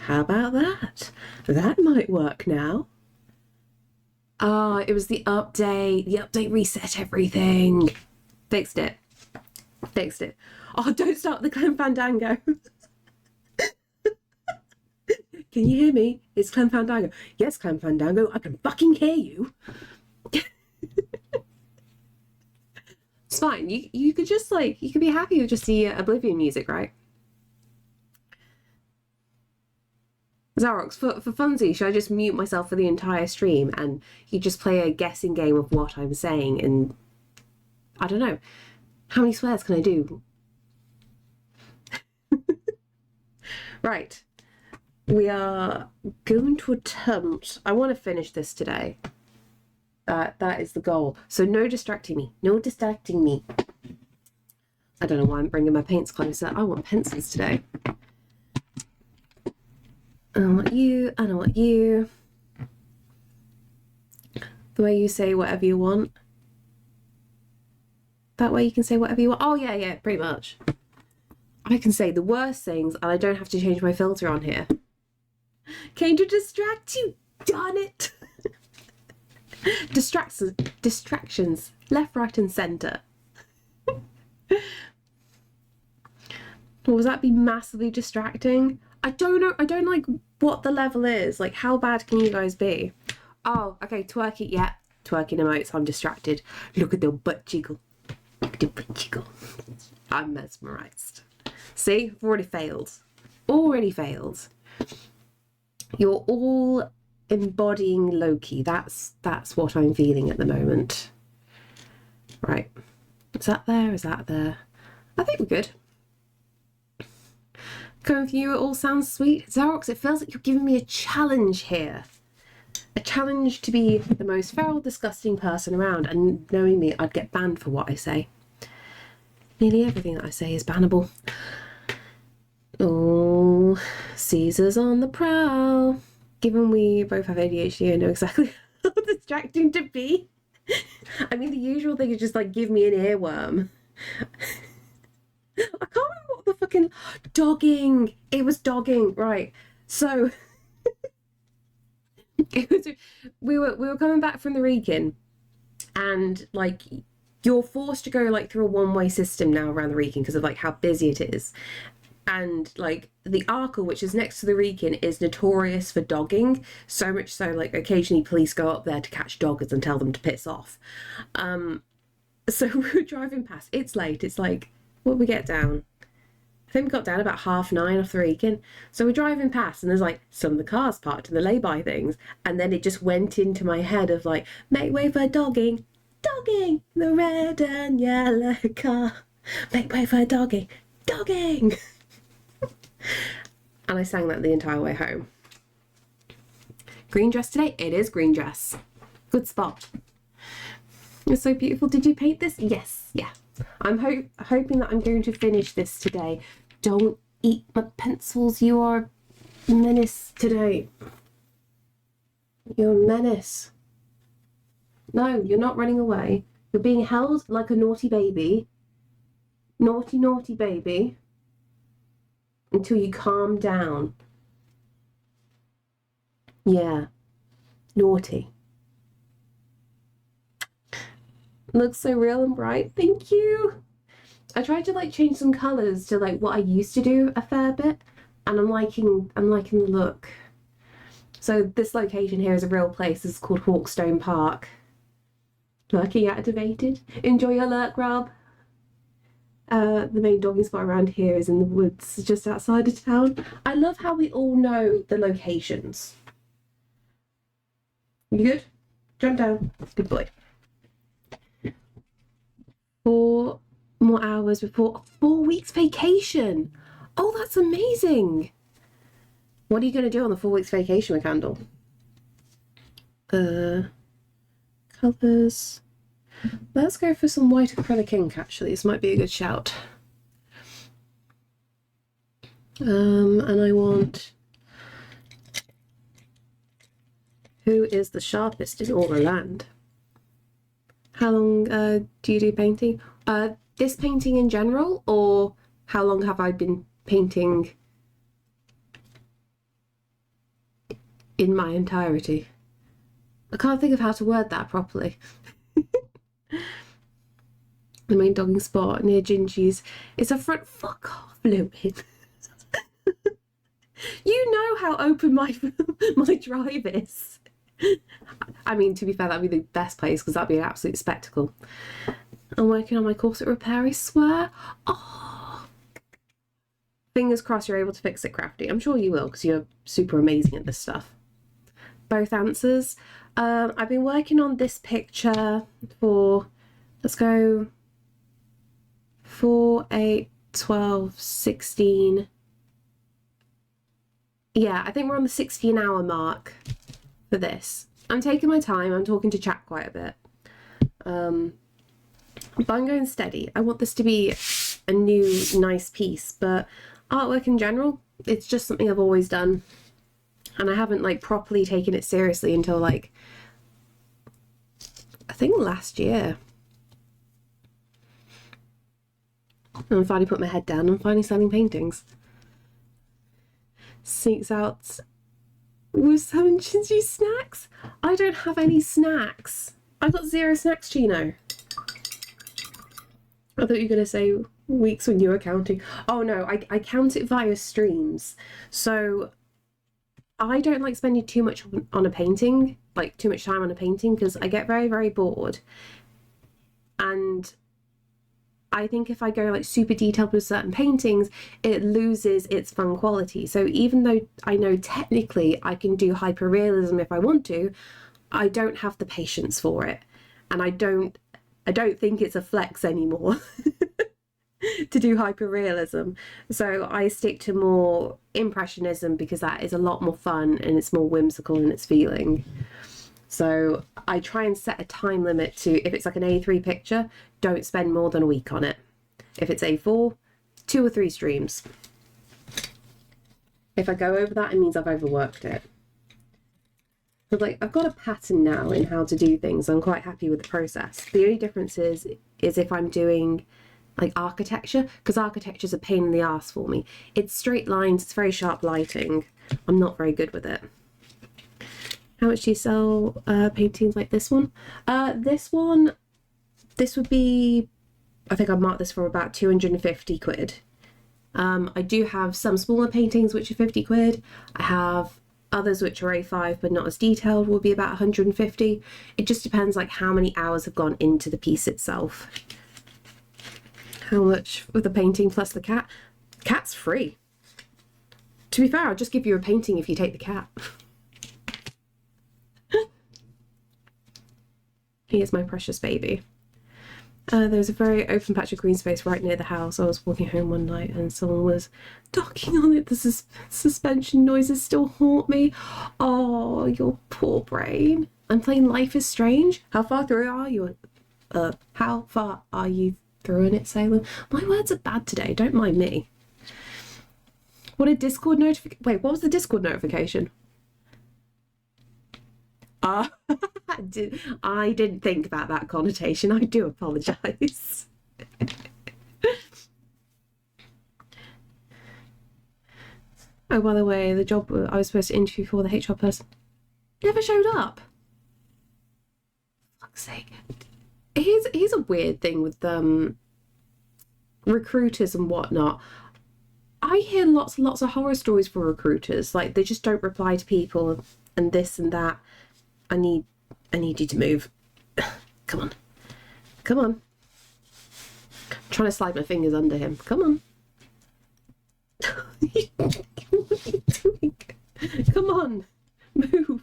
How about that? That might work now. Ah, it was the update. The update reset everything. Fixed it. Fixed it. Oh, don't start the Clem Fandango. Can you hear me? It's Clem Fandango. Yes, Clem Fandango, I can fucking hear you. It's fine. You could just like, you could be happy with just the Oblivion music, right? Xarox, for funsies, should I just mute myself for the entire stream and you just play a guessing game of what I'm saying? And I don't know. How many swears can I do? Right. We are going to attempt. I want to finish this today. That is the goal. So no distracting me. No distracting me. I don't know why I'm bringing my paints closer. I want pencils today. I don't want you. I don't want you. The way you say whatever you want. That way you can say whatever you want. Oh, yeah, yeah, pretty much. I can say the worst things and I don't have to change my filter on here. Came to distract you, darn it. Distractions, left, right, and centre. Or was that be massively distracting? I don't know. I don't like what the level is. Like, how bad can you guys be? Oh, okay, twerking. Yeah, twerking emotes. I'm distracted. Look at the butt jiggle. Look at the butt jiggle. I'm mesmerised. See, I've already failed. Already failed. You're all embodying Loki. That's what I'm feeling at the moment. Right. Is that there? Is that there? I think we're good. Coming for you, it all sounds sweet. Xarox, it feels like you're giving me a challenge here. A challenge to be the most feral, disgusting person around, and knowing me, I'd get banned for what I say. Nearly everything that I say is bannable. Oh, Caesar's on the prowl. Given we both have ADHD, I know exactly how distracting to be. I mean, the usual thing is just like, give me an earworm. I can't remember what the fucking... Dogging! It was dogging, right. So, we were coming back from the Reekin, and like, you're forced to go like through a one-way system now around the Reekin because of like how busy it is. And like the Arkle, which is next to the Reekin, is notorious for dogging, so much so like occasionally police go up there to catch doggers and tell them to piss off. So we were driving past. It's late. It's like, what did we get down? I think we got down about 9:30 off the Reekin. So we're driving past and there's like some of the cars parked in the lay-by things, and then it just went into my head of like, make way for dogging, dogging, the red and yellow car, make way for dogging, dogging. And I sang that the entire way home. Green dress today? It is green dress. Good spot. It's so beautiful. Did you paint this? Yes. Yeah. I'm hoping that I'm going to finish this today. Don't eat my pencils. You are a menace today. You're a menace. No, you're not running away. You're being held like a naughty baby. Naughty, naughty baby. Until you calm down. Yeah. Naughty. Looks so real and bright. Thank you. I tried to like change some colours to like what I used to do a fair bit, and I'm liking the look. So this location here is a real place. It's called Hawkstone Park. Lurking activated. Enjoy your lurk, Rob. The main dogging spot around here is in the woods just outside of town. I love how we all know the locations. You good? Jump down. Good boy. 4 more hours before 4 weeks vacation. Oh, that's amazing. What are you going to do on the 4 weeks vacation, McCandle? Colours. Let's go for some white acrylic ink, actually. This might be a good shout. And I want... Who is the sharpest in all the land? How long do you do painting? This painting in general, or how long have I been painting in my entirety. I can't think of how to word that properly. The main dogging spot near Gingy's. It's a front. Fuck off, Lewin. You know how open my my drive is. I mean, to be fair, that'd be the best place because that'd be an absolute spectacle. I'm working on my corset repair, I swear. Oh, fingers crossed you're able to fix it, Crafty. I'm sure you will because you're super amazing at this stuff. Both answers. I've been working on this picture for, let's go, 4, 8, 12, 16. Yeah, I think we're on the 16-hour mark for this. I'm taking my time. I'm talking to chat quite a bit. But I'm going steady. I want this to be a new, nice piece. But artwork in general, it's just something I've always done. And I haven't, like, properly taken it seriously until, like, I think last year. And I finally put my head down and finally selling paintings. Sneaks out with some Gingy snacks. I don't have any snacks. I've got 0 snacks, Chino. I thought you were going to say weeks when you were counting. Oh no, I count it via streams. So I don't like spending too much on a painting, like too much time on a painting, because I get very, very bored. And I think if I go like super detailed with certain paintings, it loses its fun quality. So even though I know technically I can do hyperrealism if I want to, I don't have the patience for it. And I don't think it's a flex anymore to do hyperrealism. So I stick to more impressionism because that is a lot more fun and it's more whimsical in its feeling. So I try and set a time limit to, if it's like an A3 picture, don't spend more than a week on it. If it's A4, 2 or 3 streams. If I go over that, it means I've overworked it. But like, I've got a pattern now in how to do things. I'm quite happy with the process. The only difference is if I'm doing like architecture, because architecture's a pain in the ass for me. It's straight lines, it's very sharp lighting. I'm not very good with it. How much do you sell paintings like this one? This would be, I think I marked this for about 250 quid. I do have some smaller paintings which are 50 quid. I have others which are A5 but not as detailed, will be about 150. It just depends like how many hours have gone into the piece itself. How much with the painting plus the cat? Cat's free. To be fair, I'll just give you a painting if you take the cat. Here's my precious baby. There was a very open patch of green space right near the house. I was walking home one night and someone was docking on it. The suspension noises still haunt me. Oh, your poor brain. I'm playing Life is Strange. How far through are you? How far are you through in it, Salem? My words are bad today. Don't mind me. What a Discord notification. Wait, what was the Discord notification? I didn't think about that connotation. I do apologise. Oh, by the way, the job I was supposed to interview for, the HR person, never showed up. For fuck's sake. Here's a weird thing with recruiters and whatnot. I hear lots and lots of horror stories from recruiters. Like, they just don't reply to people and this and that. I need you to move. Come on. Come on. I'm trying to slide my fingers under him. Come on. What are you doing? Come on. Move.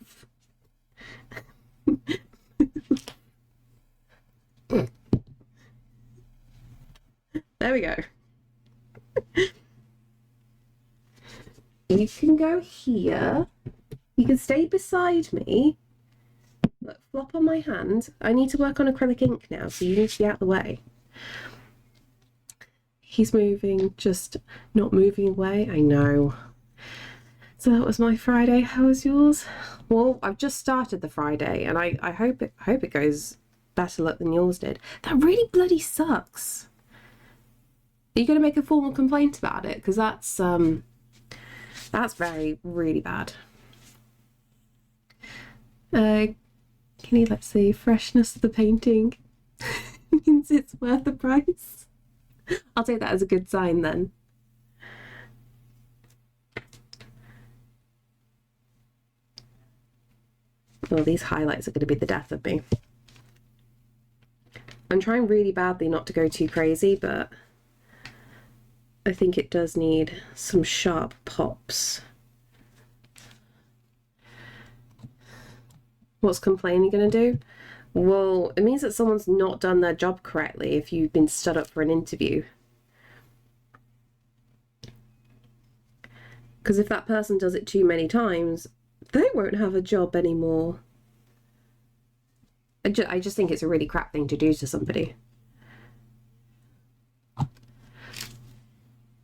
There we go. You can go here. You can stay beside me. Look, flop on my hand. I need to work on acrylic ink now, so you need to be out of the way. He's moving, just not moving away. I know. So that was my Friday. How was yours? Well, I've just started the Friday, and I hope it goes better luck than yours did. That really bloody sucks. Are you going to make a formal complaint about it? Because that's very, really bad. Can you, let's see, freshness of the painting means it's worth the price. I'll take that as a good sign then. Well, these highlights are going to be the death of me. I'm trying really badly not to go too crazy, but I think it does need some sharp pops. What's complaining going to do? Well, it means that someone's not done their job correctly if you've been stood up for an interview. Because if that person does it too many times, they won't have a job anymore. I just think it's a really crap thing to do to somebody. I'm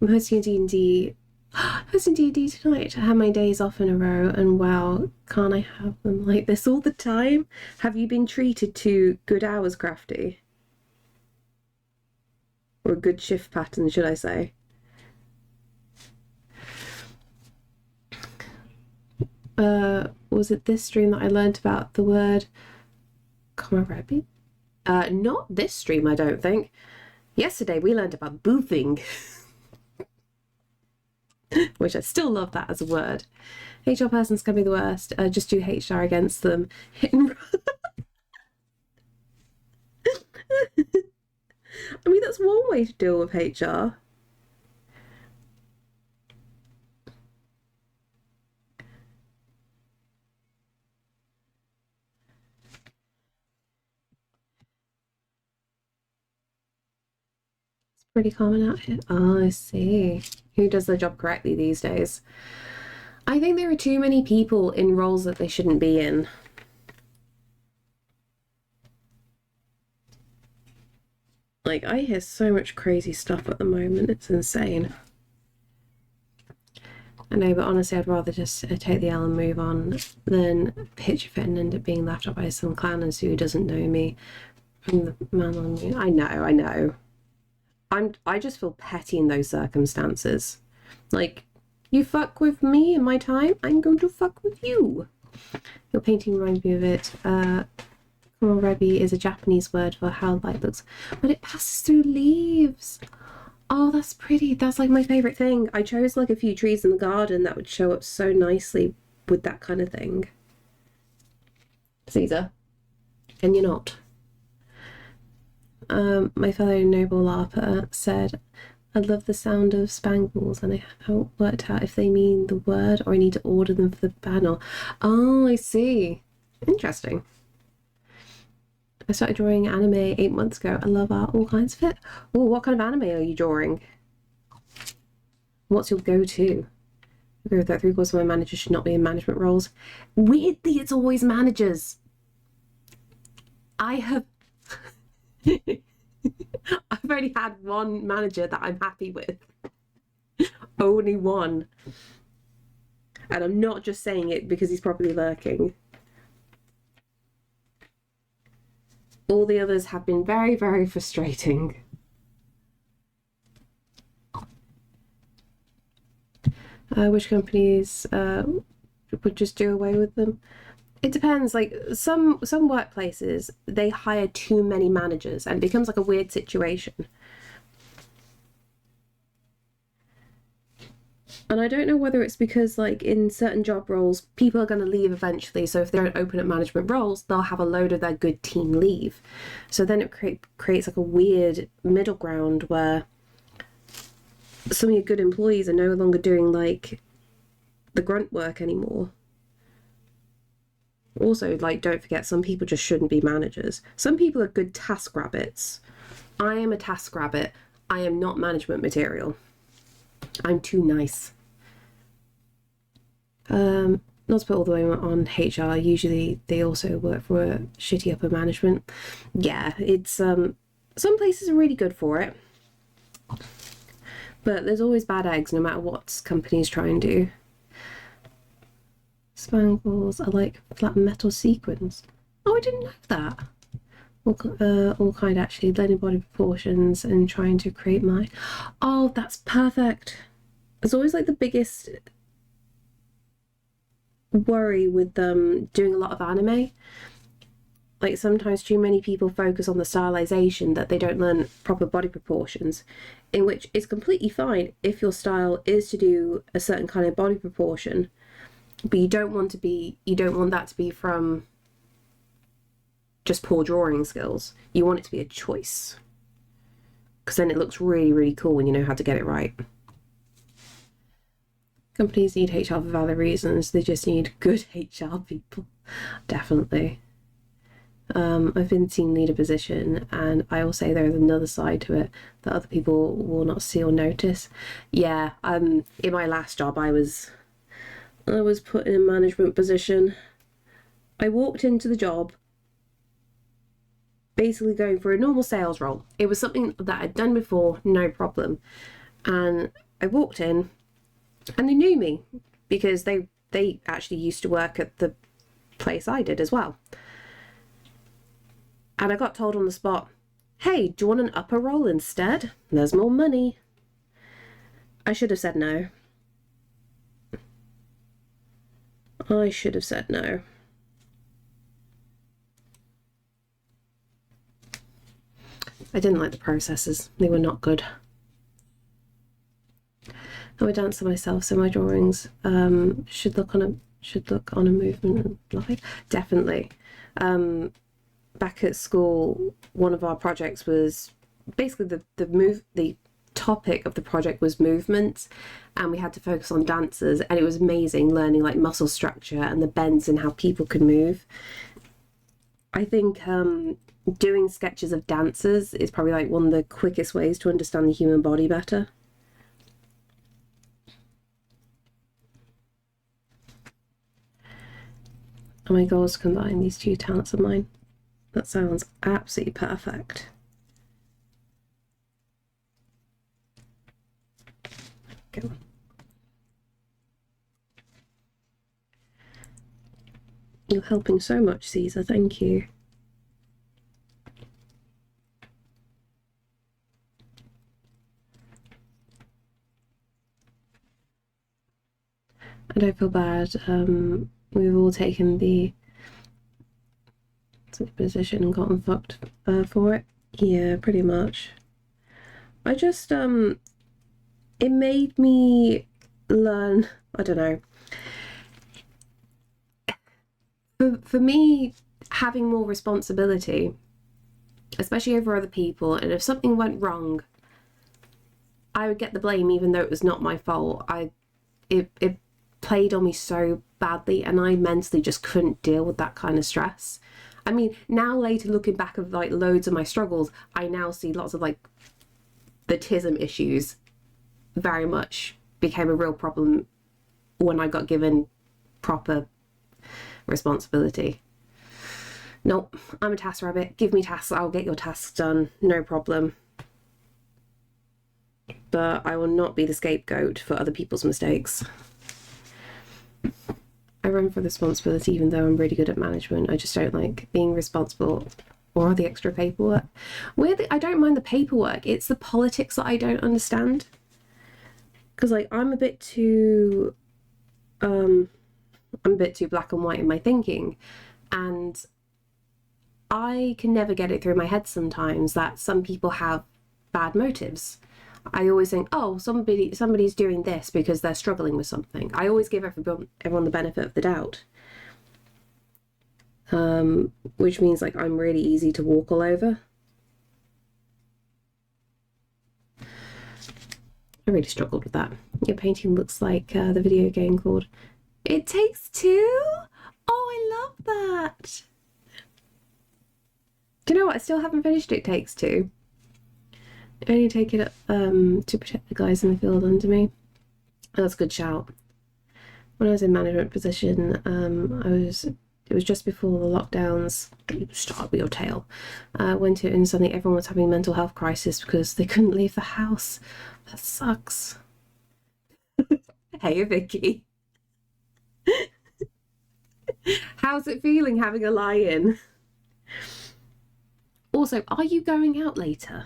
hosting a D&D. Hosting D&D tonight. I have my days off in a row, and wow, can't I have them like this all the time? Have you been treated to good hours, Crafty? Or a good shift pattern, should I say? Was it this stream that I learned about the word komorebi? Not this stream, I don't think. Yesterday we learned about boofing. Which I still love that as a word. HR persons can be the worst. Just do HR against them. Hit and run. I mean, that's one way to deal with HR. It's pretty common out here. Oh, I see. Who does their job correctly these days? I think there are too many people in roles that they shouldn't be in. Like, I hear so much crazy stuff at the moment. It's insane. I know, but honestly, I'd rather just take the L and move on than pitch a fit and end up being laughed at by some clowners who doesn't know me from the man on me. I know. I just feel petty in those circumstances. Like, you fuck with me in my time, I'm going to fuck with you. Your painting reminds me of it. Komorebi is a Japanese word for how light looks, but it passes through leaves. Oh, that's pretty. That's like my favorite thing. I chose like a few trees in the garden that would show up so nicely with that kind of thing. Caesar, can you not? My fellow noble LARPer said, I love the sound of spangles, and I haven't worked out if they mean the word or I need to order them for the panel. Oh, I see. Interesting. I started drawing anime 8 months ago. I love art, all kinds of it. Oh, what kind of anime are you drawing? What's your go-to? I agree with that. 3/4 of my managers should not be in management roles. Weirdly, it's always managers. I have... I've only had one manager that I'm happy with. Only one. And I'm not just saying it because he's probably lurking. All the others have been very, very frustrating. Which companies would just do away with them? It depends. Like some workplaces, they hire too many managers and it becomes like a weird situation. And I don't know whether it's because like in certain job roles, people are going to leave eventually. So if they don't open up management roles, they'll have a load of their good team leave. So then it creates like a weird middle ground where some of your good employees are no longer doing like the grunt work anymore. Also, like, don't forget, some people just shouldn't be managers. Some people are good task rabbits. I am a task rabbit. I am not management material. I'm too nice. Not to put all the way on HR. Usually they also work for a shitty upper management. Yeah, it's some places are really good for it. But there's always bad eggs no matter what companies try and do. Spangles are like flat metal sequins. Oh, I didn't know that. All kind actually, blending body proportions and trying to create my... Oh, that's perfect. It's always like the biggest worry with doing a lot of anime. Like sometimes too many people focus on the stylization that they don't learn proper body proportions, in which it's completely fine if your style is to do a certain kind of body proportion, but you don't want that to be from just poor drawing skills. You want it to be a choice, because then it looks really, really cool when you know how to get it right. Companies need HR for valid reasons. They just need good HR people. Definitely. I've been team leader position, and I will say there's another side to it that other people will not see or notice. Yeah, in my last job, I was put in a management position. I walked into the job basically going for a normal sales role. It was something that I'd done before, no problem. And I walked in, and they knew me because they actually used to work at the place I did as well. And I got told on the spot, hey, do you want an upper role instead? There's more money. I should have said no. I should have said no. I didn't like the processes. They were not good. I'm a dancer myself, so my drawings should look on a movement line. Definitely. Back at school, one of our projects was basically the topic of the project was movement, and we had to focus on dancers, and it was amazing learning like muscle structure and the bends and how people could move. I think doing sketches of dancers is probably like one of the quickest ways to understand the human body better. Oh my god, to combine these two talents of mine. That sounds absolutely perfect. Go. You're helping so much, Caesar. Thank you. I don't feel bad. We've all taken the position and gotten fucked for it. Yeah, pretty much. I just it made me learn. I don't know. For me, having more responsibility, especially over other people, and if something went wrong, I would get the blame even though it was not my fault. It played on me so badly, and I mentally just couldn't deal with that kind of stress. I mean, now later looking back of like loads of my struggles, I now see lots of like the TISM issues very much became a real problem when I got given proper responsibility. Nope, I'm a task rabbit. Give me tasks, I'll get your tasks done, no problem. But I will not be the scapegoat for other people's mistakes. I run for responsibility even though I'm really good at management. I just don't like being responsible or the extra paperwork. Weirdly, I don't mind the paperwork. It's the politics that I don't understand. Because like I'm a bit too black and white in my thinking, and I can never get it through my head sometimes that some people have bad motives. I always think, oh, somebody's doing this because they're struggling with something. I always give everyone the benefit of the doubt, which means like I'm really easy to walk all over. I really struggled with that. Your painting looks like the video game called It Takes Two. Oh, I love that. Do you know what? I still haven't finished It Takes Two. I only take it up to protect the guys in the field under me. Oh, that's a good shout. When I was in management position, it was just before the lockdowns. Start with your tail. Went to it and suddenly everyone was having a mental health crisis because they couldn't leave the house. That sucks. Hey, Vicky. How's it feeling having a lie-in? Also, are you going out later?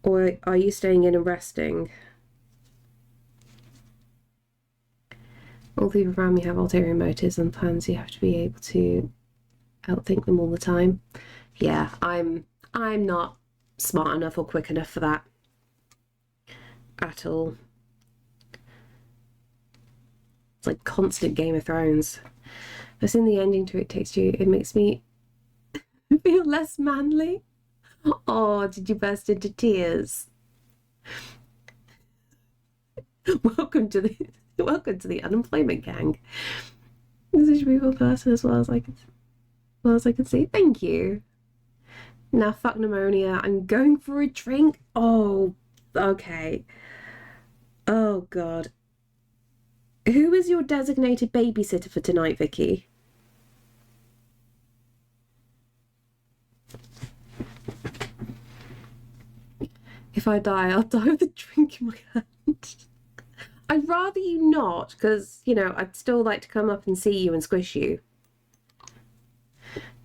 Or are you staying in and resting? All the people around me have ulterior motives and plans. You have to be able to outthink them all the time. Yeah, I'm not smart enough or quick enough for that at all. It's like constant Game of Thrones. I've seen the ending to It Takes Two. It makes me feel less manly. Oh, did you burst into tears? Welcome to the unemployment gang. This is a beautiful person as well as I can see. Thank you. Now fuck pneumonia. I'm going for a drink. Oh, okay. Oh God. Who is your designated babysitter for tonight, Vicky? If I die, I'll die with a drink in my hand. I'd rather you not, because, you know, I'd still like to come up and see you and squish you.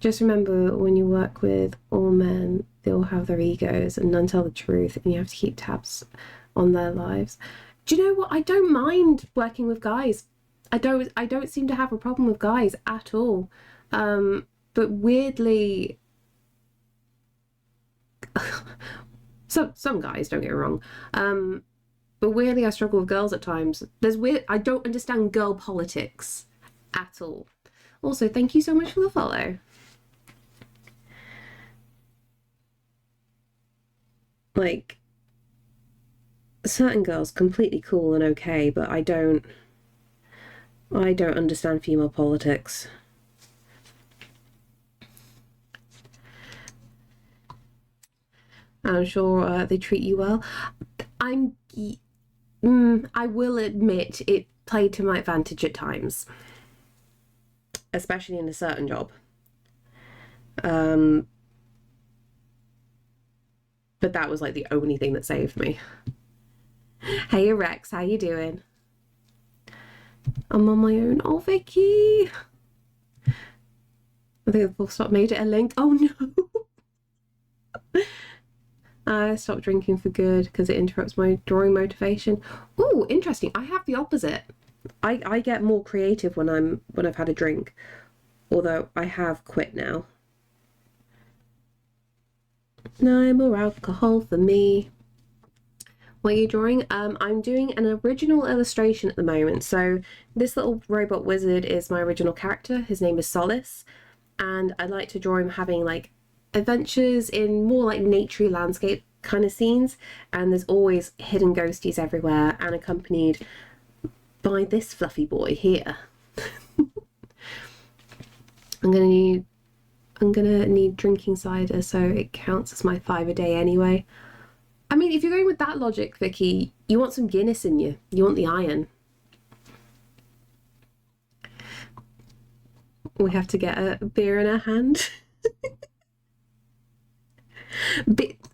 Just remember, when you work with all men, they all have their egos and none tell the truth, and you have to keep tabs on their lives. Do you know what? I don't mind working with guys. I don't seem to have a problem with guys at all. But weirdly, some guys, don't get me wrong. But weirdly, I struggle with girls at times. I don't understand girl politics at all. Also, thank you so much for the follow. Like, certain girls completely cool and okay, but I don't understand female politics. I'm sure they treat you well. I will admit it played to my advantage at times, especially in a certain job. But that was like the only thing that saved me. Hey Rex, how you doing? I'm on my own. Oh, Vicky. I think the full stop made it a link. Oh no. I stopped drinking for good because it interrupts my drawing motivation. Oh, interesting. I have the opposite. I get more creative when I've had a drink. Although I have quit now. No more alcohol for me. What are you drawing? I'm doing an original illustration at the moment. So this little robot wizard is my original character. His name is Solace. And I like to draw him having like adventures in more like naturey landscape kind of scenes. And there's always hidden ghosties everywhere and accompanied by this fluffy boy here. I'm gonna need drinking cider so it counts as my 5 a day anyway. I mean, if you're going with that logic, Vicky, you want some Guinness in you. You want the iron. We have to get a beer in our hand.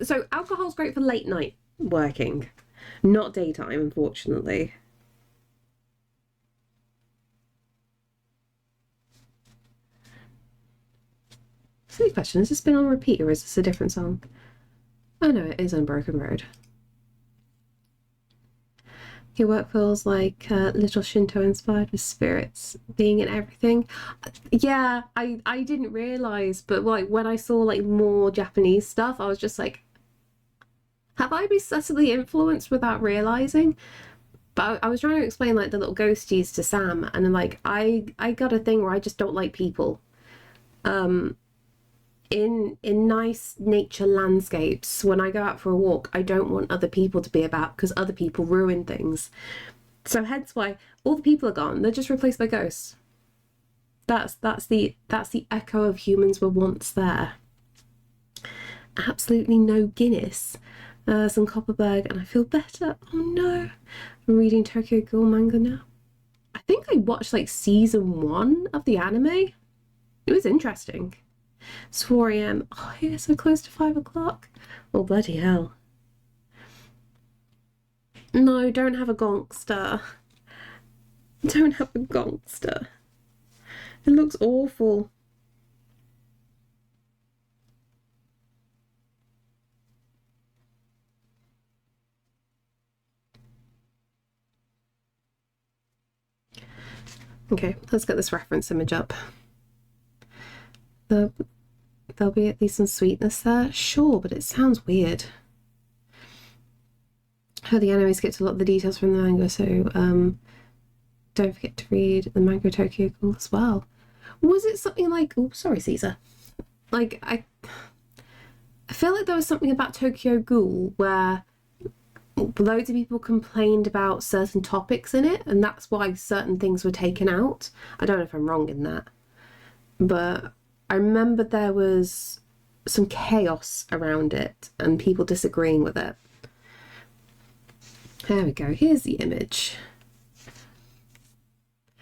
So alcohol's great for late night working, not daytime, unfortunately. Silly question, has this been on repeat or is this a different song? Oh no, it is Unbroken Road. Your work feels like little Shinto inspired with spirits being in everything. Yeah, I didn't realise, but like when I saw like more Japanese stuff, I was just like, have I been subtly influenced without realising? But I was trying to explain like the little ghosties to Sam, and then like I got a thing where I just don't like people. In nice nature landscapes, when I go out for a walk, I don't want other people to be about because other people ruin things. So hence why all the people are gone. They're just replaced by ghosts. That's the echo of humans were once there. Absolutely no Guinness. Some Copperberg and I feel better. Oh no. I'm reading Tokyo Ghoul manga now. I think I watched like season 1 of the anime. It was interesting. It's 4 a.m. Oh, yeah, so close to 5 o'clock. Oh, bloody hell. No, don't have a gongster. Don't have a gongster. It looks awful. Okay, let's get this reference image up. There'll be at least some sweetness there. Sure, but it sounds weird. Oh, the anime skipped a lot of the details from the manga, so don't forget to read the manga Tokyo Ghoul as well. Was it something like... Oh, sorry, Caesar. Like, I feel like there was something about Tokyo Ghoul where loads of people complained about certain topics in it, and that's why certain things were taken out. I don't know if I'm wrong in that. But I remember there was some chaos around it and people disagreeing with it. There we go. Here's the image.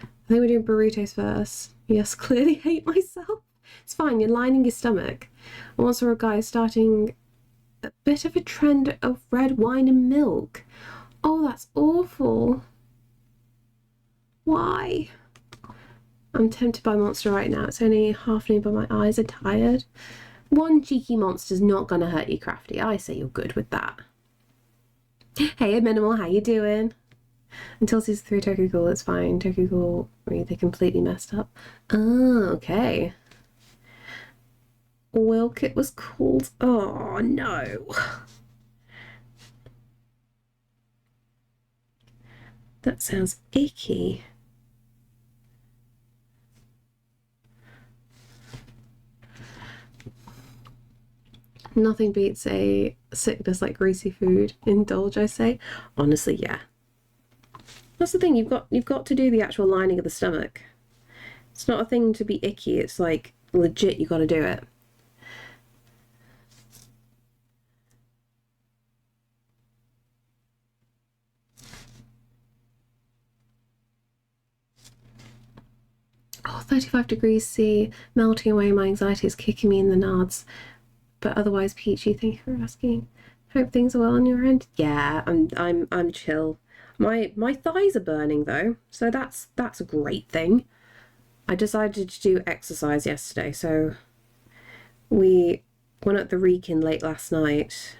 I think we're doing burritos first. Yes, clearly hate myself. It's fine, you're lining your stomach. I once saw a guy starting a bit of a trend of red wine and milk. Oh, that's awful. Why? I'm tempted by Monster right now. It's only half noon, but my eyes are tired. One cheeky monster's not gonna hurt you, Crafty. I say you're good with that. Hey, Minimal, how you doing? Until season 3 Tokyo Ghoul, it's fine. Tokyo Ghoul, they completely messed up. Oh, okay. Wilk, it was called. Oh, no. That sounds icky. Nothing beats a sickness like greasy food. Indulge, I say. Honestly, yeah. That's the thing, you've got to do the actual lining of the stomach. It's not a thing to be icky, it's like legit you got to do it. Oh, 35 degrees C, melting away, my anxiety is kicking me in the nards. But otherwise peachy, thank you for asking. Hope things are well on your end. Yeah, I'm chill. My thighs are burning though, so that's a great thing. I decided to do exercise yesterday, so we went up the Reekin late last night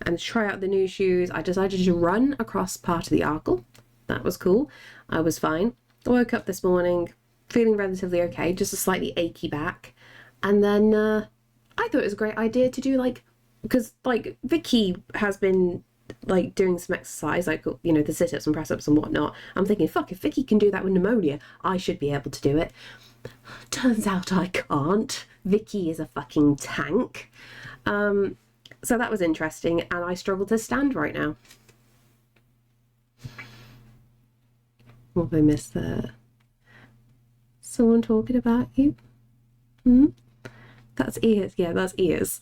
and to try out the new shoes. I decided to run across part of the Arkle. That was cool. I was fine. I woke up this morning feeling relatively okay, just a slightly achy back, and then I thought it was a great idea to do because Vicky has been doing some exercise, the sit-ups and press-ups and whatnot. I'm thinking, fuck, if Vicky can do that with pneumonia, I should be able to do it. Turns out I can't. Vicky is a fucking tank. So that was interesting, and I struggle to stand right now. What have I missed there? Someone talking about you? That's ears. Yeah, that's ears.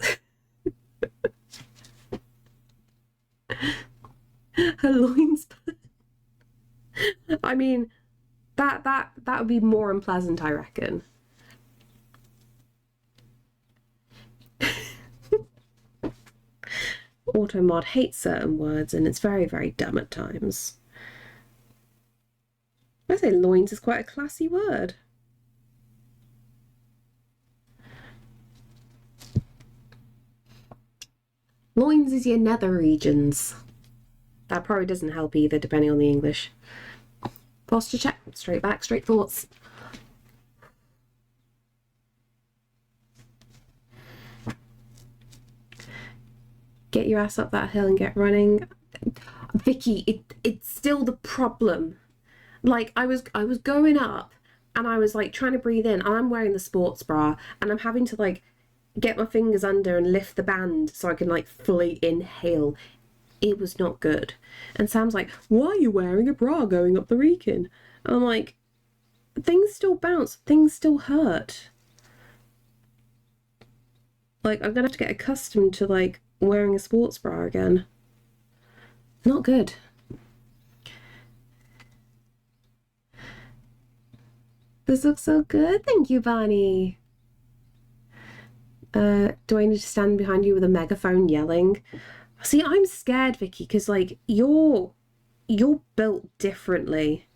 Her loins. I mean, that would be more unpleasant, I reckon. Automod hates certain words, and it's very, very dumb at times. I say loins is quite a classy word. Loins is your nether regions. That probably doesn't help either, depending on the English. Posture check. Straight back, straight thoughts. Get your ass up that hill and get running. Vicky, it's still the problem. I was going up and I was trying to breathe in, and I'm wearing the sports bra and I'm having to get my fingers under and lift the band so I can fully inhale. It was not good. And Sam's like, why are you wearing a bra going up the Reekin? And I'm like, things still bounce, things still hurt. I'm gonna have to get accustomed to wearing a sports bra again. Not good. This looks so good. Thank you, Barney. Do I need to stand behind you with a megaphone yelling? See, I'm scared, Vicky, because you're built differently,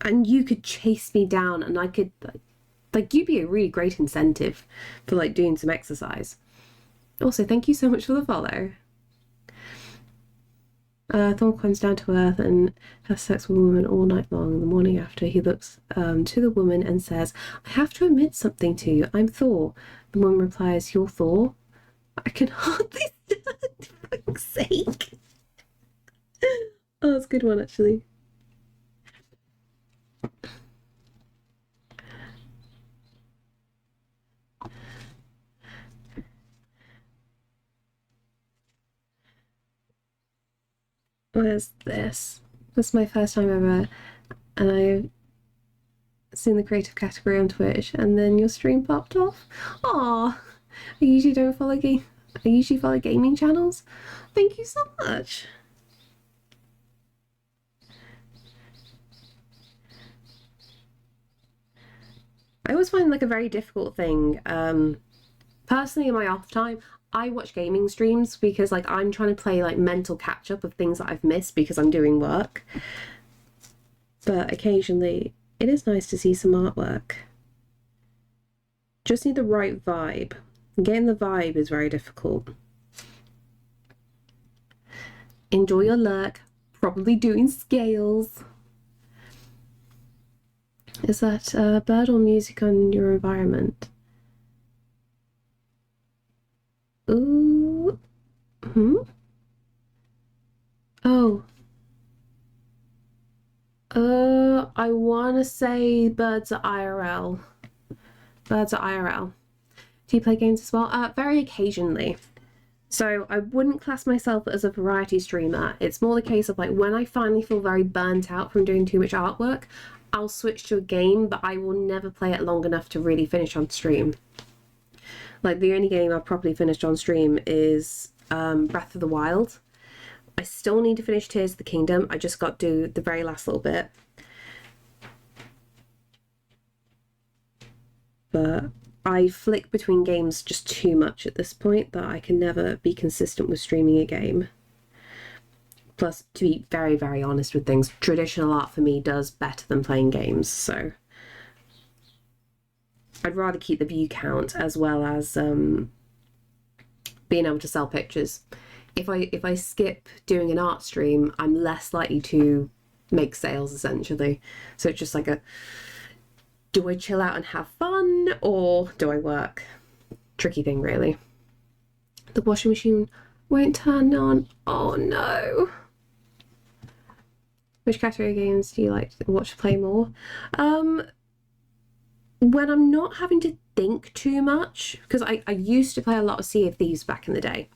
and you could chase me down, and I could you'd be a really great incentive for doing some exercise. Also, thank you so much for the follow. Thor comes down to Earth and has sex with a woman all night long. The morning after, he looks to the woman and says, "I have to admit something to you. I'm Thor." The woman replies, "You're Thor? I can hardly stand, for fuck's sake." Oh, that's a good one, actually. Where's this? This is my first time ever, and I've seen the creative category on Twitch, and then your stream popped off. Aw, I usually don't follow I usually follow gaming channels. Thank you so much. I always find like a very difficult thing. Personally, in my off time, I watch gaming streams because like I'm trying to play like mental catch up of things that I've missed because I'm doing work. But occasionally it is nice to see some artwork. Just need the right vibe. Getting the vibe is very difficult. Enjoy your lurk. Probably doing scales. Is that bird or music on your environment? Ooh. Oh. I want to say birds are IRL. Birds are IRL. Do you play games as well? Very occasionally. So I wouldn't class myself as a variety streamer. It's more the case of like when I finally feel very burnt out from doing too much artwork, I'll switch to a game, but I will never play it long enough to really finish on stream. Like the only game I've properly finished on stream is Breath of the Wild. I still need to finish Tears of the Kingdom. I just got to do the very last little bit. But I flick between games just too much at this point that I can never be consistent with streaming a game. Plus, to be very, very honest with things, traditional art for me does better than playing games, so I'd rather keep the view count as well as being able to sell pictures. If I skip doing an art stream, I'm less likely to make sales, essentially. So it's just like a, do I chill out and have fun, or do I work? Tricky thing, really. The washing machine won't turn on. Oh no. Which category of games do you like to watch play more? When I'm not having to think too much, because I used to play a lot of Sea of Thieves back in the day.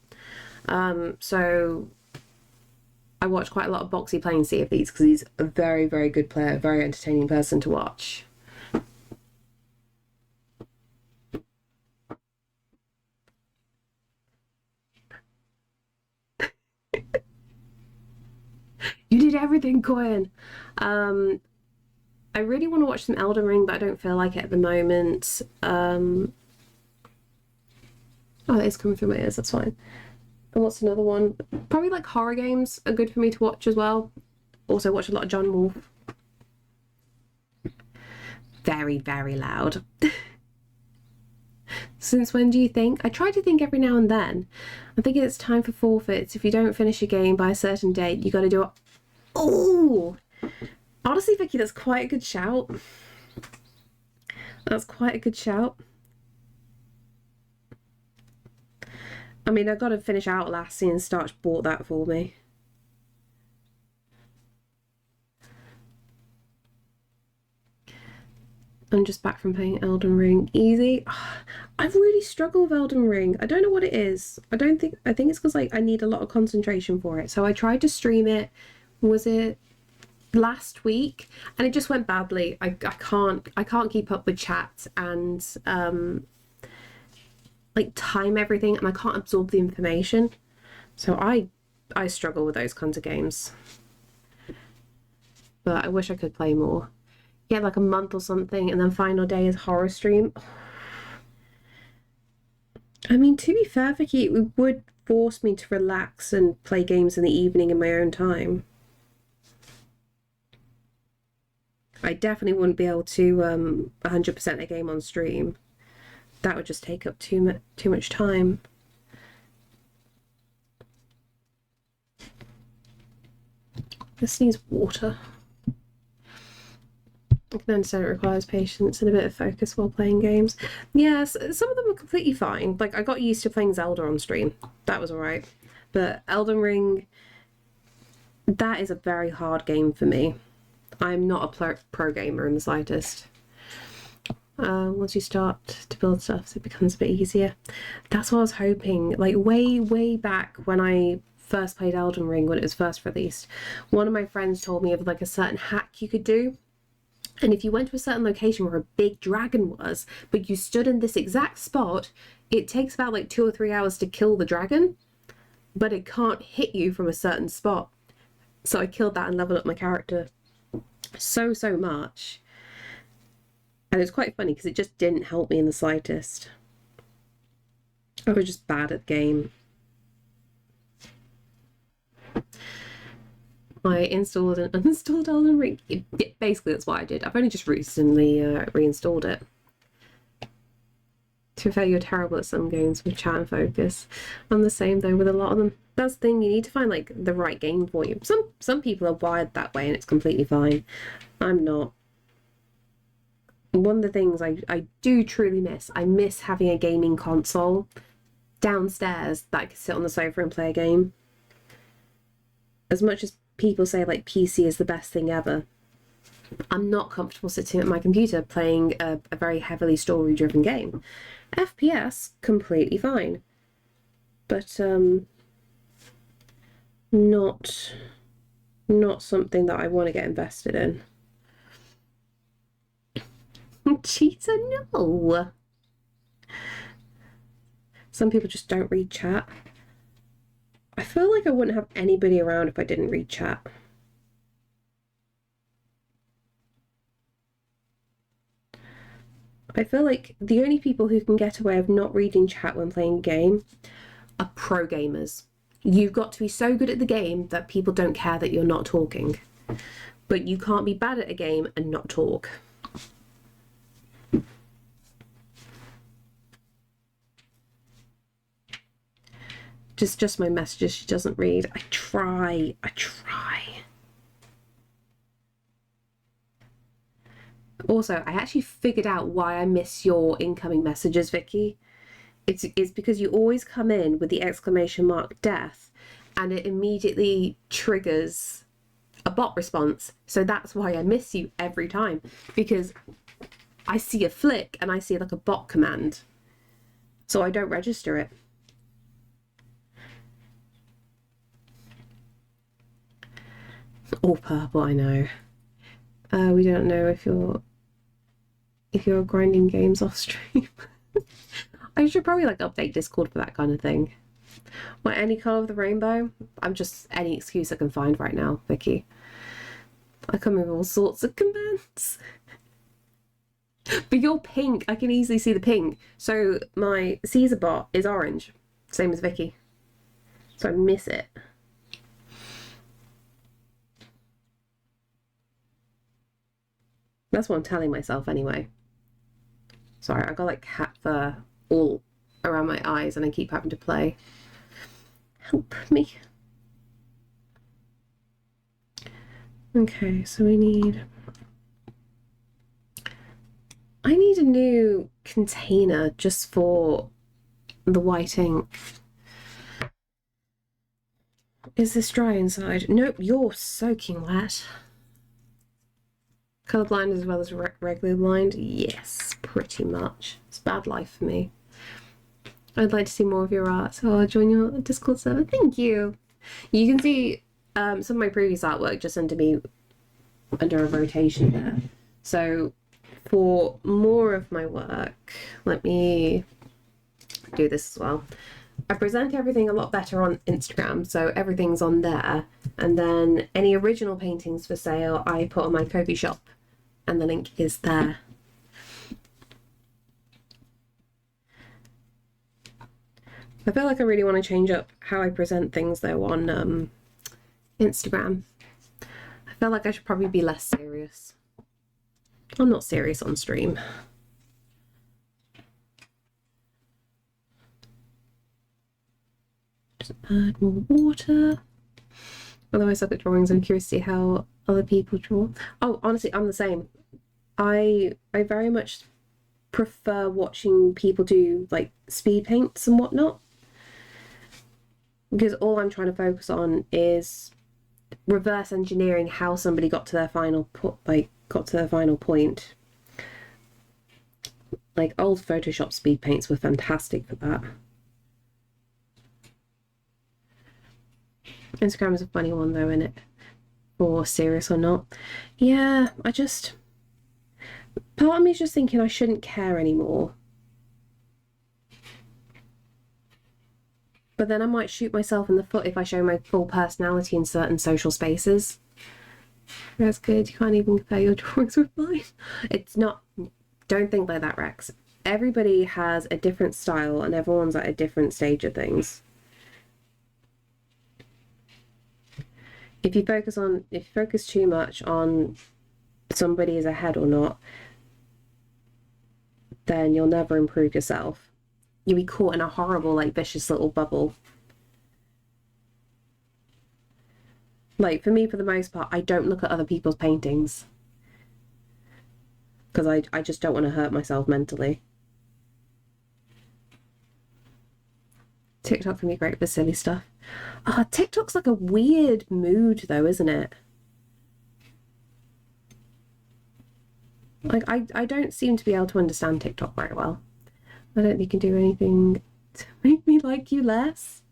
So I watch quite a lot of Boxy playing Sea of Thieves because he's a very, very good player, very entertaining person to watch. You did everything, Cohen. I really want to watch some Elden Ring, but I don't feel like it at the moment. Oh, it's coming through my ears, that's fine. And what's another one? Probably like horror games are good for me to watch as well. Also watch a lot of John Wolfe. Very, very loud. Since when do you think? I try to think every now and then. I'm thinking it's time for forfeits. If you don't finish a game by a certain date, you got to do it. Oh! Honestly, Vicky, that's quite a good shout. That's quite a good shout. I mean, I got to finish Outlast, and Starch bought that for me. I'm just back from playing Elden Ring. Easy. I've really struggled with Elden Ring. I don't know what it is. I think it's because like I need a lot of concentration for it. So I tried to stream it. Was it last week? And it just went badly. I can't keep up with chat and like time everything, and I can't absorb the information. So I struggle with those kinds of games. But I wish I could play more. Get like a month or something, and then final day is horror stream. I mean, to be fair, Vicky, it would force me to relax and play games in the evening in my own time. I definitely wouldn't be able to 100% a game on stream. That would just take up too much time. This needs water. I can understand it requires patience and a bit of focus while playing games. Yes, some of them are completely fine. Like, I got used to playing Zelda on stream. That was alright. But Elden Ring, that is a very hard game for me. I'm not a pro gamer in the slightest. Once you start to build stuff, it becomes a bit easier. That's what I was hoping. Like, way back when I first played Elden Ring, when it was first released, one of my friends told me of like a certain hack you could do. And if you went to a certain location where a big dragon was, but you stood in this exact spot, it takes about like 2 or 3 hours to kill the dragon, but it can't hit you from a certain spot. So I killed that and leveled up my character so much. And it's quite funny because it just didn't help me in the slightest. I was just bad at the game. I installed and uninstalled Elden Ring. Basically, that's what I did. I've only just recently reinstalled it. To be fair, you're terrible at some games with chat and focus. I'm the same though with a lot of them. That's the thing, you need to find like the right game for you. Some people are wired that way and it's completely fine. I'm not. One of the things I do truly miss, I miss having a gaming console downstairs that I could sit on the sofa and play a game. As much as people say like PC is the best thing ever, I'm not comfortable sitting at my computer playing a very heavily story driven game. FPS, completely fine. But not something that I want to get invested in. Cheater, no. Some people just don't read chat. I feel like I wouldn't have anybody around if I didn't read chat. I feel like the only people who can get away with not reading chat when playing a game are pro gamers. You've got to be so good at the game that people don't care that you're not talking. But you can't be bad at a game and not talk. Just my messages she doesn't read. I try. Also, I actually figured out why I miss your incoming messages, Vicky. It's because you always come in with the exclamation mark death and it immediately triggers a bot response. So that's why I miss you every time, because I see a flick and I see like a bot command. So I don't register it. All purple, I know. We don't know if you're grinding games off stream. I should probably like update Discord for that kind of thing. What, any colour of the rainbow? I'm just any excuse I can find right now, Vicky. I come with all sorts of commands. But you're pink. I can easily see the pink. So my Caesar bot is orange. Same as Vicky. So I miss it. That's what I'm telling myself anyway. Sorry, I got like cat fur all around my eyes and I keep having to play. Help me. Okay, so I need a new container just for the white ink. Is this dry inside? Nope, you're soaking wet. Colourblind as well as regular blind? Yes, pretty much. It's a bad life for me. I'd like to see more of your art, so I'll join your Discord server. Thank you. You can see some of my previous artwork just under a rotation there. So for more of my work, let me do this as well. I present everything a lot better on Instagram, so everything's on there. And then any original paintings for sale I put on my Kofi shop, and the link is there. I feel like I really want to change up how I present things though on Instagram. I feel like I should probably be less serious. I'm not serious on stream. Just add more water. Otherwise, I look at drawings. I'm curious to see how other people draw. Oh, honestly, I'm the same. I very much prefer watching people do like speed paints and whatnot, because all I'm trying to focus on is reverse engineering how somebody got to their final point. Like old Photoshop speed paints were fantastic for that. Instagram is a funny one though, isn't it? Or serious or not. Yeah, part of me is just thinking I shouldn't care anymore. But then I might shoot myself in the foot if I show my full personality in certain social spaces. That's good. You can't even compare your drawings with mine. It's not... Don't think like that, Rex. Everybody has a different style and everyone's at a different stage of things. If you focus too much on somebody is ahead or not, then you'll never improve yourself. You'll be caught in a horrible, like, vicious little bubble. Like, for me, for the most part, I don't look at other people's paintings. Because I just don't want to hurt myself mentally. TikTok can be great for silly stuff. TikTok's like a weird mood though, isn't it? Like, I don't seem to be able to understand TikTok very well. I don't think you can do anything to make me like you less.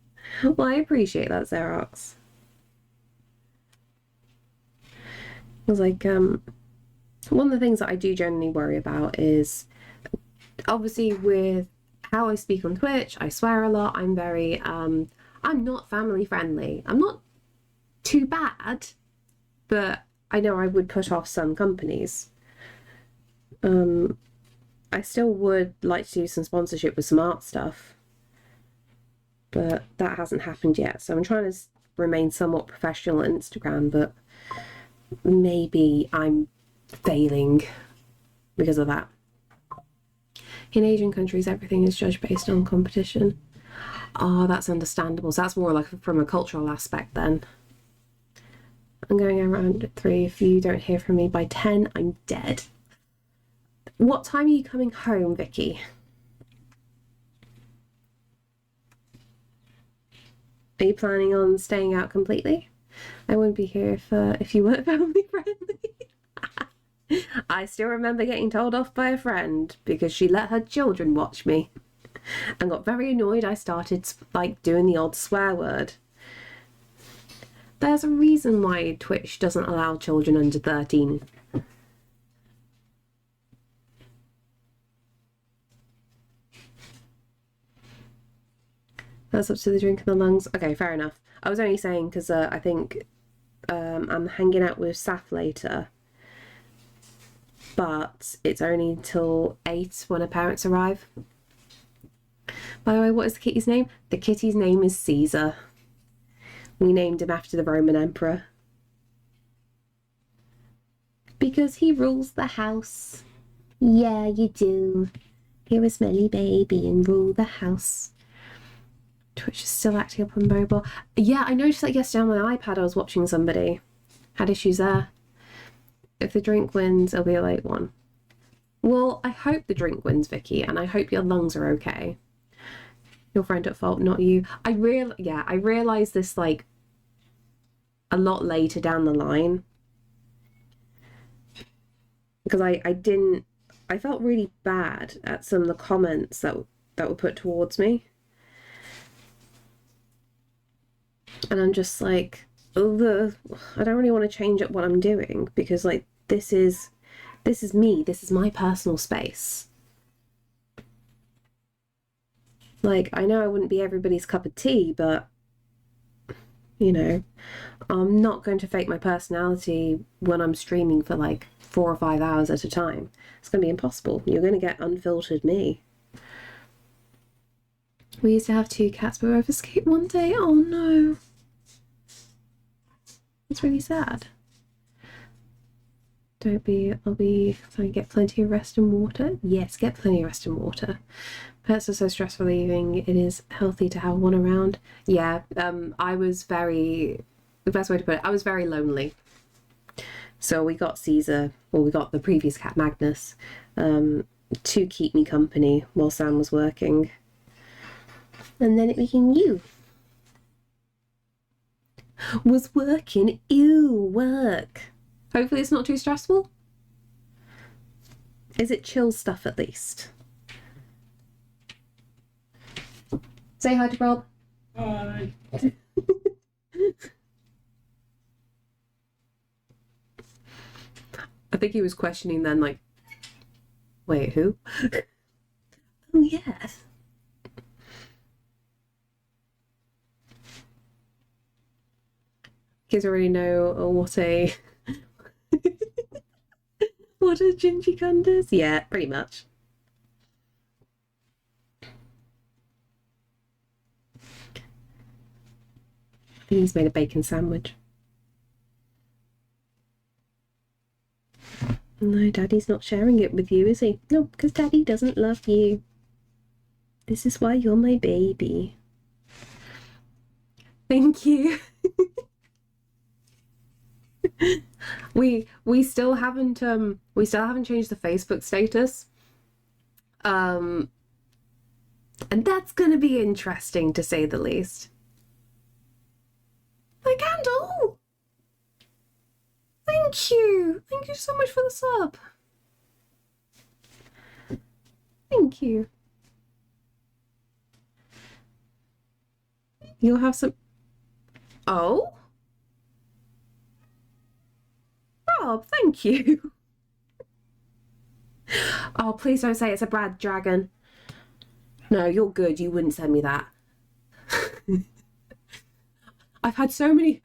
Well, I appreciate that, Xerox. It was like, one of the things that I do generally worry about is, obviously with how I speak on Twitch, I swear a lot. I'm very, I'm not family friendly. I'm not too bad, but I know I would put off some companies. I still would like to do some sponsorship with some art stuff, but that hasn't happened yet. So I'm trying to remain somewhat professional on Instagram, but maybe I'm failing because of that. In Asian countries, everything is judged based on competition. Oh, that's understandable. So that's more like from a cultural aspect then. I'm going around at 3. If you don't hear from me by 10, I'm dead. What time are you coming home, Vicky? Are you planning on staying out completely? I wouldn't be here if you weren't family friendly. I still remember getting told off by a friend because she let her children watch me and got very annoyed. I started like doing the odd swear word. There's a reason why Twitch doesn't allow children under 13. That's up to the drink and the lungs. Okay, fair enough. I was only saying because I think I'm hanging out with Saf later, but it's only till 8 when her parents arrive. By the way, what is the kitty's name? The kitty's name is Caesar. We named him after the Roman emperor. Because he rules the house. Yeah, you do. You're a smelly baby and rule the house. Twitch is still acting up on mobile. Yeah, I noticed that yesterday on my iPad I was watching somebody. Had issues there. If the drink wins, it'll be a late one. Well, I hope the drink wins, Vicky, and I hope your lungs are okay. Your friend at fault, not you. I realised this like a lot later down the line. Because I felt really bad at some of the comments that were put towards me. And I'm just like, ugh, I don't really want to change up what I'm doing because like this is me, this is my personal space. Like, I know I wouldn't be everybody's cup of tea, but you know, I'm not going to fake my personality when I'm streaming for like 4 or 5 hours at a time. It's going to be impossible. You're going to get unfiltered me. We used to have 2 cats, but we both escaped one day. Oh no. It's really sad. I'll be trying to get plenty of rest and water. Yes, get plenty of rest and water. Pets are so stress relieving. It is healthy to have one around. Yeah, I was very the best way to put it. I was very lonely. So we got Caesar, or we got the previous cat, Magnus, to keep me company while Sam was working. And then it became you. Was working, ew, work. Hopefully it's not too stressful. Is it chill stuff at least? Say hi to Rob. Hi. I think he was questioning then, like, wait, who? Oh, yes. Kids already know what a what a gingy cunt is. Yeah, pretty much. I think he's made a bacon sandwich. No, Daddy's not sharing it with you, is he? No, because Daddy doesn't love you. This is why you're my baby. Thank you. we still haven't changed the Facebook status. And that's gonna be interesting to say the least. My candle! Thank you! Thank you so much for the sub. Thank you. You'll have some... Oh? Rob, thank you. Oh, please don't say it's a Brad dragon. No, you're good. You wouldn't send me that. I've had so many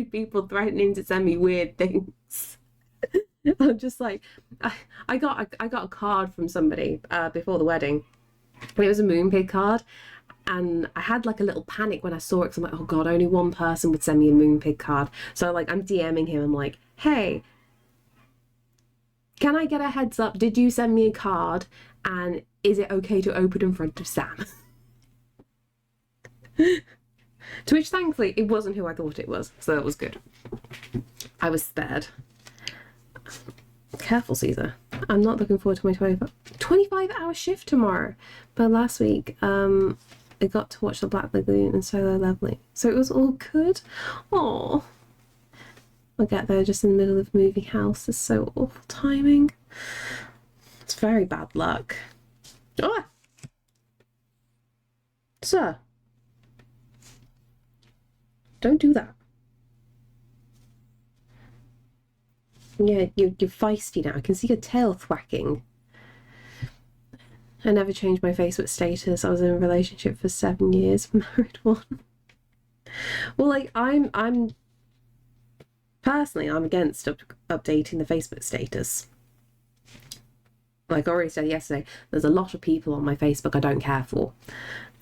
people threatening to send me weird things. I'm just like, I got a card from somebody before the wedding. And it was a Moonpig card. And I had like a little panic when I saw it because I'm like, oh God, only one person would send me a Moonpig card. So like I'm DMing him. I'm like, hey, can I get a heads up? Did you send me a card? And is it okay to open in front of Sam? To which, thankfully, it wasn't who I thought it was. So that was good. I was spared. Careful, Caesar. I'm not looking forward to my 25-hour shift tomorrow. But last week, I got to watch the Black Lagoon and Solo Leveling. So it was all good. Oh, I'll get there just in the middle of moving house. It's so awful timing. It's very bad luck. Ah! Sir. Don't do that. Yeah, you're feisty now. I can see your tail thwacking. I never changed my Facebook status. I was in a relationship for 7 years, married one. Well, like, I'm personally, I'm against updating the Facebook status. Like I already said yesterday, there's a lot of people on my Facebook I don't care for.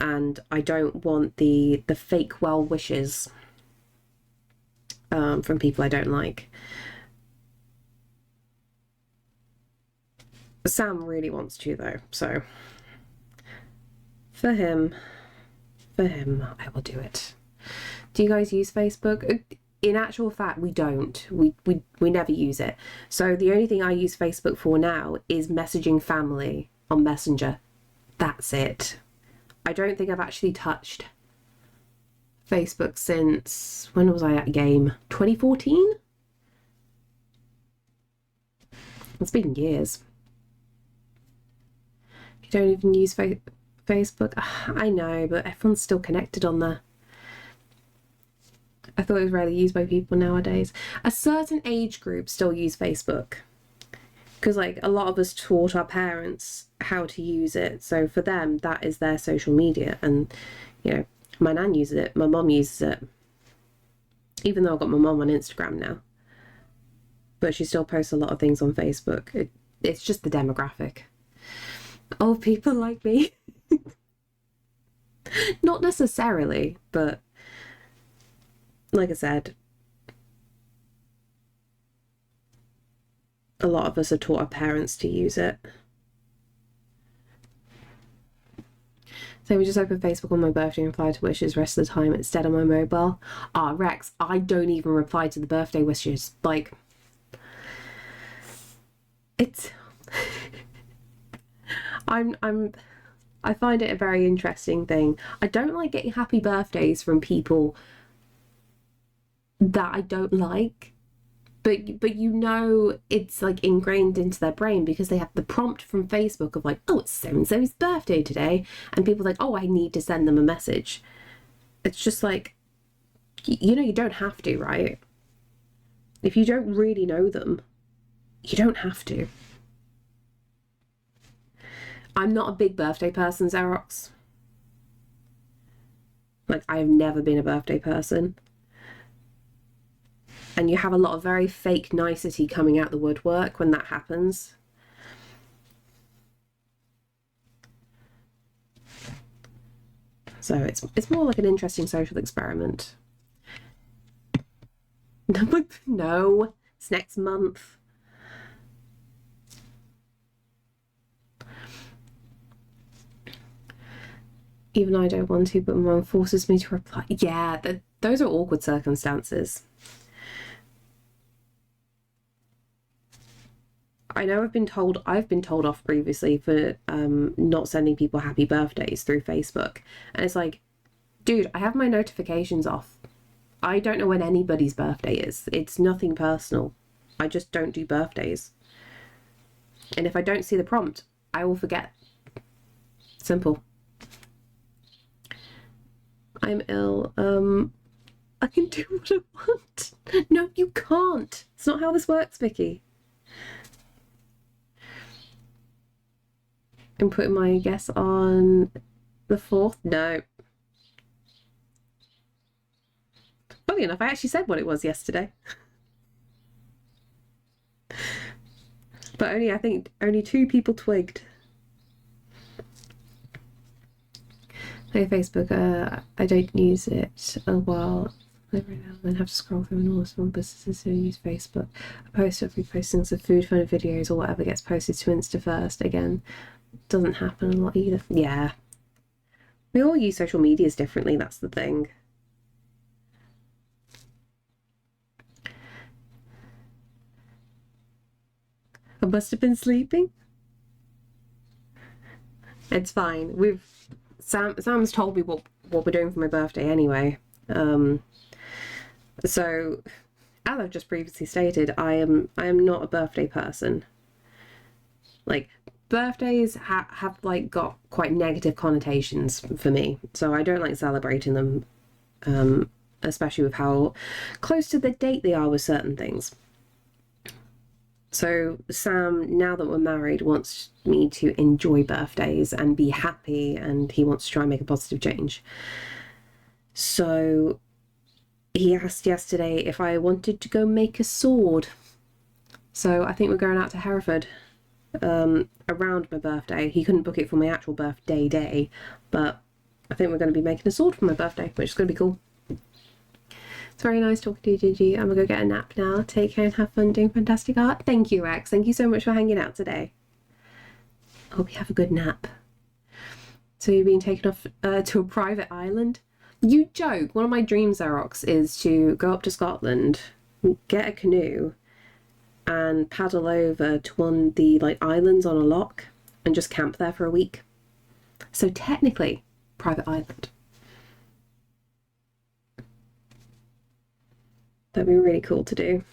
And I don't want the fake well wishes from people I don't like. Sam really wants to though, so for him, I will do it. Do you guys use Facebook? In actual fact, we don't. We never use it. So the only thing I use Facebook for now is messaging family on Messenger. That's it. I don't think I've actually touched Facebook since, when was I at game? 2014? It's been years. You don't even use Facebook. I know, but everyone's still connected on there. I thought it was rarely used by people nowadays. A certain age group still use Facebook. Because like a lot of us taught our parents how to use it. So for them, that is their social media. And, you know, my nan uses it. My mum uses it. Even though I've got my mum on Instagram now. But she still posts a lot of things on Facebook. It's just the demographic. Old people like me. Not necessarily, but like I said, a lot of us have taught our parents to use it. So we just open Facebook on my birthday and reply to wishes. Rest of the time it's dead on my mobile. Ah, Rex, I don't even reply to the birthday wishes. Like, it's I find it a very interesting thing. I don't like getting happy birthdays from people that I don't like. But you know, it's like ingrained into their brain because they have the prompt from Facebook of like, oh, it's so and so's birthday today, and people are like, oh, I need to send them a message. It's just like, you know, you don't have to, right? If you don't really know them, you don't have to. I'm not a big birthday person, Xerox. Like, I have never been a birthday person. And you have a lot of very fake nicety coming out the woodwork when that happens. So it's more like an interesting social experiment. No, it's next month. Even I don't want to, but my mum forces me to reply. Yeah, those are awkward circumstances. I know I've been told off previously for not sending people happy birthdays through Facebook. And it's like, dude, I have my notifications off. I don't know when anybody's birthday is. It's nothing personal. I just don't do birthdays. And if I don't see the prompt, I will forget. Simple. I'm ill. I can do what I want. No, you can't. It's not how this works, Vicky. I'm putting my guess on the 4th. No. Funny enough, I actually said what it was yesterday. But I think only 2 people twigged. Hey Facebook, I don't use it a while. Every now and then have to scroll through and all the small businesses who use Facebook. I post every postings of food, fun videos or whatever gets posted to Insta first. Again, doesn't happen a lot either. Yeah. We all use social medias differently, that's the thing. I must have been sleeping. It's fine. Sam's told me what we're doing for my birthday anyway. So as I've just previously stated, I am not a birthday person. Like, birthdays have like got quite negative connotations for me, so I don't like celebrating them, especially with how close to the date they are with certain things. So Sam, now that we're married, wants me to enjoy birthdays and be happy, and he wants to try and make a positive change. So he asked yesterday if I wanted to go make a sword. So I think we're going out to Hereford around my birthday. He couldn't book it for my actual birthday day, but I think we're going to be making a sword for my birthday, which is going to be cool. It's very nice talking to you, Gigi. I'm going to go get a nap now. Take care and have fun doing fantastic art. Thank you, Rex. Thank you so much for hanging out today. I hope you have a good nap. So you're being taken off to a private island? You joke. One of my dreams, Xerox, is to go up to Scotland, get a canoe, and paddle over to one of the like islands on a loch and just camp there for a week. So technically, private island. That'd be really cool to do.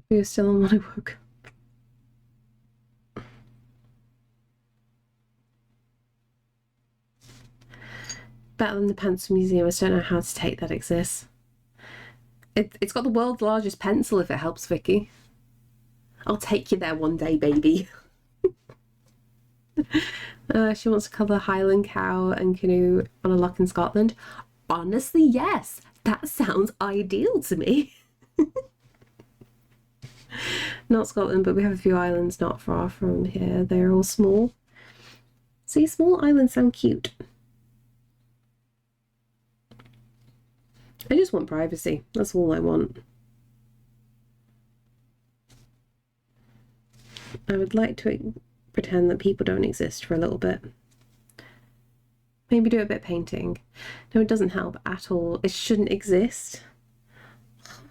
We were still on when I woke up. Better than the Pencil Museum. I just don't know how to take that exists. It's got the world's largest pencil, if it helps, Vicky. I'll take you there one day, baby. She wants to cover Highland cow and canoe on a loch in Scotland. Honestly, yes. That sounds ideal to me. Not Scotland, but we have a few islands not far from here. They're all small. See, small islands sound cute. I just want privacy. That's all I want. I would like to pretend that people don't exist for a little bit. Maybe do a bit of painting. No, it doesn't help at all. It shouldn't exist.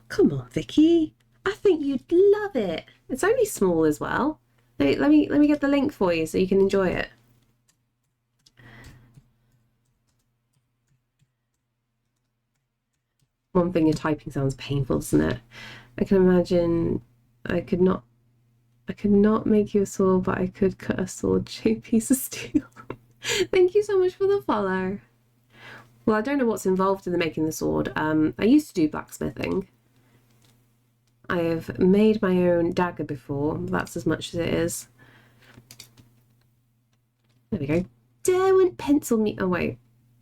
Come on, Vicky. I think you'd love it. It's only small as well. Let me get the link for you so you can enjoy it. One finger typing sounds painful, doesn't it? I can imagine I could not make you a sword, but I could cut a sword-shaped piece of steel. Thank you so much for the follow. Well, I don't know what's involved in the making the sword. I used to do blacksmithing. I have made my own dagger before. That's as much as it is. There we go. Derwent pencil me. Oh wait.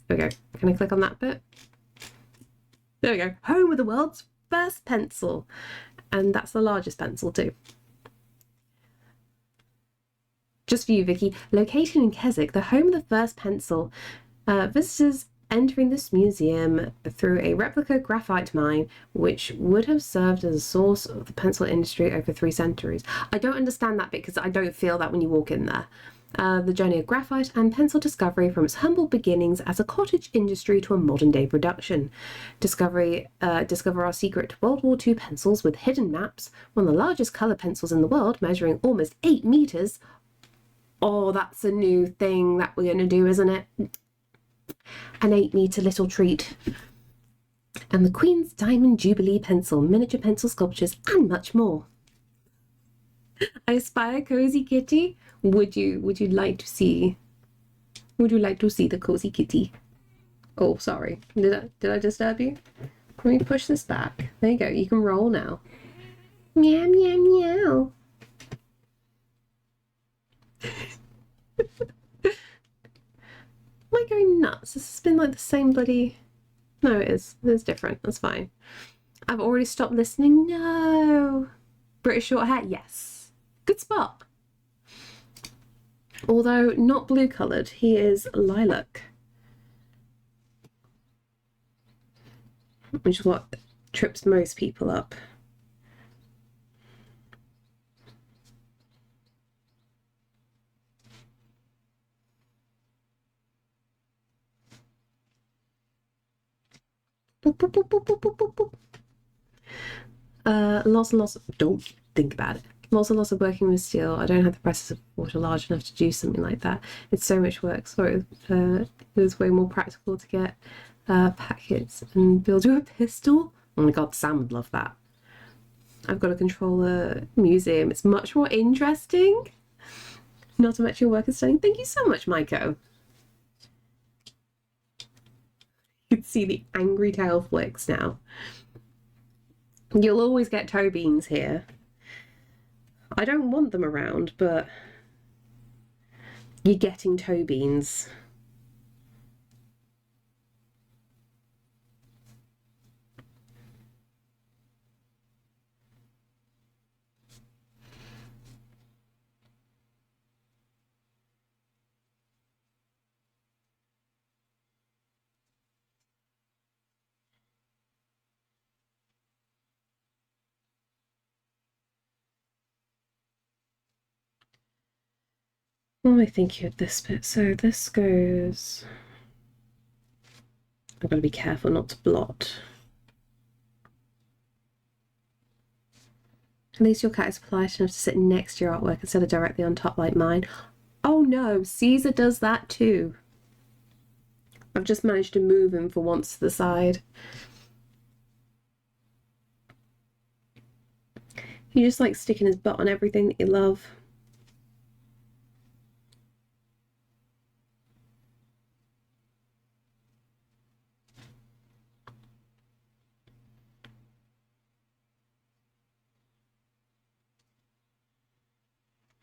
There we go. Can I click on that bit? There we go. Home of the world's first pencil. And that's the largest pencil too. Just for you, Vicky. Location in Keswick, the home of the first pencil. Visitors entering this museum through a replica graphite mine, which would have served as a source of the pencil industry over 3 centuries. I don't understand that bit because I don't feel that when you walk in there. The journey of graphite and pencil discovery from its humble beginnings as a cottage industry to a modern-day production. Discover our secret World War II pencils with hidden maps, one of the largest colour pencils in the world, measuring almost 8 metres. Oh, that's a new thing that we're going to do, isn't it? An 8-metre little treat. And the Queen's Diamond Jubilee pencil, miniature pencil sculptures, and much more. I aspire cozy kitty. Would you like to see the cozy kitty? Oh, sorry. Did I disturb you? Let me push this back. There you go. You can roll now. Meow meow meow. Am I going nuts? This has been like the same bloody... No, it is. It's different. That's fine. I've already stopped listening. No. British short hair? Yes. Good spot. Although not blue coloured, he is lilac. Which is what trips most people up. Boop, boop, boop, boop, boop, boop, boop. Lots and lots of, don't think about it. Lots and lots of working with steel. I don't have the presses of water large enough to do something like that. It's so much work. So it was way more practical to get packets and build you a pistol. Oh my god, Sam would love that. I've got a controller museum. It's much more interesting. Not to mention your work is stunning. Thank you so much, Maiko. You can see the angry tail flicks now. You'll always get toe beans here. I don't want them around, but you're getting toe beans. What am I thinking of this bit? So this goes... I've got to be careful not to blot. At least your cat is polite enough to sit next to your artwork instead of directly on top like mine. Oh no, Caesar does that too. I've just managed to move him for once to the side. He just likes sticking his butt on everything that you love.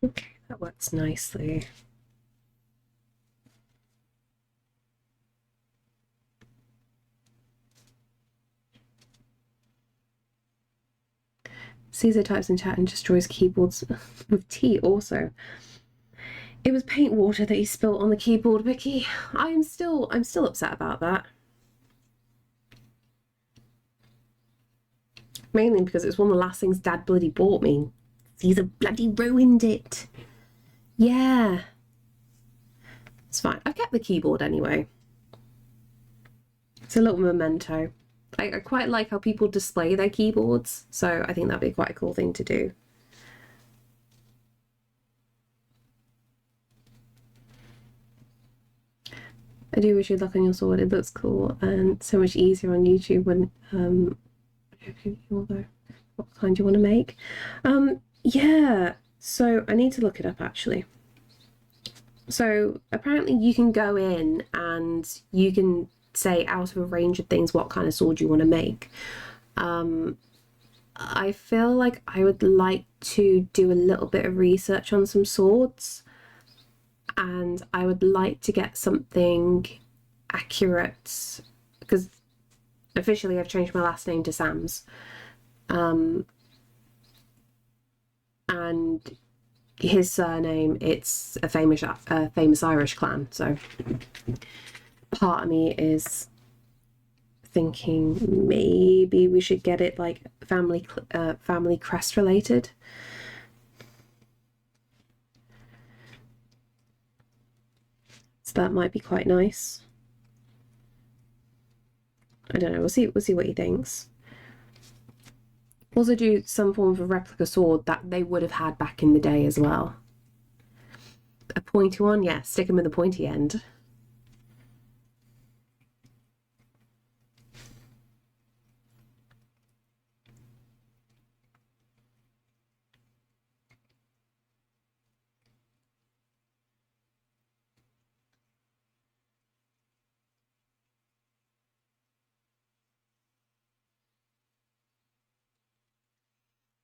Okay, that works nicely. Caesar types in chat and destroys keyboards with tea also. It was paint water that he spilt on the keyboard, Vicky. I'm still upset about that. Mainly because it's one of the last things Dad bloody bought me. He's a bloody ruined it. Yeah. It's fine. I've kept the keyboard anyway. It's a little memento. I quite like how people display their keyboards, so I think that'd be quite a cool thing to do. I do wish you luck on your sword. It looks cool and so much easier on YouTube when what kind do you want to make? Yeah, so I need to look it up actually. So apparently you can go in and you can say out of a range of things what kind of sword you want to make. I feel like I would like to do a little bit of research on some swords, and I would like to get something accurate because officially I've changed my last name to Sam's. And his surname, it's a famous Irish clan, so part of me is thinking maybe we should get it like family crest related. So that might be quite nice. I don't know, we'll see what he thinks. Also do some form of a replica sword that they would have had back in the day as well. A pointy one, yeah, stick them in the pointy end.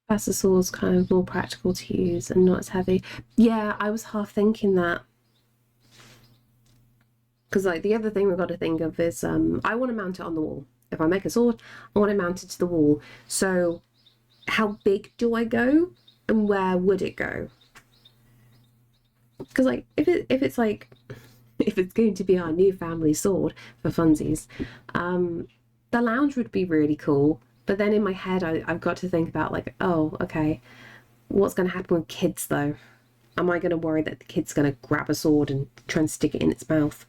Faster sword's kind of more practical to use and not as heavy. Yeah, I was half thinking that. Because like the other thing we've got to think of is I want to mount it on the wall. If I make a sword, I want it mounted to the wall. So how big do I go and where would it go? Because like if it's going to be our new family sword for funsies, the lounge would be really cool. But then in my head, I've got to think about like, oh, okay, what's going to happen with kids though? Am I going to worry that the kid's going to grab a sword and try and stick it in its mouth?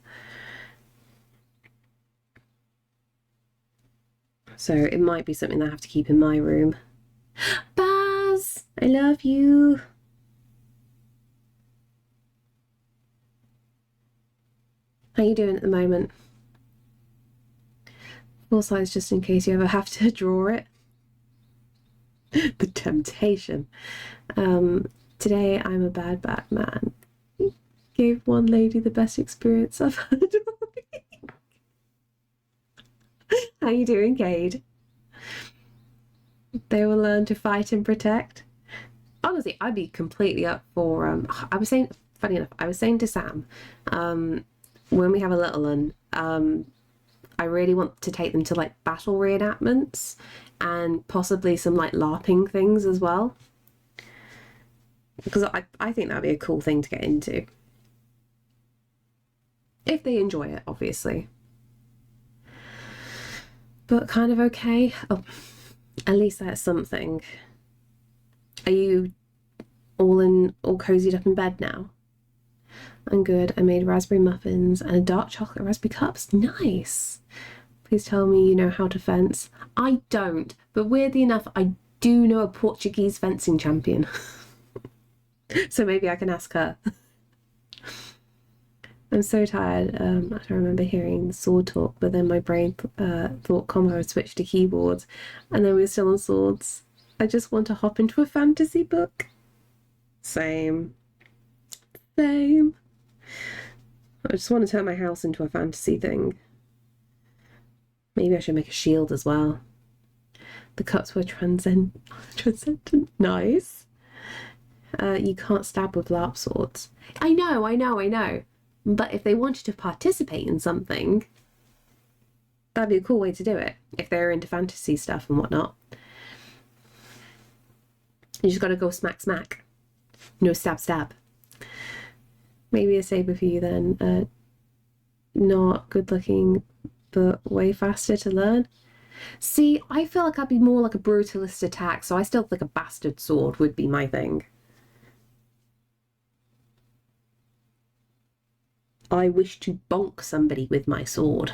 So it might be something that I have to keep in my room. Baz, I love you. How you doing at the moment? Full size just in case you ever have to draw it. The temptation. Today I'm a bad Batman. Gave one lady the best experience I've had. How you doing, Cade? They will learn to fight and protect. Honestly, I'd be completely up for I was saying, funny enough, I was saying to Sam, when we have a little one, I really want to take them to like battle reenactments and possibly some like LARPing things as well. Because I think that'd be a cool thing to get into. If they enjoy it, obviously. But kind of okay. Oh, at least that's something. Are you all cozied up in bed now? I'm good. I made raspberry muffins and a dark chocolate raspberry cups. Nice. Please tell me you know how to fence. I don't, but weirdly enough, I do know a Portuguese fencing champion. So maybe I can ask her. I'm so tired. I don't remember hearing the sword talk, but then my brain thought combo would switch to keyboards, and then we were still on swords. I just want to hop into a fantasy book. Same. Same. I just want to turn my house into a fantasy thing. Maybe I should make a shield as well. The cups were transcendent. Nice. You can't stab with LARP swords. I know. But if they wanted to participate in something, that'd be a cool way to do it. If they're into fantasy stuff and whatnot. You just gotta go smack smack. No stab stab. Maybe a saber for you then. Not good looking, but way faster to learn. See, I feel like I'd be more like a brutalist attack, so I still think a bastard sword would be my thing. I wish to bonk somebody with my sword.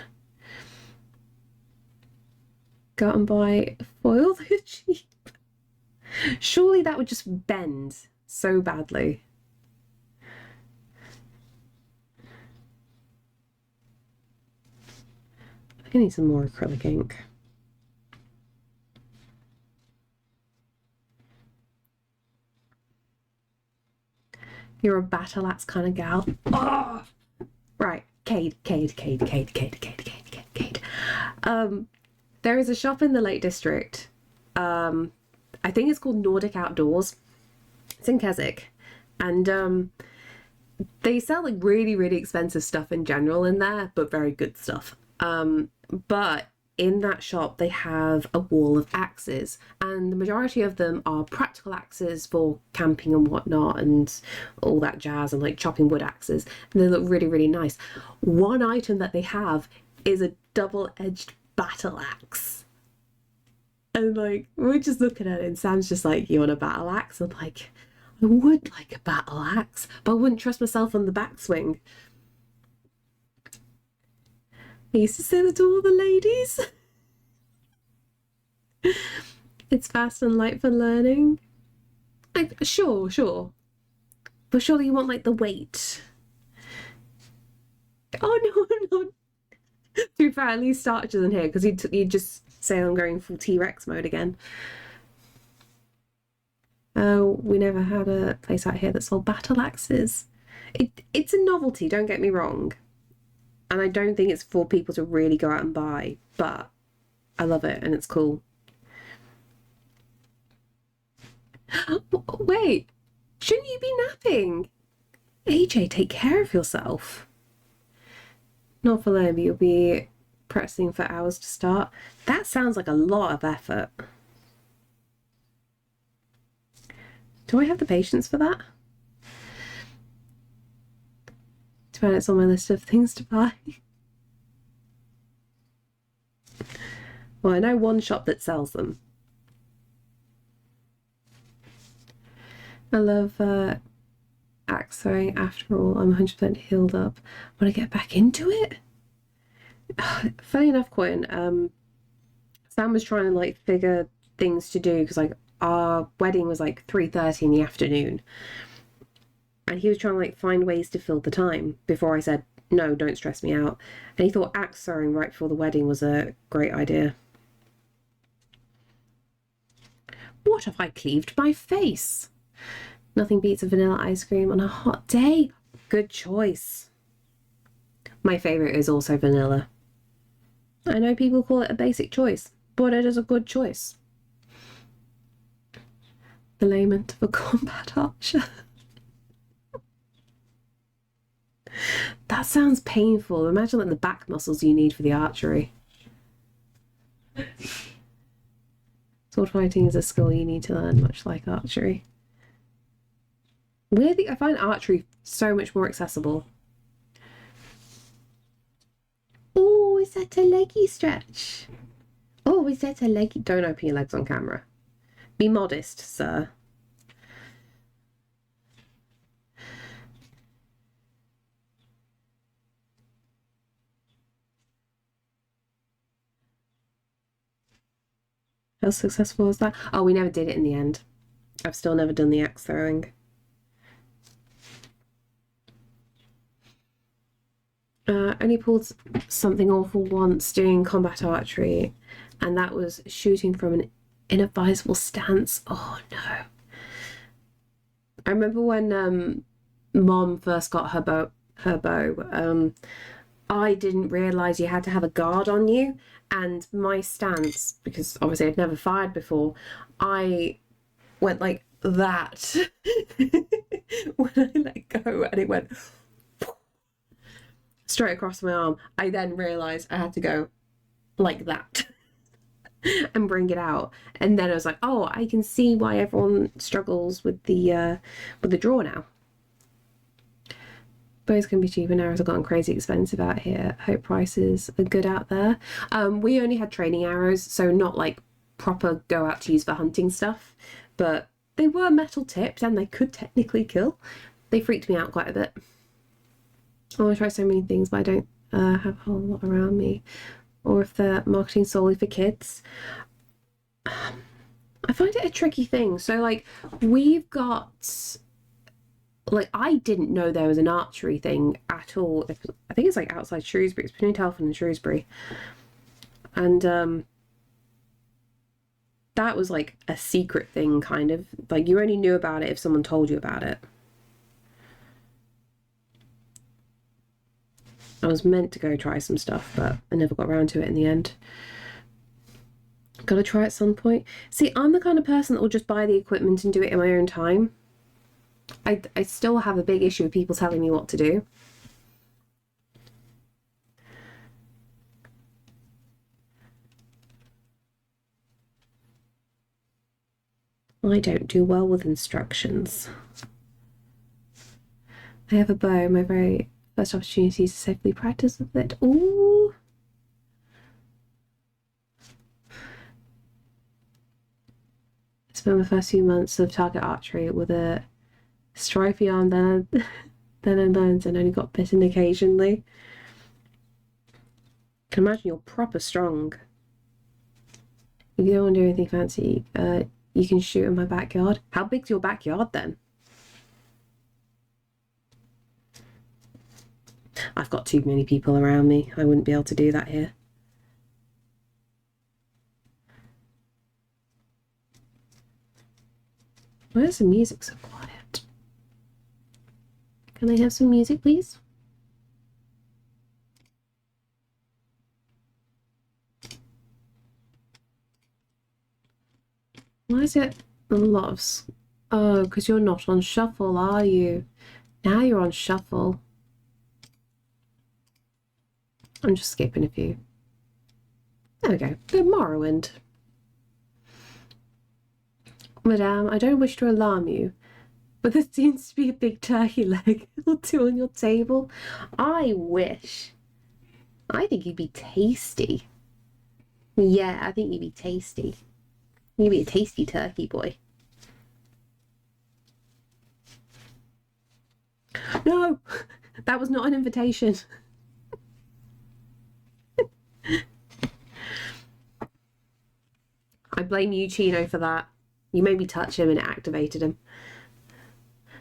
Go out and buy foil, they're cheap. Surely that would just bend so badly. I need some more acrylic ink. You're a battle axe kind of gal. Oh! Right, Cade. There is a shop in the Lake District. I think it's called Nordic Outdoors. It's in Keswick. And they sell like really, really expensive stuff in general in there, but very good stuff. But in that shop, they have a wall of axes, and the majority of them are practical axes for camping and whatnot and all that jazz, and like chopping wood axes, and they look really, really nice. One item that they have is a double-edged battle axe. And like, we're just looking at it, and Sam's just like, you want a battle axe? I'm like, I would like a battle axe, but I wouldn't trust myself on the backswing. I used to say that to all the ladies. It's fast and light for learning. Like, sure. But surely you want like the weight. Oh no, I'm not. To be fair, at least Starch isn't here because he'd just say I'm going full T-Rex mode again. Oh, we never had a place out here that sold battle axes. It's a novelty, don't get me wrong. And I don't think it's for people to really go out and buy, but I love it and it's cool. Wait, shouldn't you be napping? AJ, take care of yourself. Not for long, but you'll be pressing for hours to start. That sounds like a lot of effort. Do I have the patience for that? To be honest, it's on my list of things to buy. Well, I know one shop that sells them. I love axe throwing. After all, I'm 100% healed up. Want to get back into it? Funny enough, Quinn, Sam was trying to like figure things to do because like our wedding was like 3:30 in the afternoon. And he was trying to like find ways to fill the time before I said, no, don't stress me out. And he thought axe throwing right before the wedding was a great idea. What have I cleaved my face? Nothing beats a vanilla ice cream on a hot day. Good choice. My favourite is also vanilla. I know people call it a basic choice, but it is a good choice. The lament of a combat archer. That sounds painful. Imagine like the back muscles you need for the archery. Sword fighting is a skill you need to learn, much like archery. Weirdly, I find archery so much more accessible. Oh, is that a leggy stretch? Oh, is that a leggy? Don't open your legs on camera. Be modest, sir. How successful was that? Oh, we never did it in the end. I've still never done the axe throwing. Only pulled something awful once doing combat archery, and that was shooting from an inadvisable stance. Oh no. I remember when Mom first got her bow, I didn't realise you had to have a guard on you, and my stance, because obviously I'd never fired before, I went like that when I let go, and it went straight across my arm. I then realised I had to go like that and bring it out, and then I was like, oh, I can see why everyone struggles with the draw now. Bows can be cheap and arrows have gotten crazy expensive out here. Hope prices are good out there. We only had training arrows, so not like proper go out to use for hunting stuff, but they were metal tipped and they could technically kill. They freaked me out quite a bit. I want to try so many things, but I don't have a whole lot around me. Or if they're marketing solely for kids. I find it a tricky thing. So like we've got, like, I didn't know there was an archery thing at all. I think it's like outside Shrewsbury. It's between Telford and Shrewsbury. And that was like a secret thing, kind of. Like you only knew about it if someone told you about it. I was meant to go try some stuff, but I never got around to it in the end. Gotta try at some point. See, I'm the kind of person that will just buy the equipment and do it in my own time. I still have a big issue with people telling me what to do. I don't do well with instructions. I have a bow, my very first opportunity to safely practice with it. Ooh. I spent my first few months of target archery with a stripy arm, then I learned and only got bitten occasionally. I can imagine you're proper strong. If you don't want to do anything fancy, you can shoot in my backyard. How big's your backyard then? I've got too many people around me. I wouldn't be able to do that here. Why is the music so quiet? Can I have some music, please? Why is it a lot of... Oh, because you're not on shuffle, are you? Now you're on shuffle. I'm just skipping a few. There we go. The Morrowind. Madame, I don't wish to alarm you, but there seems to be a big turkey leg or two on your table. I wish. I think you'd be tasty. Yeah, I think you'd be tasty. You'd be a tasty turkey boy. No, that was not an invitation. I blame you, Chino, for that. You made me touch him and it activated him.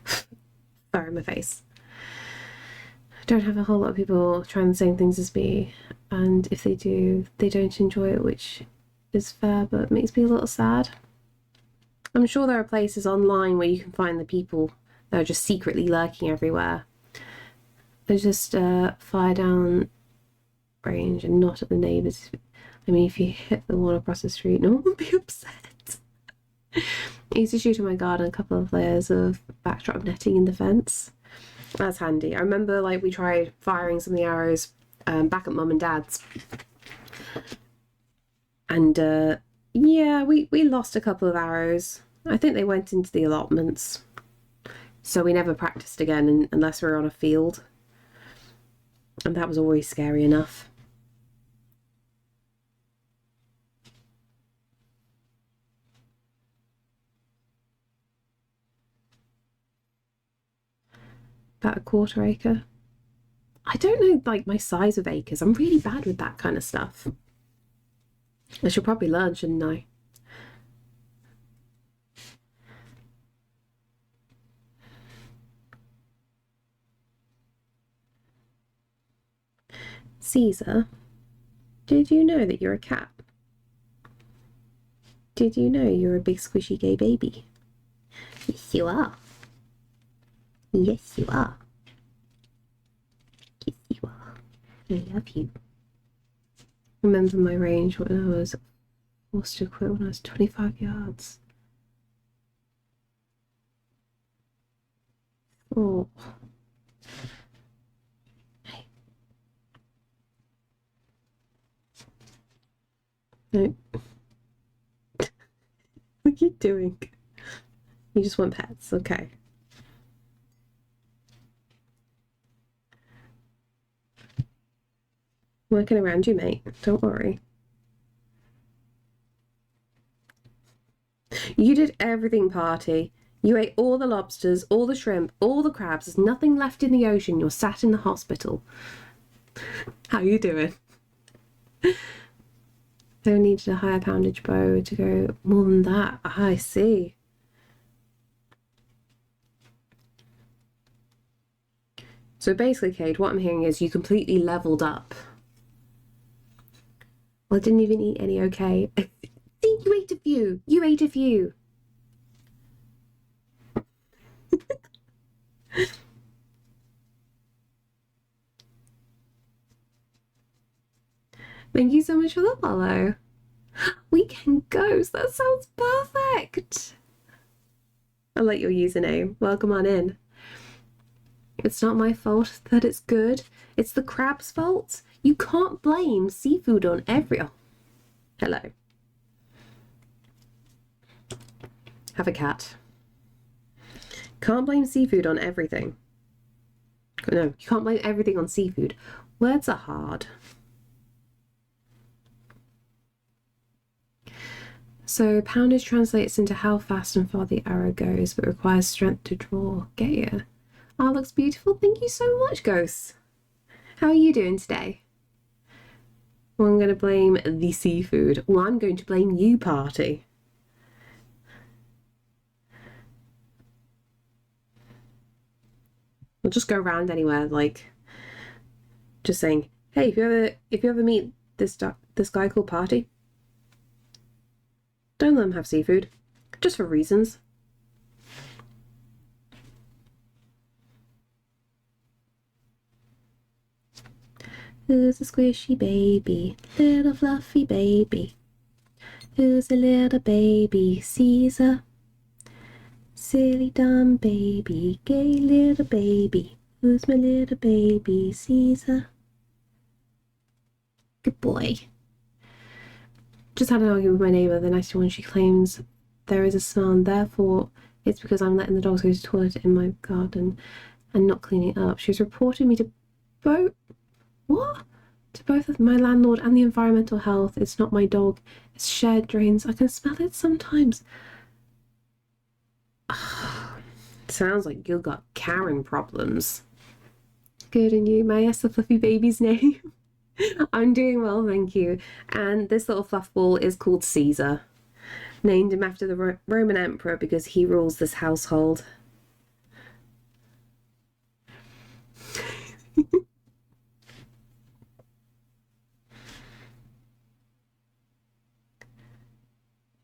Fur in my face. I don't have a whole lot of people trying the same things as me, and if they do, they don't enjoy it, which is fair, but makes me a little sad. I'm sure there are places online where you can find the people that are just secretly lurking everywhere. They just fire down range and not at the neighbours. I mean, if you hit the one across the street, no one would be upset. I used to shoot in my garden a couple of layers of backdrop netting in the fence. That's handy. I remember like we tried firing some of the arrows back at Mum and Dad's. And yeah, we lost a couple of arrows. I think they went into the allotments. So we never practiced again unless we were on a field. And that was always scary enough. About a quarter acre. I don't know like my size of acres. I'm really bad with that kind of stuff. I should probably learn, shouldn't I? Caesar, did you know that you're a cat? Did you know you're a big squishy gay baby? Yes, you are. Yes, you are. Yes, you are. I love you. Remember my range when I was forced to quit when I was 25 yards. Oh. Hey. No. What are you doing? You just want pets, okay. working around you, mate. Don't worry. You did everything, party. You ate all the lobsters, all the shrimp, all the crabs. There's nothing left in the ocean. You're sat in the hospital. How you doing? They needed a higher poundage bow to go more than that. I see. So basically, Cade, what I'm hearing is you completely leveled up. Well, I didn't even eat any, okay? I think you ate a few. You ate a few. Thank you so much for the follow. Weekend Ghost, that sounds perfect. I like your username. Welcome on in. It's not my fault that it's good. It's the crab's fault. You can't blame seafood on every... Oh, hello. Have a cat. Can't blame seafood on everything. No, you can't blame everything on seafood. Words are hard. So poundage translates into how fast and far the arrow goes, but requires strength to draw. Get ya? Oh, looks beautiful. Thank you so much, Ghosts. How are you doing today? Well, I'm going to blame the seafood. Well, I'm going to blame you, party. We'll just go around anywhere, like, just saying, hey, if you ever meet this guy called Party, don't let him have seafood, just for reasons. Who's a squishy baby, little fluffy baby? Who's a little baby, Caesar? Silly dumb baby, gay little baby. Who's my little baby, Caesar? Good boy. Just had an argument with my neighbour, the nasty one. She claims there is a smell and therefore it's because I'm letting the dogs go to the toilet in my garden and not cleaning it up. She's reported me to both... What? To both of my landlord and the environmental health. It's not my dog. It's shared drains. I can smell it sometimes. Sounds like you got Karen problems. Good, and you? May I ask the fluffy baby's name? I'm doing well, thank you. And this little fluff ball is called Caesar. Named him after the Roman emperor because he rules this household.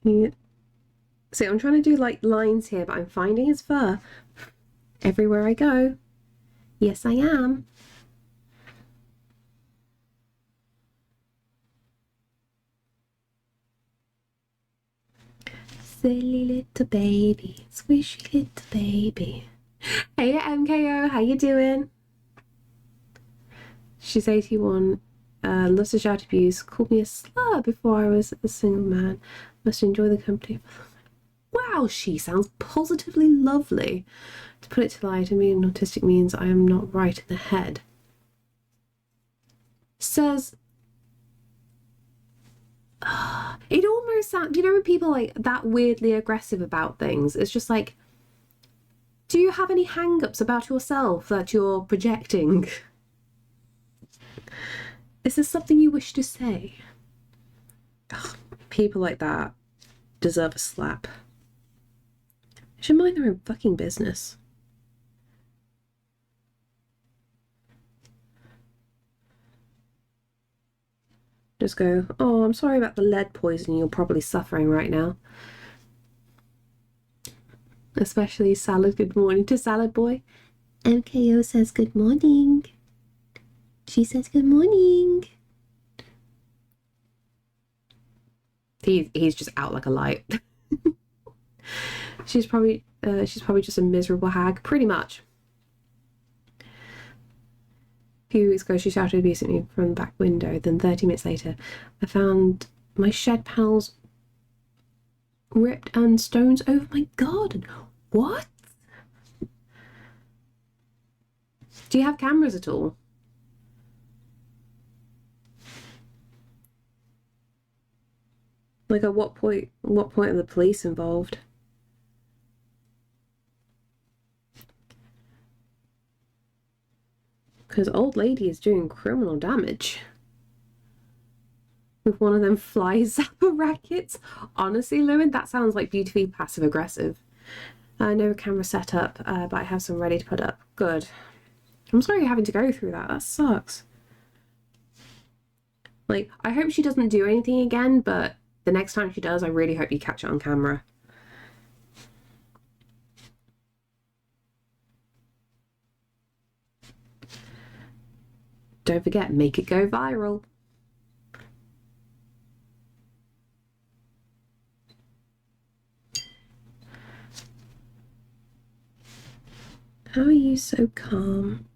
Yeah. So I'm trying to do like lines here, but I'm finding his fur everywhere I go. Yes, I am. Silly little baby, squishy little baby. Hey MKO, how you doing? She's 81, loves to shout abuse, called me a slur before I was a single man. Must enjoy the company. Wow, she sounds positively lovely. To put it to light, being autistic means I am not right in the head. Says... it almost sounds... You know when people like that weirdly aggressive about things? It's just like... Do you have any hang-ups about yourself that you're projecting? Is there something you wish to say? Ugh, people like that deserve a slap. They should mind their own fucking business. Just go, oh, I'm sorry about the lead poisoning you're probably suffering right now. Especially Salad, good morning to Salad Boy. MKO says good morning. She says good morning. He's just out like a light. She's probably just a miserable hag, pretty much. A few weeks ago, she shouted abuse at me from the back window. Then 30 minutes later, I found my shed panels ripped and stones over my garden. What? Do you have cameras at all? Like, at what point are the police involved? Because old lady is doing criminal damage with one of them fly zapper rackets. Honestly, Lewin, that sounds like beautifully passive aggressive. No camera set up, but I have some ready to put up. Good. I'm sorry you're having to go through that. That sucks. Like, I hope she doesn't do anything again, but the next time she does, I really hope you catch it on camera. Don't forget, make it go viral. How are you so calm?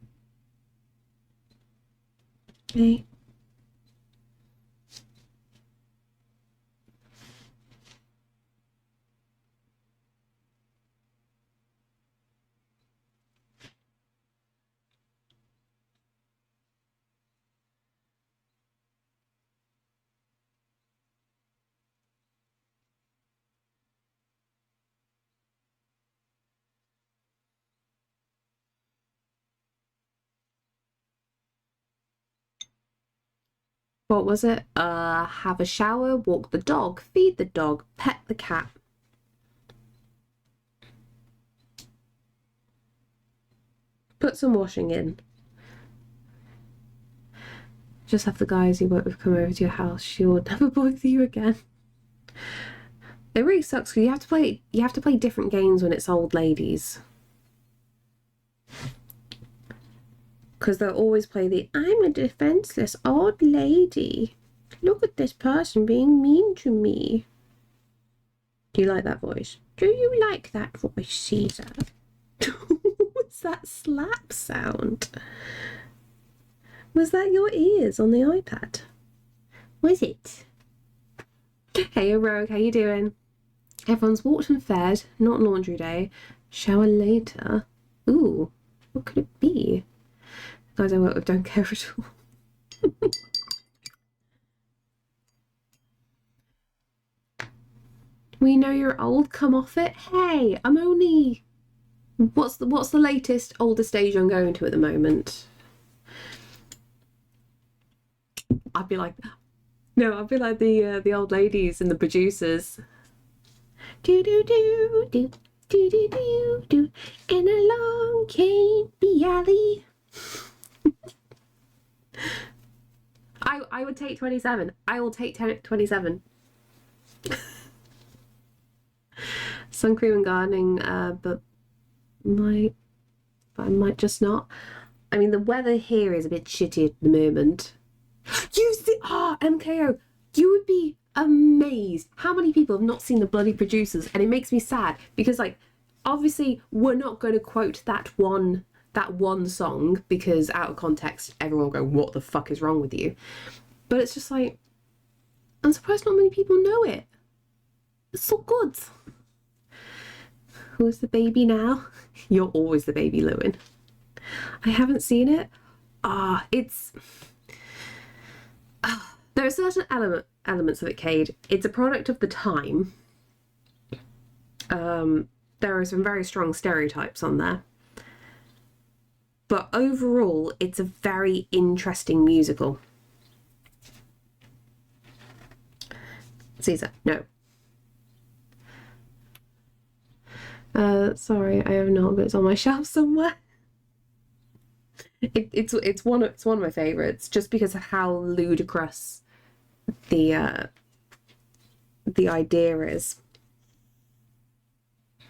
Okay. What was it? Have a shower, walk the dog, feed the dog, pet the cat. Put some washing in. Just have the guys you work with come over to your house. She will never bother you again. It really sucks because you have to play different games when it's old ladies. Because they'll always play the I'm a defenseless old lady. Look at this person being mean to me. Do you like that voice? Do you like that voice, Caesar? What's that slap sound? Was that your ears on the iPad? Was it? Hey, Rogue, how you doing? Everyone's walked and fed, not laundry day. Shower later. Ooh, what could it be? Guys I work with don't care at all. We know you're old, come off it. Hey, I'm only... What's the latest, oldest stage I'm going to at the moment? I'd be like... No, I'd be like the old ladies and the producers. Do do do do do do do do, and along came the alley. I would take 27. I will take 27. Sun cream and gardening, but I might just not. I mean, the weather here is a bit shitty at the moment. Use the MKO. You would be amazed how many people have not seen the bloody producers, and it makes me sad because, like, obviously we're not going to quote that one song because out of context everyone will go, what the fuck is wrong with you? But it's just like, I'm surprised not many people know it. It's so good. Who's the baby now? You're always the baby, Lewin. I haven't seen it. There are certain elements of it, Cade. It's a product of the time. There are some very strong stereotypes on there. But overall, it's a very interesting musical. Caesar, no. Sorry, I have not, but it's on my shelf somewhere. It's one of my favorites, just because of how ludicrous the idea is.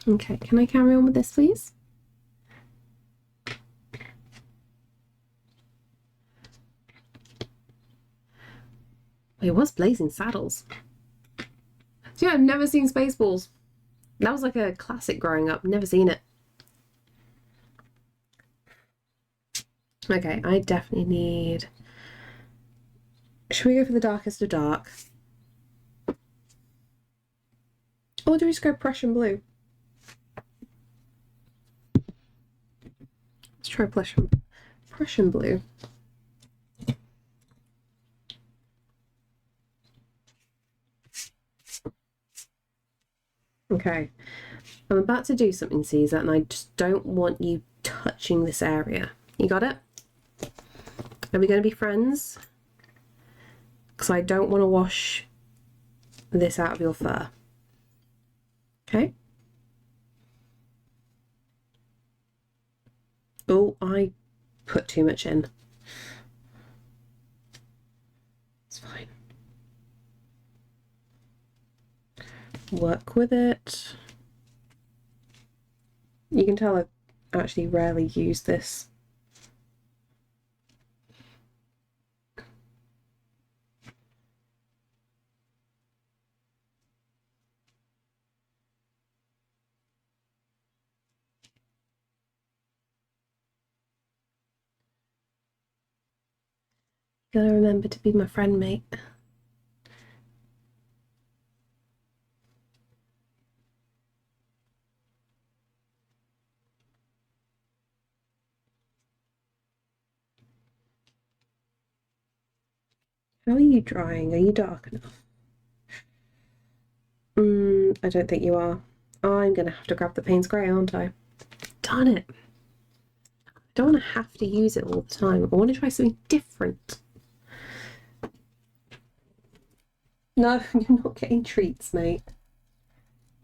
Okay, can I carry on with this, please? Wait, what's Blazing Saddles? So yeah, I've never seen Spaceballs. That was like a classic growing up. Never seen it. Okay, I definitely need... Should we go for the darkest of dark? Or do we just go Prussian blue? Let's try Prussian blue. Okay. I'm about to do something, Caesar, and I just don't want you touching this area. You got it? Are we going to be friends? Because I don't want to wash this out of your fur. Okay? Oh, I put too much in. It's fine. Work with it. You can tell I've actually rarely used this. Gotta remember to be my friend, mate. How are you drying? Are you dark enough? I don't think you are. I'm gonna have to grab the Payne's Grey, aren't I? Darn it. I don't want to have to use it all the time. I want to try something different. No, you're not getting treats, mate.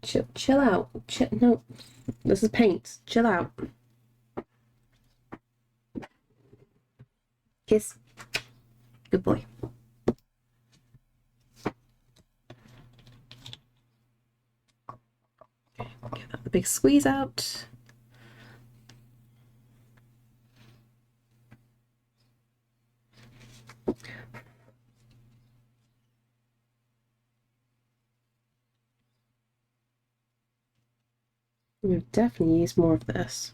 Chill out. No, this is paint. Chill out. Kiss. Good boy. Get that the big squeeze out. We've definitely used more of this.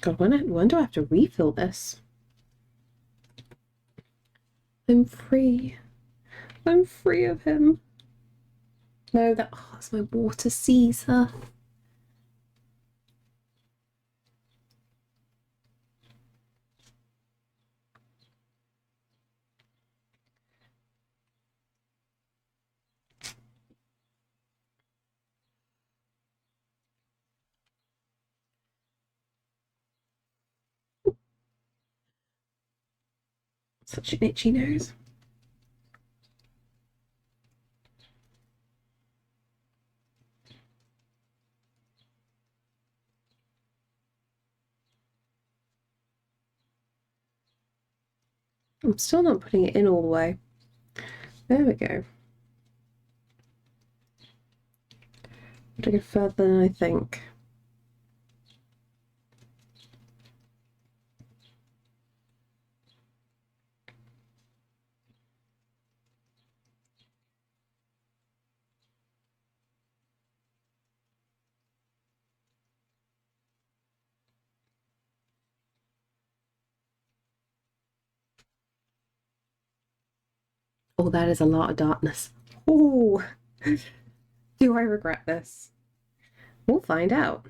God, when do I have to refill this? I'm free. I'm free of him. No, that's my water, Caesar. Such an itchy nose. I'm still not putting it in all the way. There we go. To go further than I think. Oh, that is a lot of darkness. Oh, do I regret this? We'll find out.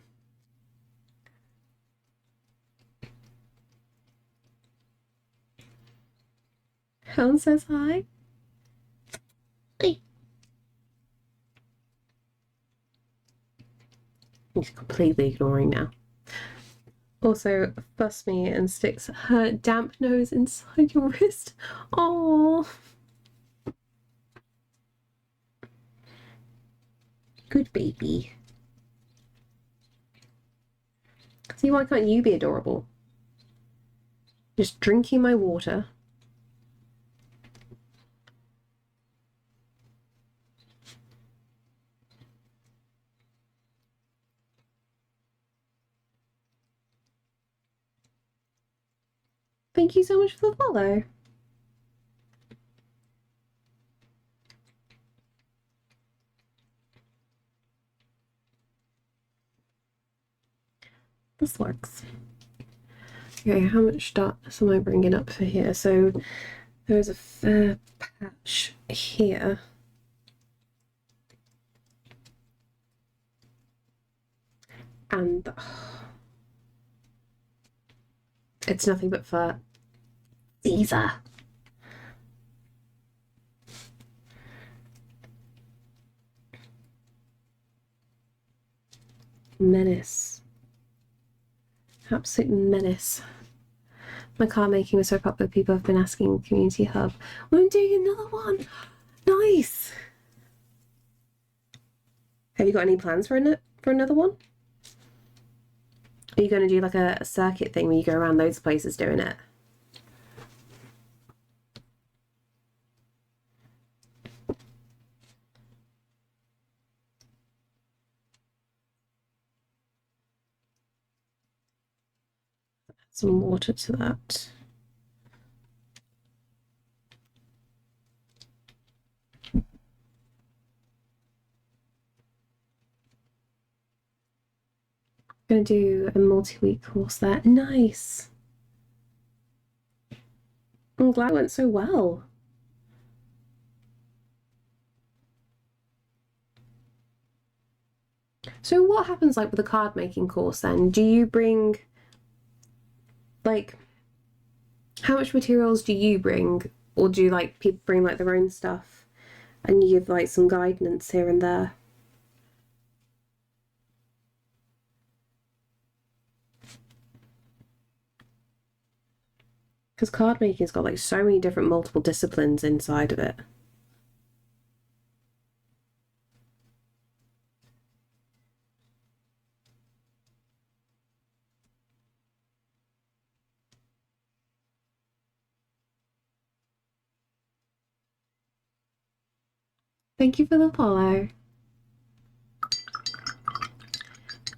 Helen says hi. Hey. He's completely ignoring now. Also, fuss me and sticks her damp nose inside your wrist. Oh. Good baby. See, why can't you be adorable? Just drinking my water. Thank you so much for the follow. This works. Okay, how much darkness am I bringing up for here? So there's a fair patch here. And it's nothing but fur. Caesar. menace. Absolute menace. My card making was so popular, people have been asking Community Hub. Well, I'm doing another one. Nice. Have you got any plans for another one? Are you going to do like a circuit thing where you go around loads of places doing it? Add some water to that. Going to do a multi-week course there. Nice. I'm glad it went so well. So what happens like with the card making course then? Do you bring like how much materials do you bring, or do like people bring like their own stuff and you give like some guidance here and there? Because card making's got like so many different multiple disciplines inside of it. Thank you for the follow.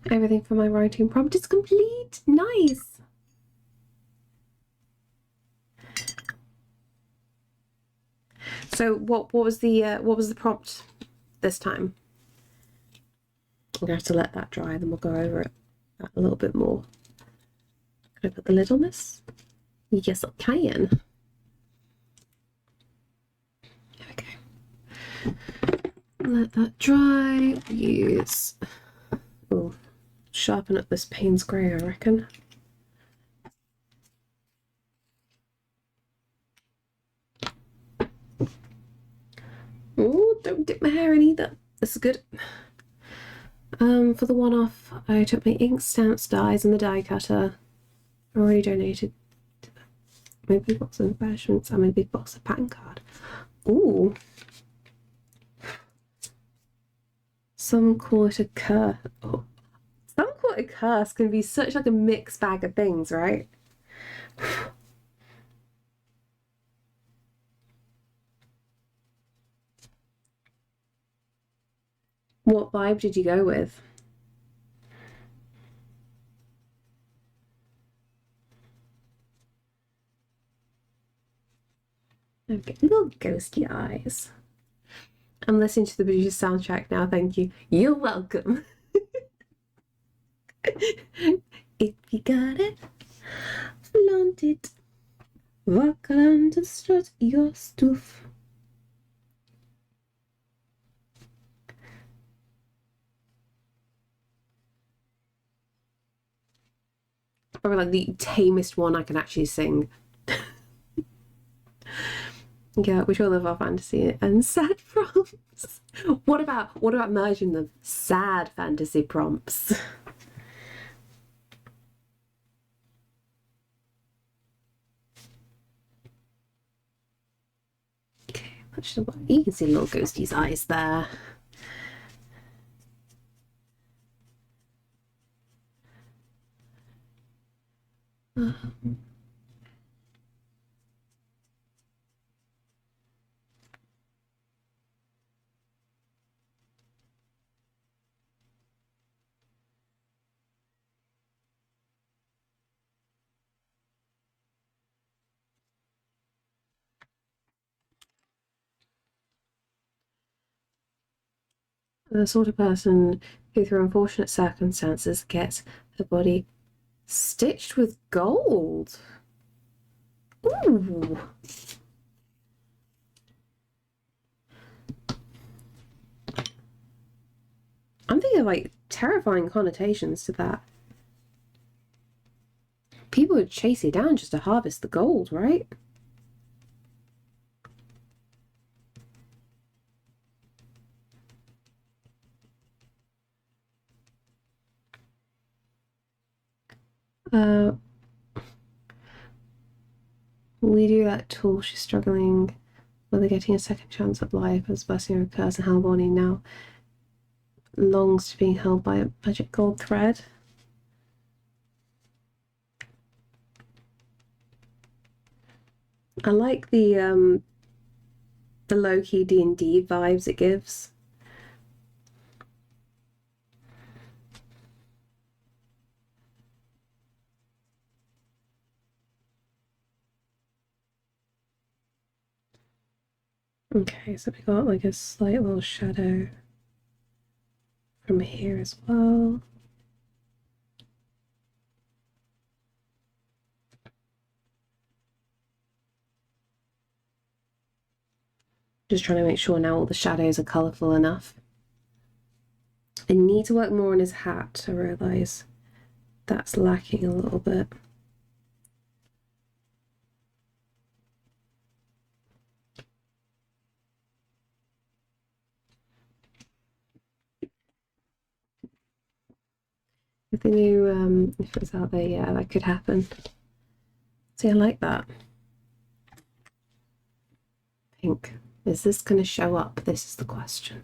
Everything for my writing prompt is complete. Nice. So what was the prompt this time? I'm gonna have to let that dry, then we'll go over it a little bit more. Can I put the lid on this? Yes, I can. There we go. Let that dry. Use. Oh, sharpen up this Payne's Grey, I reckon. Oh, don't dip my hair in either. This is good. For the one-off, I took my ink stamps, dies, and the die cutter. I already donated my big box of embellishments and my big box of pattern card. Ooh. Some call it a curse. Oh. Some call it a curse can be such like a mixed bag of things, right? What vibe did you go with? Okay, little ghosty eyes. I'm listening to the British soundtrack now, thank you. You're welcome. If you got it, flaunt it. Walk around and strut your stuff. Or like the tamest one I can actually sing. Yeah, which all of our fantasy and sad prompts. What about merging them? Sad fantasy prompts. Okay, you can see little ghosty's eyes there. The sort of person who, through unfortunate circumstances, gets her body stitched with gold. Ooh. I'm thinking of like terrifying connotations to that. People would chase you down just to harvest the gold, right? We do that tool. She's struggling whether getting a second chance at life as busting occurs and how Bonnie now longs to being held by a magic gold thread. I like the low-key D&D vibes it gives. Okay, so we got like a slight little shadow from here as well. Just trying to make sure now all the shadows are colourful enough. I need to work more on his hat. I realise that's lacking a little bit. If they knew if it was out there, yeah, that could happen. See, I like that. Pink. Is this going to show up? This is the question.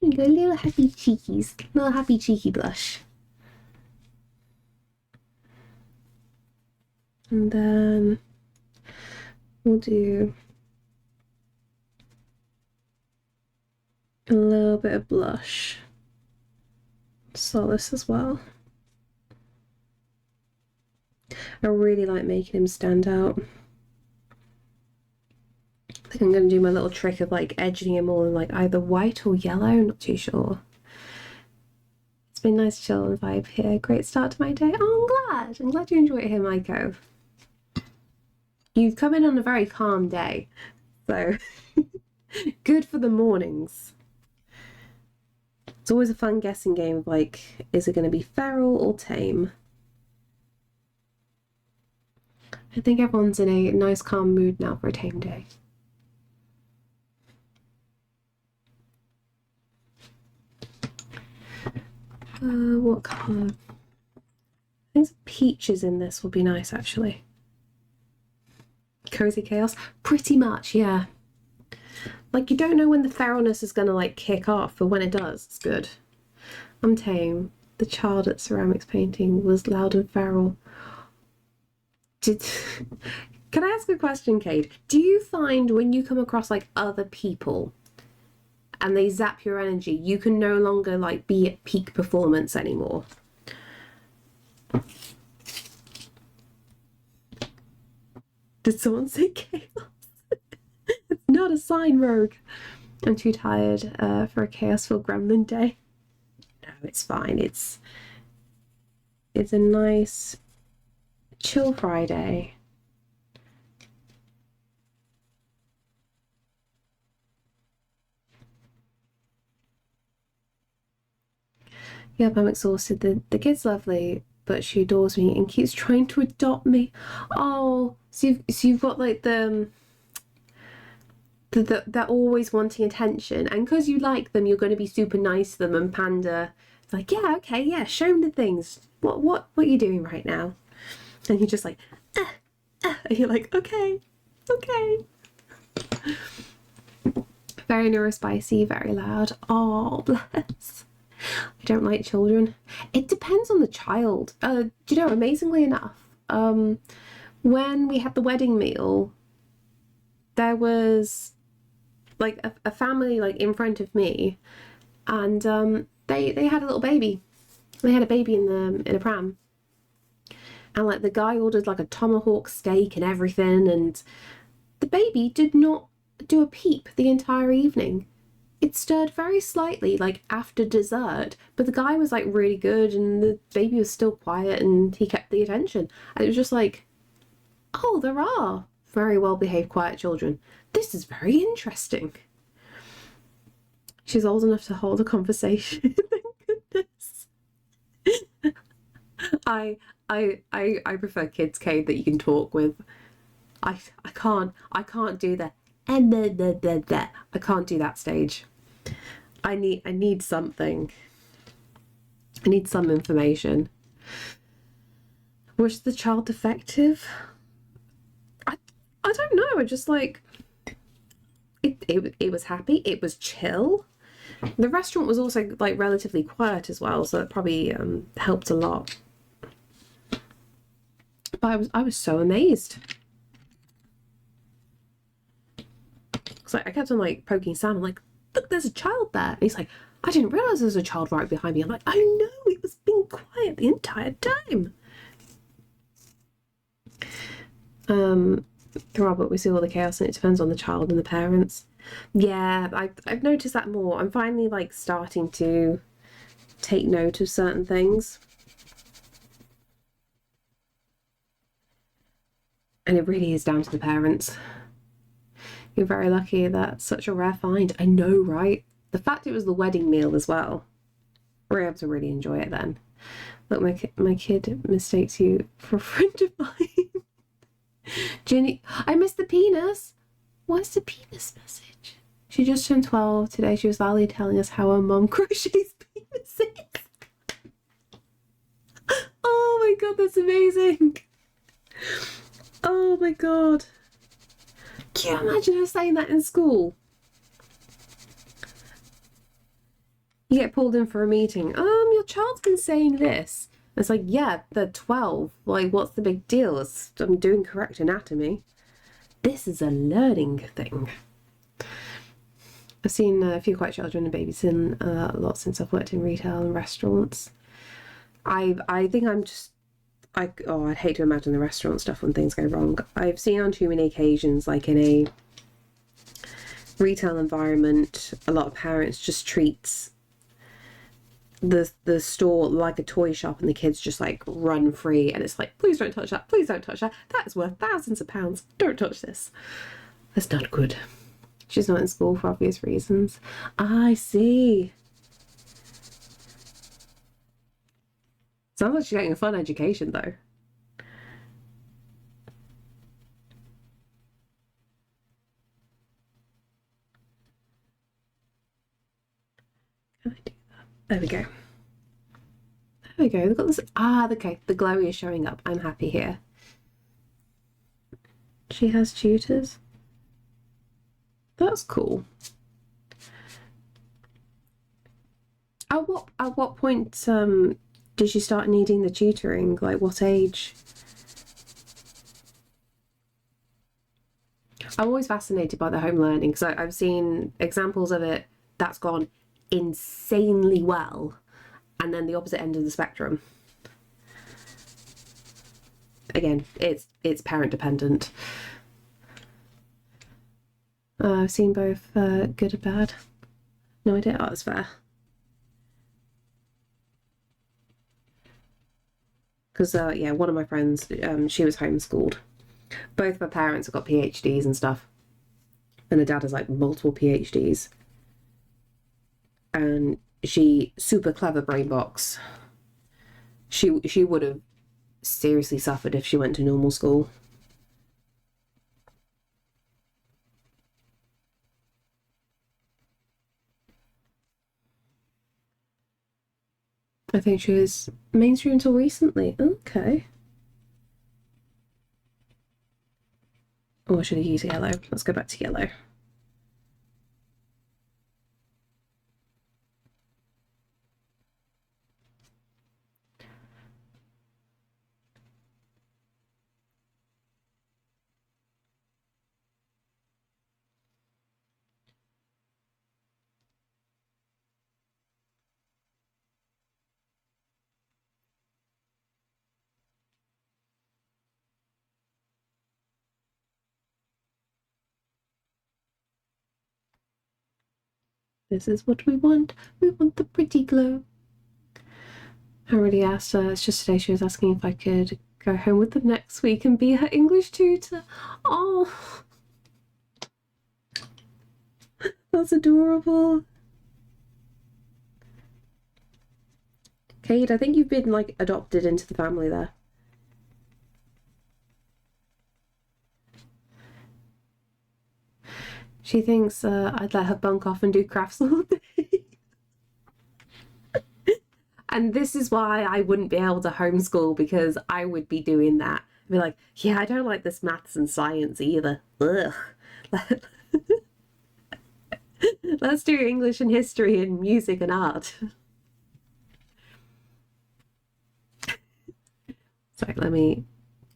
You go, little happy cheekies. Little happy cheeky blush. And then we'll do a little bit of blush. Solace as well. I really like making him stand out. I think I'm going to do my little trick of like edging him all in like either white or yellow, I'm not too sure. It's been nice chill and vibe here. Great start to my day. Oh, I'm glad you enjoy it here, Maiko. You've come in on a very calm day, so good for the mornings. It's always a fun guessing game of like, is it going to be feral or tame? I think everyone's in a nice calm mood now for a tame day. What colour? I think some peaches in this will be nice actually. Cozy chaos? Pretty much, yeah. Like you don't know when the feralness is gonna like kick off, but when it does, it's good. I'm tame. The child at ceramics painting was loud and feral. Can I ask a question, Kate? Do you find when you come across like other people and they zap your energy, you can no longer like be at peak performance anymore? Did someone say chaos? It's not a sign, Rogue. I'm too tired for a chaos-filled gremlin day. No, it's fine. It's a nice chill Friday. Yep, I'm exhausted. The kid's lovely, but she adores me and keeps trying to adopt me. Oh, so you've got like they're always wanting attention, and because you like them, you're going to be super nice to them and pander. It's like, yeah, okay, yeah, show them the things. What are you doing right now? And you're just like, and you're like, okay. Very neurospicy, very loud. Oh, bless. I don't like children. It depends on the child. Do you know, amazingly enough, when we had the wedding meal, there was like a family like in front of me, and they had a little baby. They had a baby in a pram, and like the guy ordered like a tomahawk steak and everything, and the baby did not do a peep the entire evening. It stirred very slightly, like after dessert, but the guy was like really good and the baby was still quiet and he kept the attention. And it was just like, oh, there are very well behaved, quiet children. This is very interesting. She's old enough to hold a conversation. Thank goodness. I prefer kids' code that you can talk with. I can't do that. And I can't do that stage. I need something. I need some information. Was the child defective? I don't know. I just like it was happy. It was chill. The restaurant was also like relatively quiet as well, so it probably helped a lot. But I was so amazed. It's like I kept on like poking Sam. I'm like, look, there's a child there. And he's like, I didn't realise there was a child right behind me. I'm like, I know, it was being quiet the entire time. Robert, we see all the chaos and it depends on the child and the parents. Yeah, I've noticed that more. I'm finally like starting to take note of certain things. And it really is down to the parents. You're very lucky. That's such a rare find. I know, right? The fact it was the wedding meal as well. We're able to really enjoy it then. Look, my kid mistakes you for a friend of mine. Ginny, I missed the penis. What's the penis message? She just turned 12 today. She was loudly telling us how her mum crochets penises. Oh my god, that's amazing. Oh my god. Can you imagine her saying that in school? You get pulled in for a meeting. Your child's been saying this. It's like, yeah, they're 12. Like, what's the big deal? I'm doing correct anatomy. This is a learning thing. I've seen a few quiet children and babies in a lot since I've worked in retail and restaurants. I think I'm just... I'd hate to imagine the restaurant stuff when things go wrong. I've seen on too many occasions, like in a retail environment, a lot of parents just treats the store like a toy shop and the kids just like run free and it's like, please don't touch that, please don't touch that, that is worth thousands of pounds, don't touch this. That's not good. She's not in school for obvious reasons. I see. Sounds like she's getting a fun education though. Can I do that? There we go. There we go. We've got this. Okay. The glowy is showing up. I'm happy here. She has tutors. That's cool. At what point did she start needing the tutoring? Like what age? I'm always fascinated by the home learning because I've seen examples of it that's gone insanely well, and then the opposite end of the spectrum. Again, it's parent dependent. I've seen both good and bad. No idea. Oh, that's fair. Because yeah, one of my friends, she was homeschooled. Both my parents have got PhDs and stuff, and her dad has like multiple PhDs. And she, super clever brain box. She would have seriously suffered if she went to normal school. I think she was mainstream until recently. Okay. Or should I use yellow? Let's go back to yellow. This is what we want. We want the pretty glow. I already asked her. It's just today she was asking if I could go home with them next week and be her English tutor. Oh, that's adorable. Cade, I think you've been like adopted into the family there. She thinks I'd let her bunk off and do crafts all day. And this is why I wouldn't be able to homeschool, because I would be doing that. I'd be like, yeah, I don't like this maths and science either. Ugh. Let's do English and history and music and art. Sorry, let me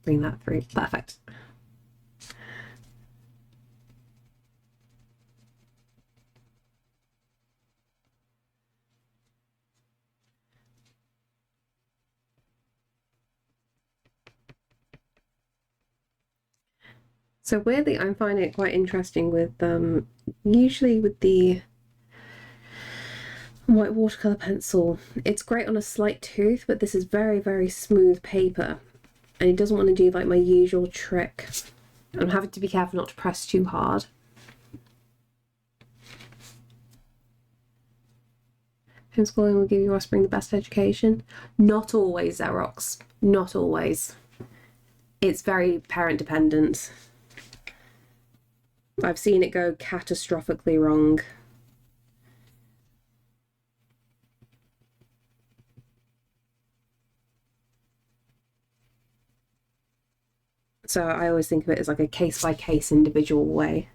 bring that through. Perfect. So weirdly, I'm finding it quite interesting with, usually with the white watercolor pencil, it's great on a slight tooth, but this is very, very smooth paper. And it doesn't want to do like my usual trick. I'm having to be careful not to press too hard. Homeschooling will give your offspring the best education. Not always, Xerox. Not always. It's very parent dependent. I've seen it go catastrophically wrong. So I always think of it as like a case-by-case individual way.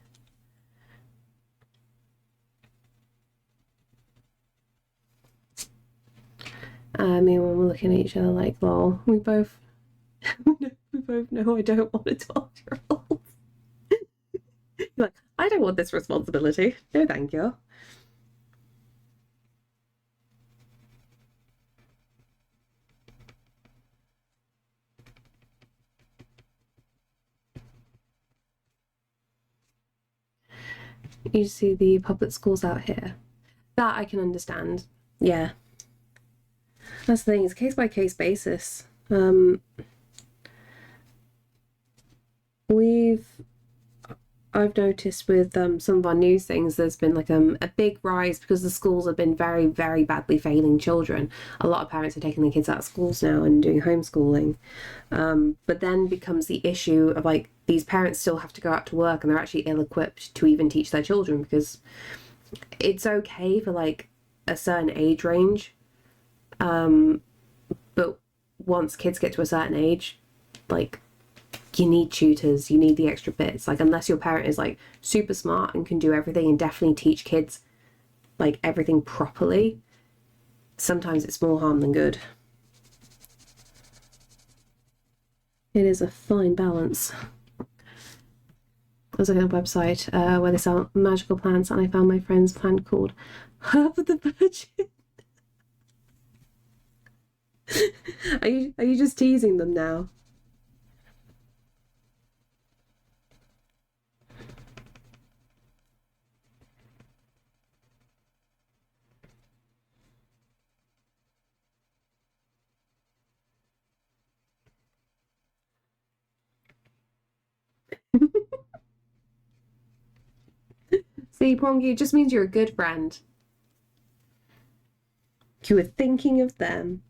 Me and Mum were looking at each other like, lol, we both know I don't want a 12-year-old. Like, I don't want this responsibility. No, thank you. You see the public schools out here. That I can understand. Yeah. That's the thing, it's case-by-case basis. I've noticed with some of our news things, there's been like a big rise because the schools have been very, very badly failing children. A lot of parents are taking their kids out of schools now and doing homeschooling. But then becomes the issue of like, these parents still have to go out to work and they're actually ill-equipped to even teach their children, because it's okay for like a certain age range. But once kids get to a certain age, like, you need tutors, you need the extra bits. Like, unless your parent is like super smart and can do everything and definitely teach kids like everything properly, sometimes it's more harm than good. It is a fine balance. I was looking at a website where they sell magical plants, and I found my friend's plant called Herb of the Virgin. Are you just teasing them now? See, Prongy, it just means you're a good friend. You were thinking of them.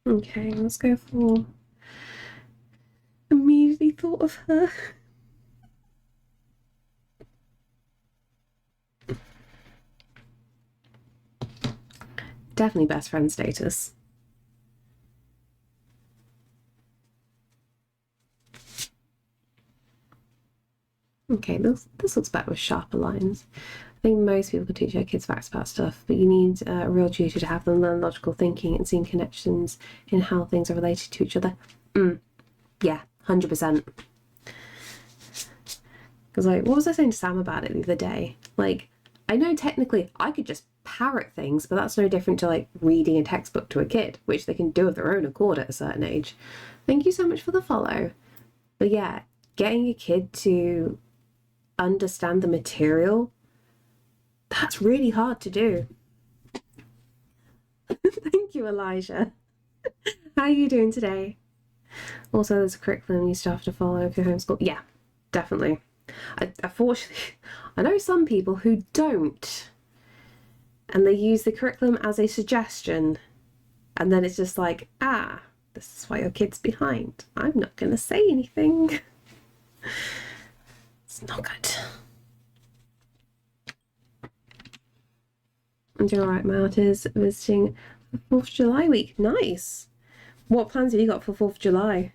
Okay, let's go for immediately thought of her. Definitely best friend status. Okay, this looks better with sharper lines. I think most people can teach their kids facts about stuff, but you need a real tutor to have them learn logical thinking and seeing connections in how things are related to each other. Yeah, 100%. Because like, what was I saying to Sam about it the other day? Like, I know technically I could just parrot things, but that's no different to like reading a textbook to a kid, which they can do of their own accord at a certain age. Thank you so much for the follow. But yeah, getting a kid to understand the material, that's really hard to do. Thank you, Elijah. How are you doing today? Also, there's a curriculum you still have to follow if you're homeschooled. Yeah, definitely. Unfortunately, I know some people who don't, and they use the curriculum as a suggestion, and then it's just like, ah, this is why your kid's behind. I'm not going to say anything. It's not good. I'm doing alright. My aunt is visiting 4th of July week. Nice. What plans have you got for 4th of July?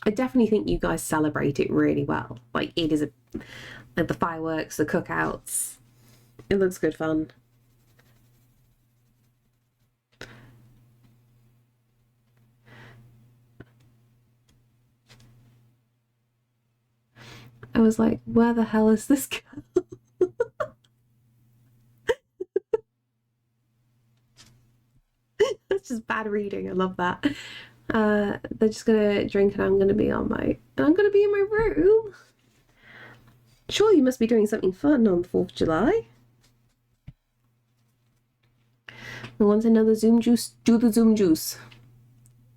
I definitely think you guys celebrate it really well. Like, it is like the fireworks, the cookouts. It looks good fun. I was like, where the hell is this girl? That's just bad reading. I love that. They're just gonna drink and I'm gonna be in my room. Sure, you must be doing something fun on the 4th of July. Who wants another Zoom juice? Do the Zoom juice.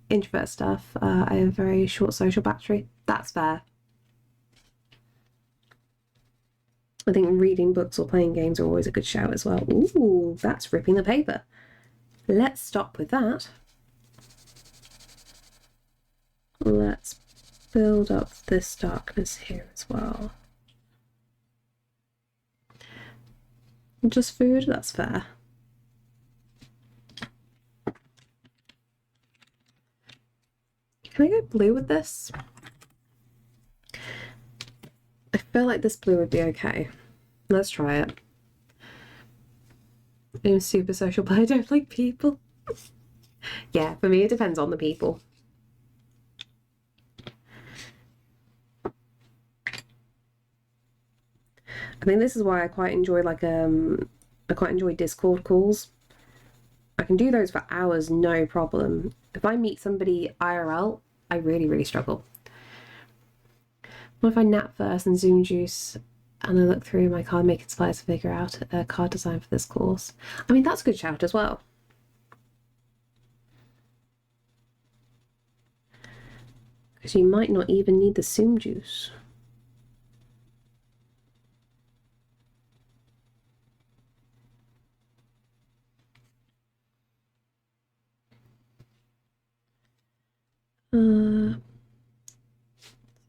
Introvert stuff. I have a very short social battery. That's fair. I think reading books or playing games are always a good shout as well. Ooh, that's ripping the paper. Let's stop with that. Let's build up this darkness here as well. Just food, that's fair. Can I go blue with this? I feel like this blue would be okay. Let's try it. I'm super social, but I don't like people. Yeah, for me it depends on the people. I think this is why I quite enjoy Discord calls. I can do those for hours, no problem. If I meet somebody IRL, I really struggle. What if I nap first and Zoom juice and I look through my card making supplies to figure out a card design for this course? I mean, that's a good shout as well. Because you might not even need the Zoom juice.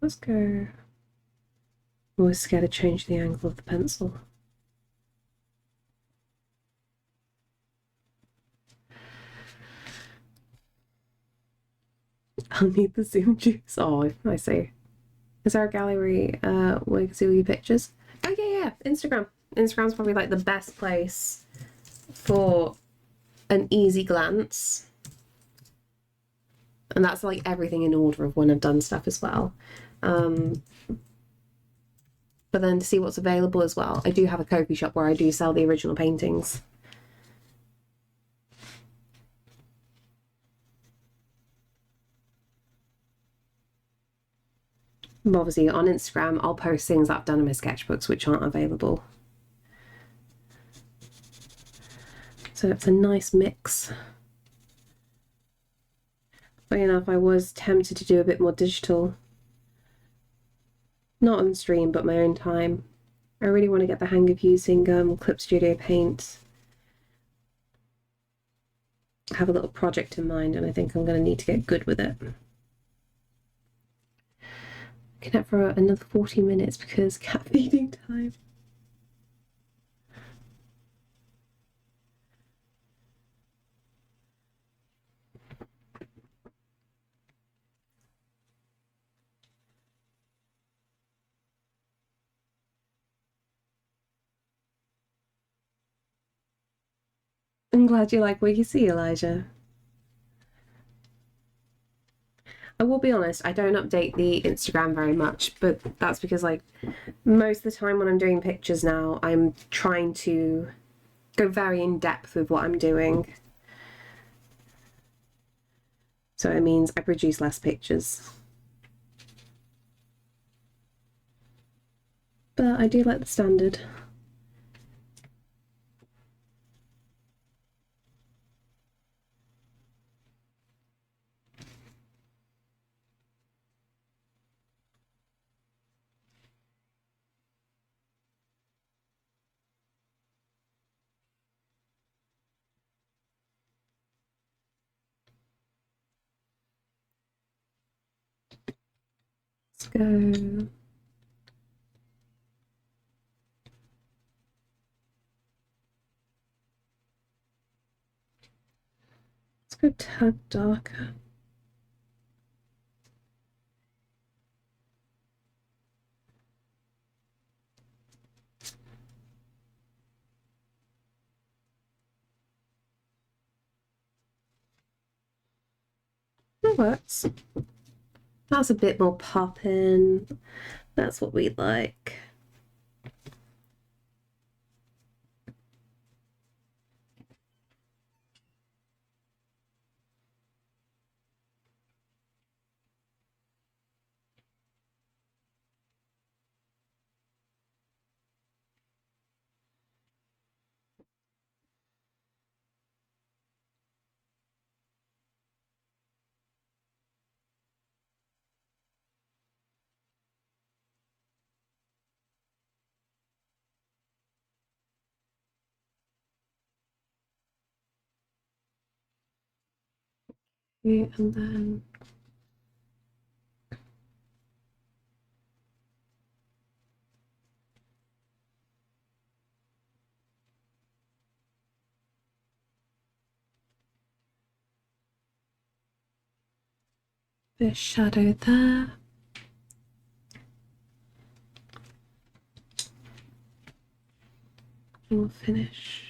Let's go. I'm always scared to change the angle of the pencil. I'll need the Zoom juice. Oh, I see. Is there a gallery where you can see all your pictures? Oh yeah, Instagram. Instagram's probably like the best place for an easy glance. And that's like everything in order of when I've done stuff as well. But then to see what's available as well. I do have a kofi shop where I do sell the original paintings. But obviously on Instagram, I'll post things that I've done in my sketchbooks which aren't available. So it's a nice mix. Funny enough, I was tempted to do a bit more digital. Not on stream, but my own time. I really want to get the hang of using Clip Studio Paint. I have a little project in mind and I think I'm going to need to get good with it. Connect for another 40 minutes because cat feeding time. I'm glad you like what you see, Elijah. I will be honest, I don't update the Instagram very much, but that's because like most of the time when I'm doing pictures now, I'm trying to go very in depth with what I'm doing. So it means I produce less pictures. But I do like the standard. go. Let's go a tad darker. That works. That's a bit more poppin'. That's what we like. And then bit of shadow there. And we'll finish.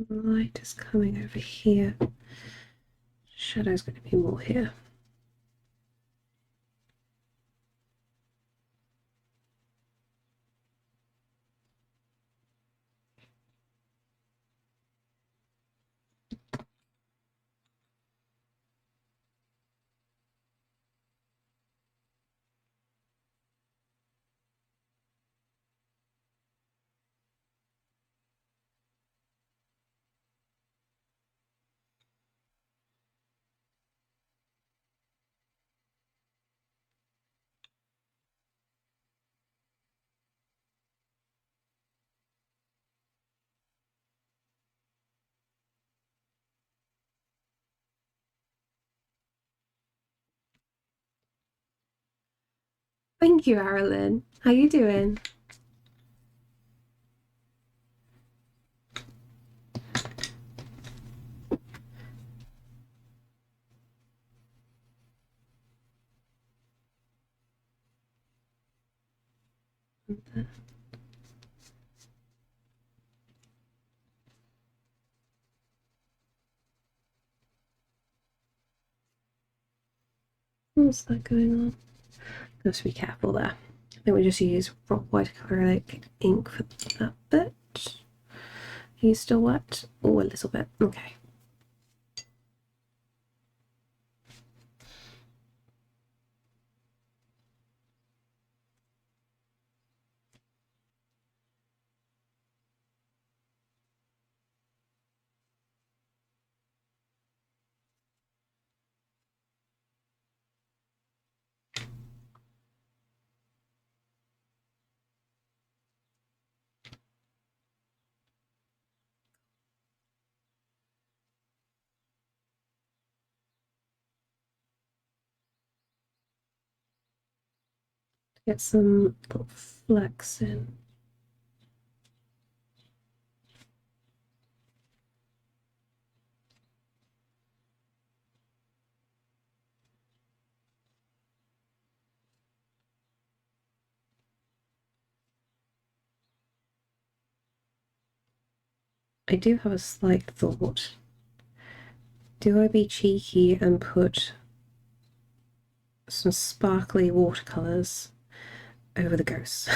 The light is coming over here. Shadow's going to be more here. Thank you, Arilyn. How you doing? What's that going on? Have to be careful there. I think we just use rock white acrylic ink for that bit. Are you still wet? Oh, a little bit. Okay. Get some little flecks in. I do have a slight thought. Do I be cheeky and put some sparkly watercolours over the ghosts?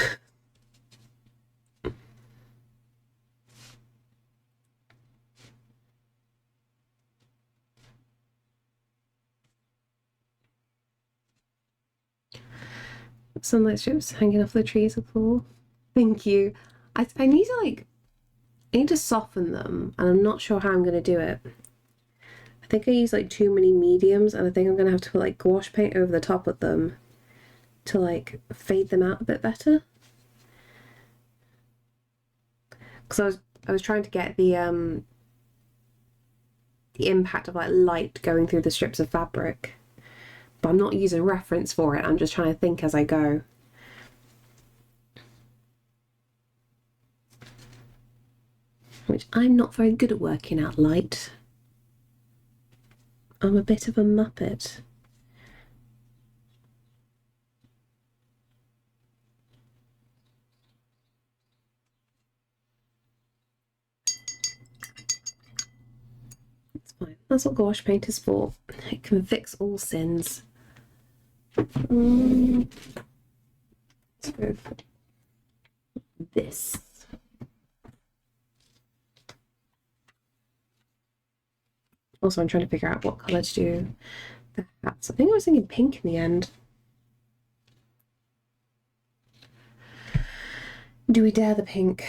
sunlight strips hanging off the trees are cool. Thank you. I need to like, I need to soften them, and I'm not sure how I'm going to do it. I think I use like too many mediums, and I think I'm going to have to put like gouache paint over the top of them to like fade them out a bit better. Because I was trying to get the impact of like light going through the strips of fabric, but I'm not using reference for it. I'm just trying to think as I go. Which I'm not very good at working out light. I'm a bit of a muppet. That's fine. That's what gouache paint is for. It can fix all sins. Let's go for this. Also, I'm trying to figure out what colour to do the hats. I think I was thinking pink in the end. Do we dare the pink?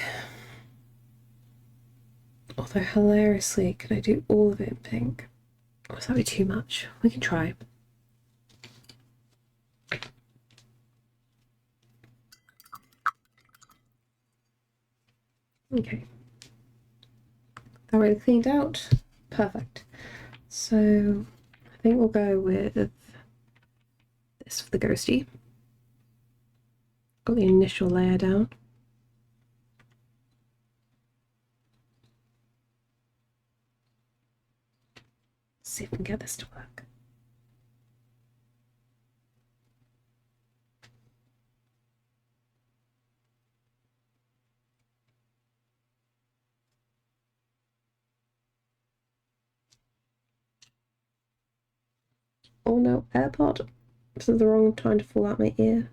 Although, hilariously, could I do all of it in pink? Or would that be too much? We can try. Okay. That really cleaned out. Perfect. So I think we'll go with this for the ghosty. Got the initial layer down. Let's see if we can get this to work. Oh no, AirPod. This is the wrong time to fall out my ear.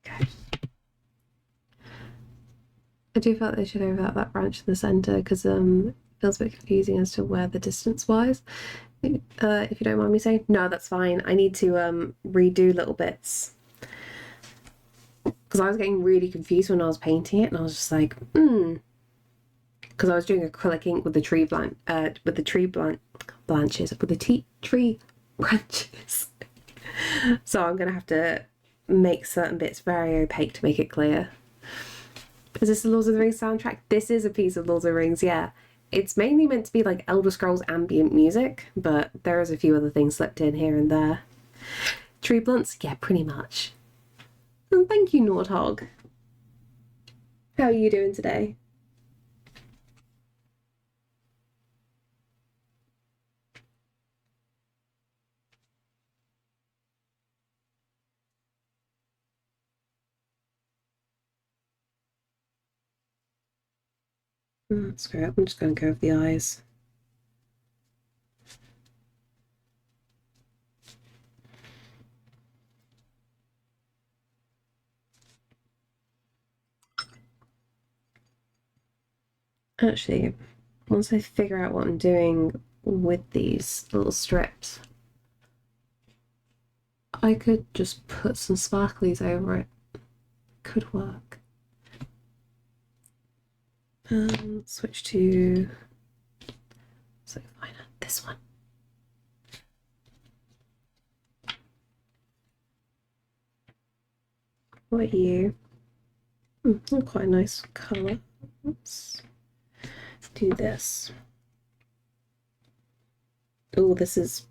Okay. I do feel like they should overlap that branch in the centre because it feels a bit confusing as to where the distance wise. If you don't mind me saying. No, that's fine. I need to redo little bits. Because I was getting really confused when I was painting it, and I was just like, because I was doing acrylic ink with the tree branches. So I'm gonna have to make certain bits very opaque to make it clear. Is this the Lord of the Rings soundtrack? This is a piece of Lord of the Rings, yeah. It's mainly meant to be like Elder Scrolls ambient music, but there is a few other things slipped in here and there. Tree blunts? Yeah, pretty much. And thank you, Nordhog. How are you doing today? Screw it, I'm just going to go with the eyes. Actually, once I figure out what I'm doing with these little strips, I could just put some sparklies over it. Could work. Switch to, so fine, this one. What are you? Quite a nice colour. Oops. Do this. Oh, this is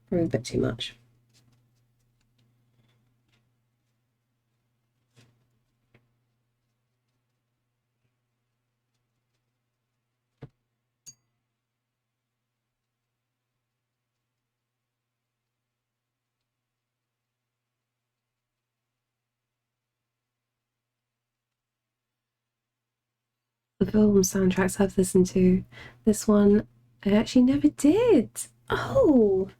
probably a bit too much. The film soundtracks I've listened to. This one, I actually never did. Oh,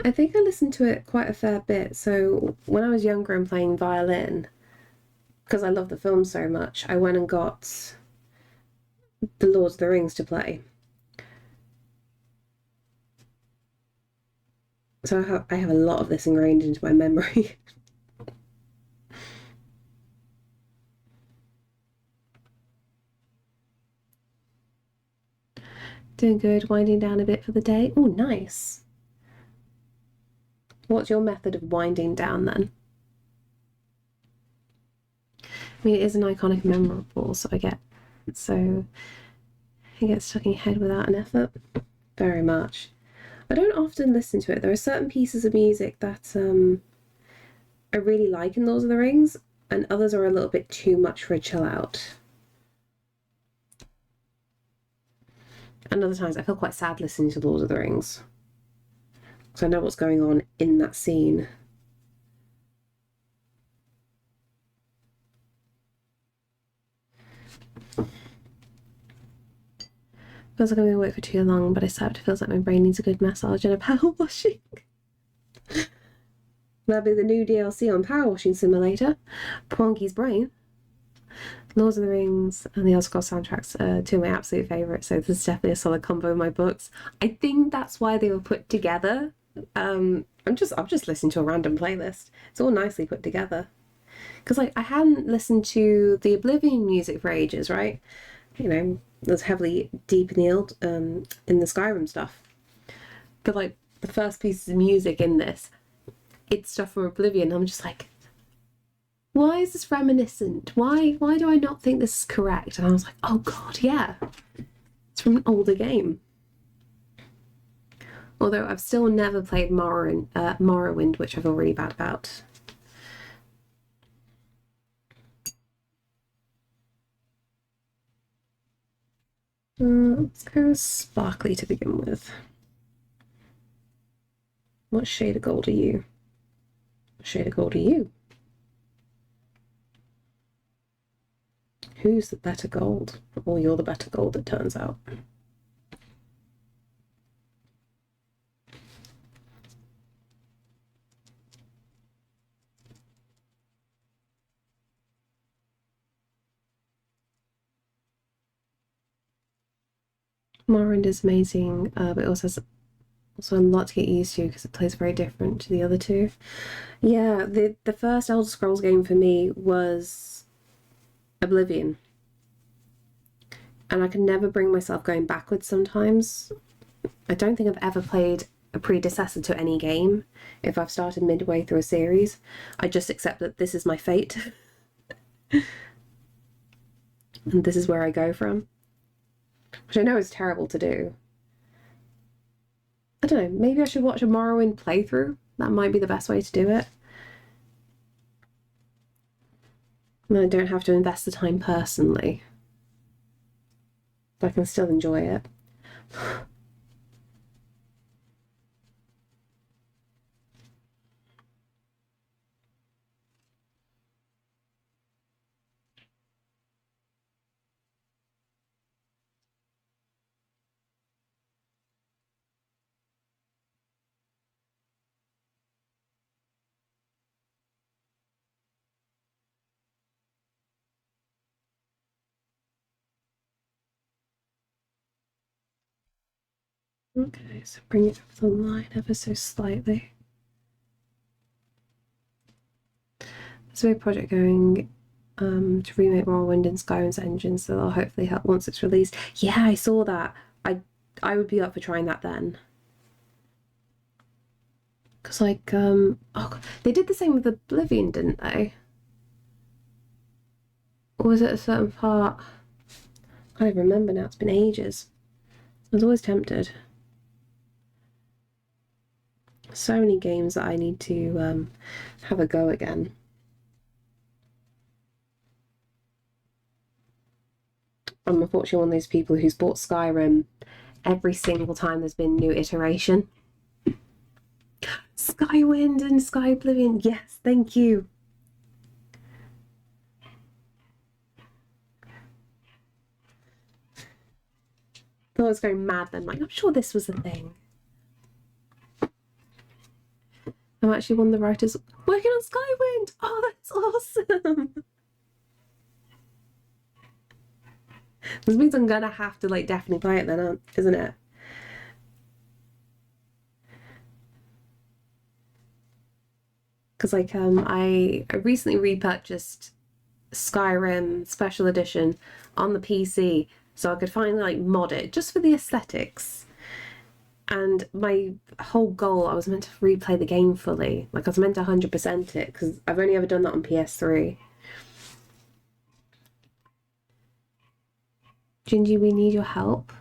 I think I listened to it quite a fair bit. So when I was younger and playing violin, because I love the film so much, I went and got The Lord of the Rings to play. So I have a lot of this ingrained into my memory. Doing good, winding down a bit for the day. Oh, nice. What's your method of winding down then? I mean, it is an iconic, memorable, so it gets stuck in your head without an effort. Very much. I don't often listen to it. There are certain pieces of music that I really like in Lord of the Rings, and others are a little bit too much for a chill out. And other times I feel quite sad listening to Lord of the Rings, because I know what's going on in that scene. Feels like I'm going to wait for too long, but I slept. It feels like my brain needs a good massage and a power washing. That'll be the new DLC on Power Washing Simulator. Ponky's brain. Lord of the Rings and the Elder Scrolls soundtracks are two of my absolute favourites, so this is definitely a solid combo of my books. I think that's why they were put together. I'm just listening to a random playlist. It's all nicely put together. Because like I hadn't listened to the Oblivion music for ages, right? You know, it was heavily deep in the Skyrim stuff. But like the first pieces of music in this, it's stuff from Oblivion. I'm just like, why is this reminiscent? Why do I not think this is correct? And I was like, oh god, yeah. It's from an older game. Although I've still never played Morrowind, which I feel really bad about. Let's go sparkly to begin with. What shade of gold are you? What shade of gold are you? Who's the better gold? Or you're the better gold, it turns out. Morrowind is amazing, but it also has a lot to get used to because it plays very different to the other two. Yeah, the first Elder Scrolls game for me was Oblivion. And I can never bring myself going backwards sometimes. I don't think I've ever played a predecessor to any game. If I've started midway through a series, I just accept that this is my fate. And this is where I go from. Which I know is terrible to do. I don't know, maybe I should watch a Morrowind playthrough. That might be the best way to do it. And I don't have to invest the time personally. But I can still enjoy it. Okay, so bring it up the line ever so slightly. There's a big project going to remake Morrowind and Skyrim's engines, so that'll hopefully help once it's released. Yeah, I saw that. I would be up for trying that then. Because like oh God, they did the same with Oblivion, didn't they? Or was it a certain part? I can't even remember now. It's been ages. I was always tempted. So many games that I need to have a go again. I'm unfortunately one of those people who's bought Skyrim every single time there's been new iteration. Skywind and Sky Oblivion, yes, thank you. Thought was going mad then, like, I'm sure this was a thing. I'm actually one of the writers working on Skywind. Oh, that's awesome. This means I'm gonna have to like definitely play it then, isn't it? Because like I recently repurchased Skyrim Special Edition on the PC so I could finally like mod it just for the aesthetics. And my whole goal, I was meant to replay the game fully. Like I was meant to 100% it because I've only ever done that on PS3. Gingy, we need your help.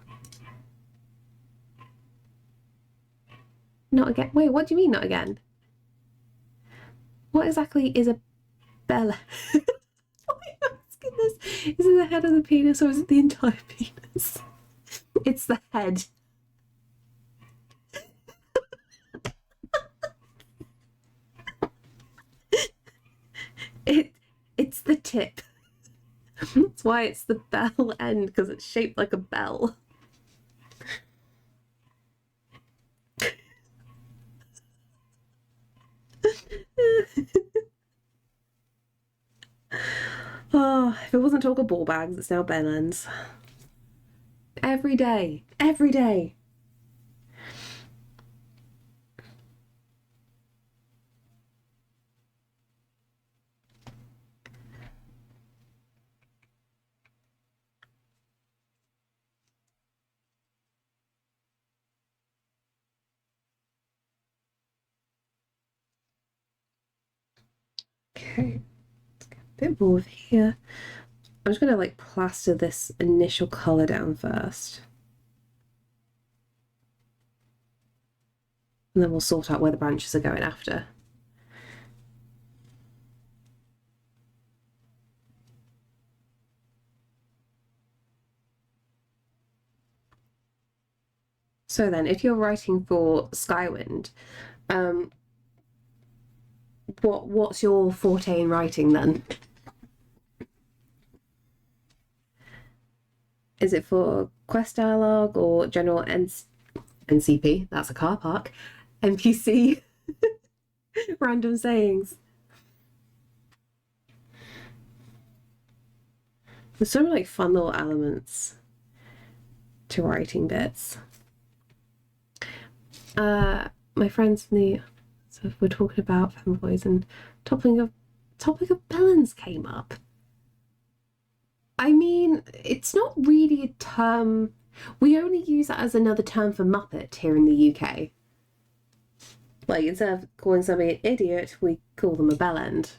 Not again. Wait, what do you mean not again? What exactly is a Bella? Why are you asking this? Is it the head of the penis or is it the entire penis? It's the head. It's the tip. That's why it's the bell end, because it's shaped like a bell. Oh, if it wasn't talk of ball bags, it's now bell ends. Every day. Every day. Okay, let's get a bit more of here. I'm just gonna like plaster this initial colour down first. And then we'll sort out where the branches are going after. So then, if you're writing for Skywind, what's your forte in writing then? Is it for quest dialogue or general NCP? That's a car park. NPC random sayings. There's so many like fun little elements to writing bits. My friends in the so we're talking about femboys and topic of bellends came up. I mean, it's not really a term. We only use that as another term for Muppet here in the UK. Like, instead of calling somebody an idiot, we call them a bellend.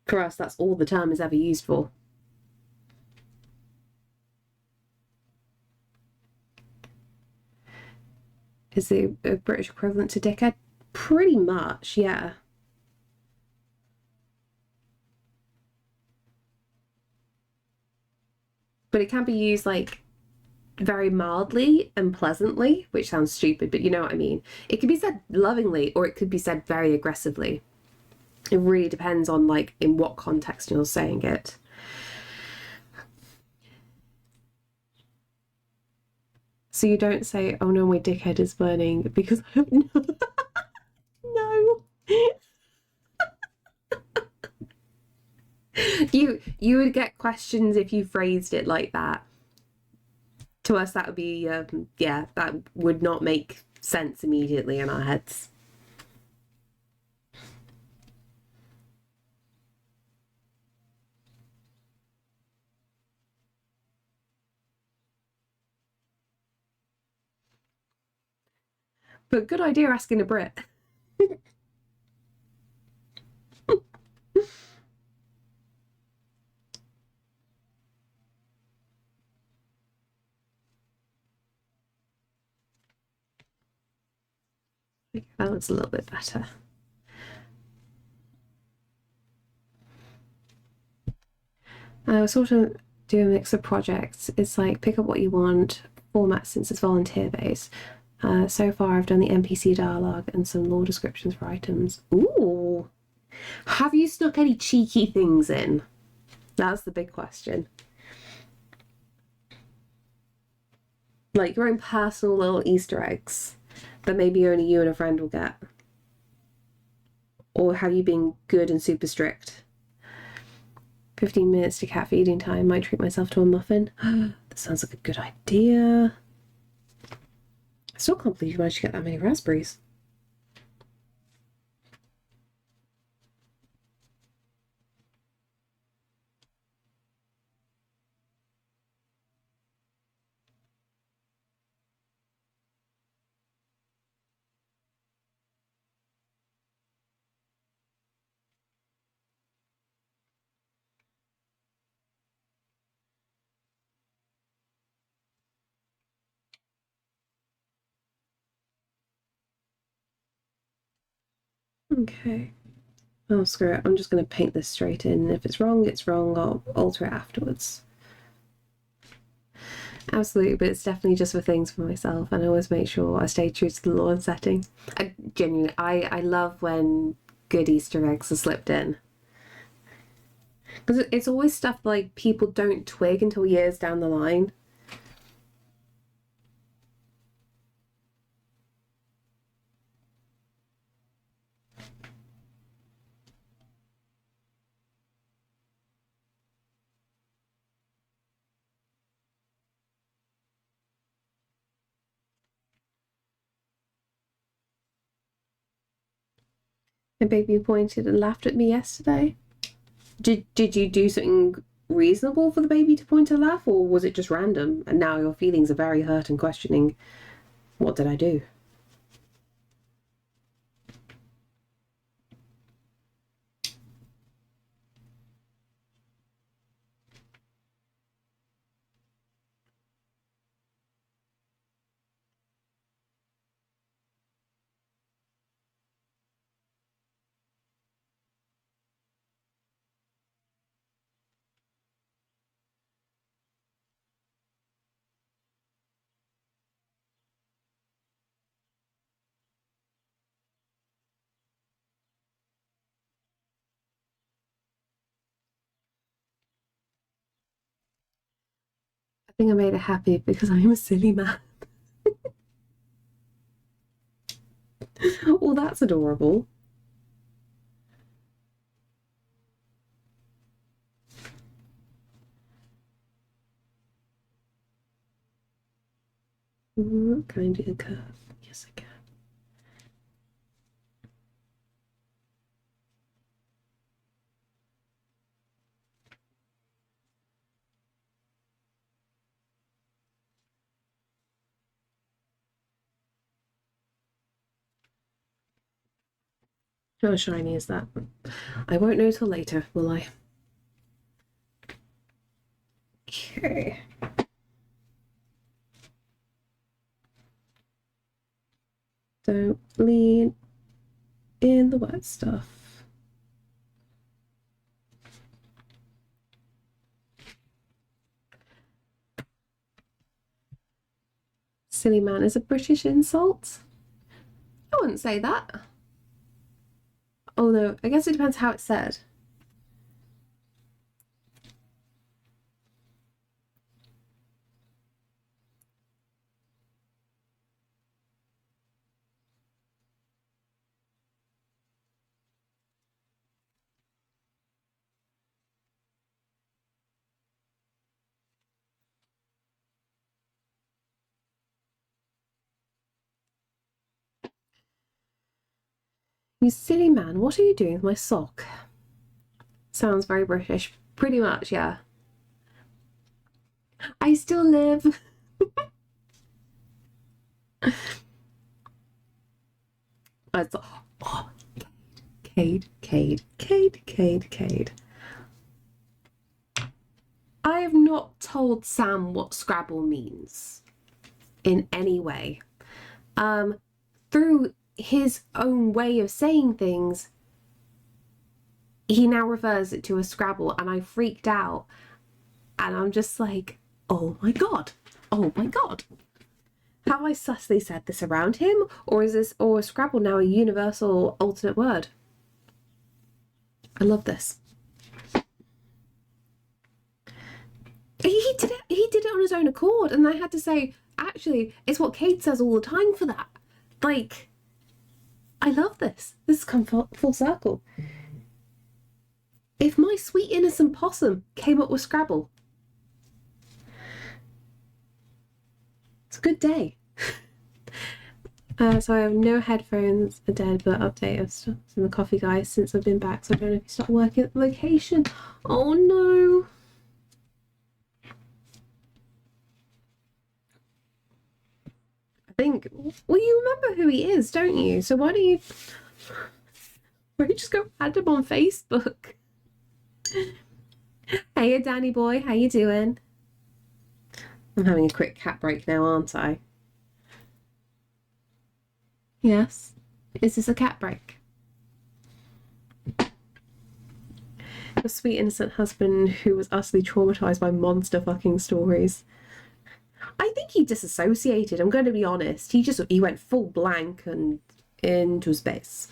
For us, that's all the term is ever used for. Is the British equivalent to dickhead? Pretty much, yeah. But it can be used like very mildly and pleasantly, which sounds stupid, but you know what I mean. It could be said lovingly or it could be said very aggressively. It really depends on like in what context you're saying it. So you don't say, oh no, my dickhead is burning because I have no. No. You would get questions if you phrased it like that. To us, that would be, yeah, that would not make sense immediately in our heads. But good idea asking a Brit. That looks a little bit better. I sort of do a mix of projects. It's like pick up what you want, format since it's volunteer based. So far I've done the NPC dialogue and some lore descriptions for items. Ooh! Have you snuck any cheeky things in? That's the big question. Like your own personal little Easter eggs that maybe only you and a friend will get. Or have you been good and super strict? 15 minutes to cat feeding time. Might treat myself to a muffin. That sounds like a good idea. I still can't believe you managed to get that many raspberries. Okay. Oh, screw it. I'm just going to paint this straight in. If it's wrong, it's wrong. I'll alter it afterwards. Absolutely, but it's definitely just for things for myself, and I always make sure I stay true to the lawn setting. Genuinely, I love when good Easter eggs are slipped in. Because it's always stuff like people don't twig until years down the line. My baby pointed and laughed at me yesterday. Did you do something reasonable for the baby to point and laugh, or was it just random? And now your feelings are very hurt and questioning, what did I do? I think I made her happy because I'm a silly man. Well, that's adorable. Can I do the curve? Yes, I can. How shiny is that? I won't know till later, will I? Okay. Don't lean in the wet stuff. Silly man is a British insult? I wouldn't say that. Oh no, I guess it depends how it's said. You silly man, what are you doing with my sock? Sounds very British. Pretty much, yeah. I still live. Oh, Cade. I have not told Sam what Scrabble means in any way. Through his own way of saying things, he now refers it to a Scrabble, and I freaked out. And I'm just like, oh my god. Have I subtly said this around him, or is Scrabble now a universal alternate word? I love this. He did it on his own accord, and I had to say, actually, it's what Kate says all the time for that. Like, I love this. This has come full circle. If my sweet innocent possum came up with Scrabble, it's a good day. So I have no headphones are dead, but update of stuff in the coffee guys since I've been back. So I don't know if you start working at the location. Oh no. I think, well, you remember who he is, don't you? So why don't you just go add him on Facebook? Hey, Danny boy, how you doing? I'm having a quick cat break now, aren't I? Yes. Is this a cat break? A sweet innocent husband who was utterly traumatized by monster fucking stories. I think he disassociated, I'm going to be honest. He went full blank and into space.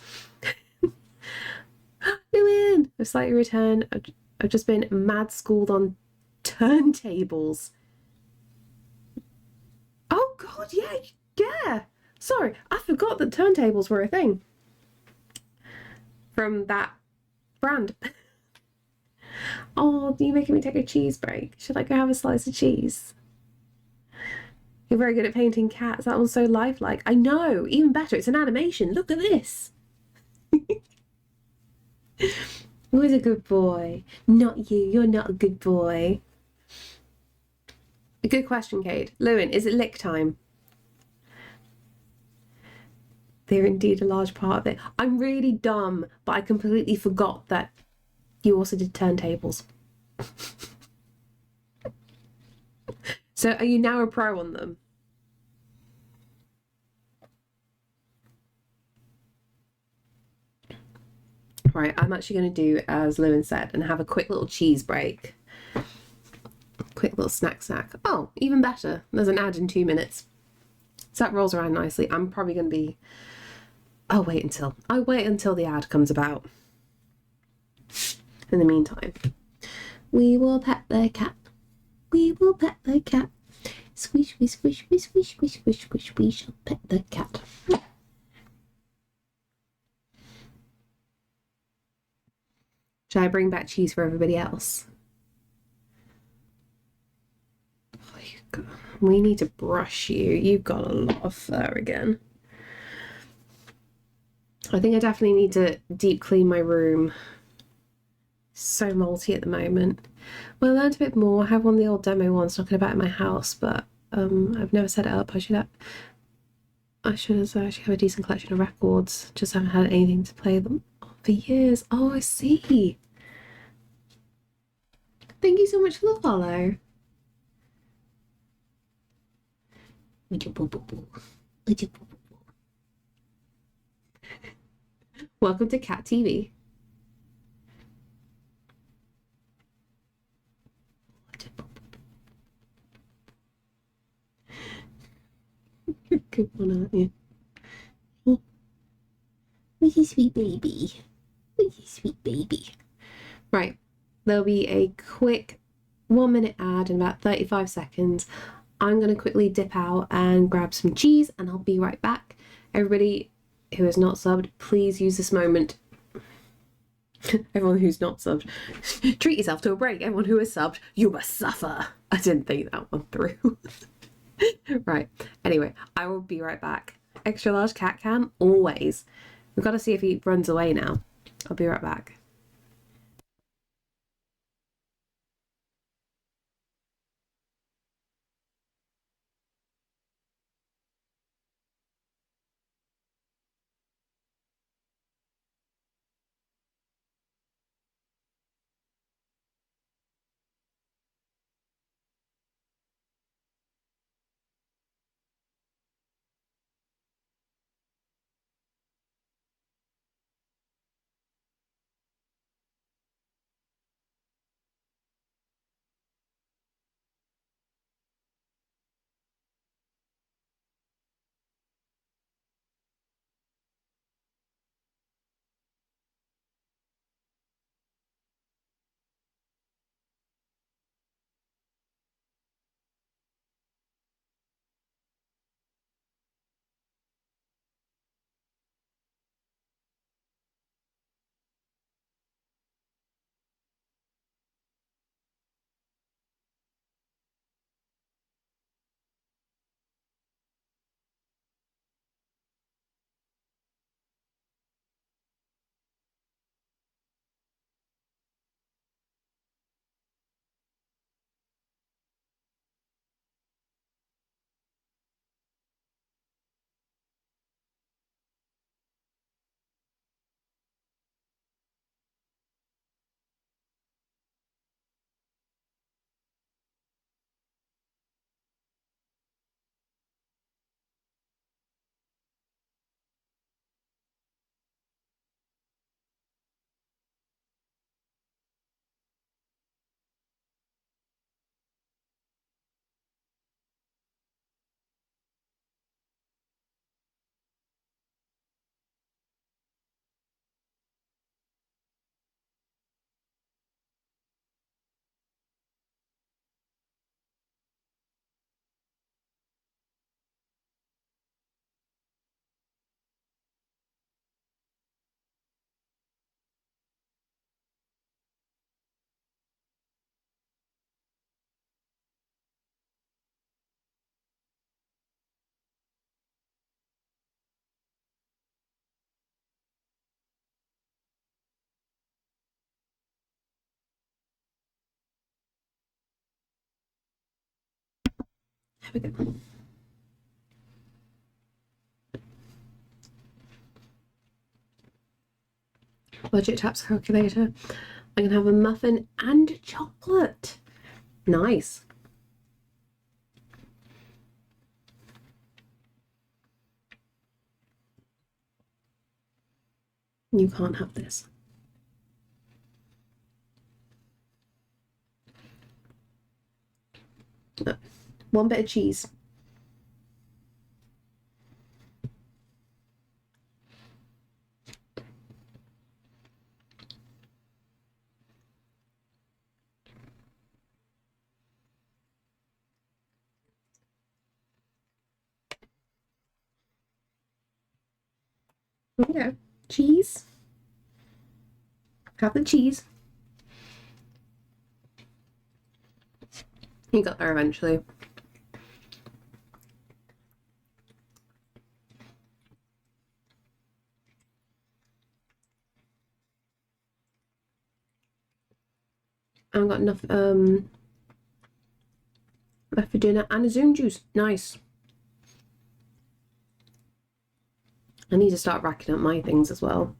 Lewin! I've slightly returned. I've just been mad schooled on turntables. Oh god, yeah. Sorry, I forgot that turntables were a thing. From that brand. Oh, you're making me take a cheese break. Should I go have a slice of cheese? You're very good at painting cats. That one's so lifelike. I know. Even better, it's an animation. Look at this. Who's a good boy? Not you. You're not a good boy. A good question, Kate. Lewin, is it lick time? They're indeed a large part of it. I'm really dumb, but I completely forgot that you also did turntables. So are you now a pro on them? Right, I'm actually going to do as Lewin said and have a quick little cheese break. Quick little snack. Oh, even better. There's an ad in 2 minutes. So that rolls around nicely. I'm probably going to be... I'll wait until the ad comes about. In the meantime, we will pet the cat. We will pet the cat. Squish, squish, squish, squish, squish, squish, squish, squish. We shall pet the cat. Should I bring back cheese for everybody else? We need to brush you. You've got a lot of fur again. I think I definitely need to deep clean my room. So moldy at the moment. Well, I learned a bit more. I have one of the old demo ones knocking about in my house, but I've never set it up. I should actually have a decent collection of records. Just haven't had anything to play them for years. Oh, I see. Thank you so much for the follow. Welcome to Cat TV. You're a good one, aren't you? Where's your sweet baby? Where's your sweet baby? Right, there'll be a quick 1 minute ad in about 35 seconds. I'm going to quickly dip out and grab some cheese and I'll be right back. Everybody who is not subbed, please use this moment. Everyone who's not subbed, treat yourself to a break. Everyone who is subbed, you must suffer. I didn't think that one through. Right, anyway, I will be right back. Extra large cat can, always. We've got to see if he runs away now. I'll be right back. There we go. Budget taps calculator. I can have a muffin and chocolate. Nice. You can't have this. One bit of cheese. There we go. Cheese. Have the cheese. You got there eventually. I've got enough left for dinner and a Zoom juice. Nice. I need to start racking up my things as well.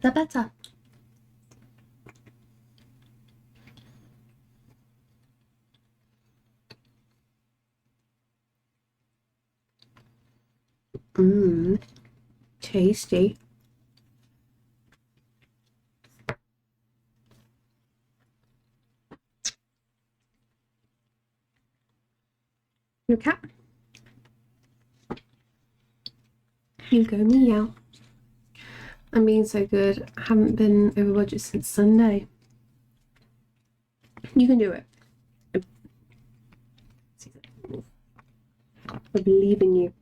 The better. Mmm. Tasty. Your cat. You go meow. I'm being so good. I haven't been over budget since Sunday. You can do it. I believe in you.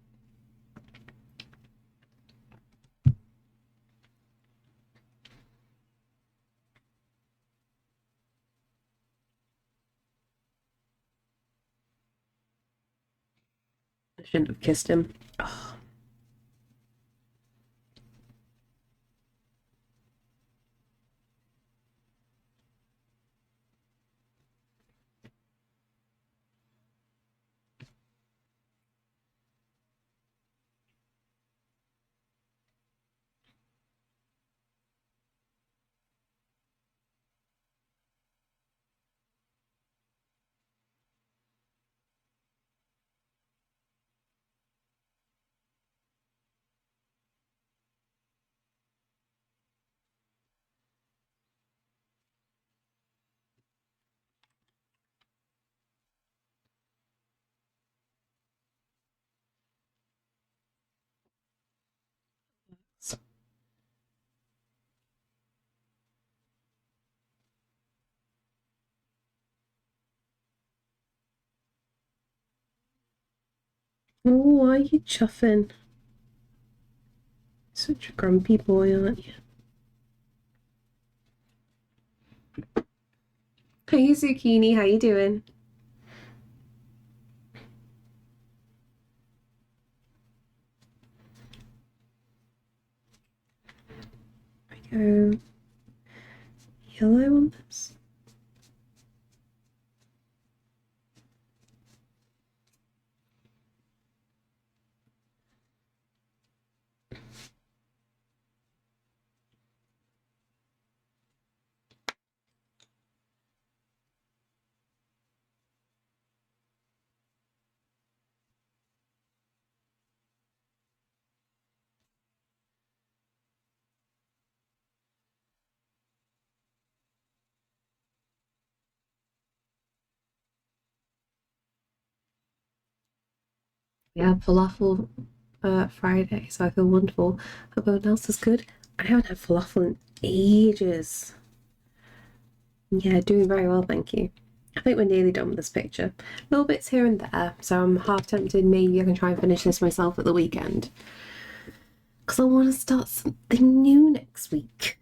I shouldn't have kissed him. Oh. Oh, why are you chuffing? Such a grumpy boy, aren't you? Hey, Zucchini, how you doing? I go yellow on this. We have falafel Friday, so I feel wonderful. Hope everyone else is good. I haven't had falafel in ages. Yeah, doing very well, thank you. I think we're nearly done with this picture. Little bits here and there, so I'm half tempted maybe I can try and finish this myself at the weekend. Because I want to start something new next week.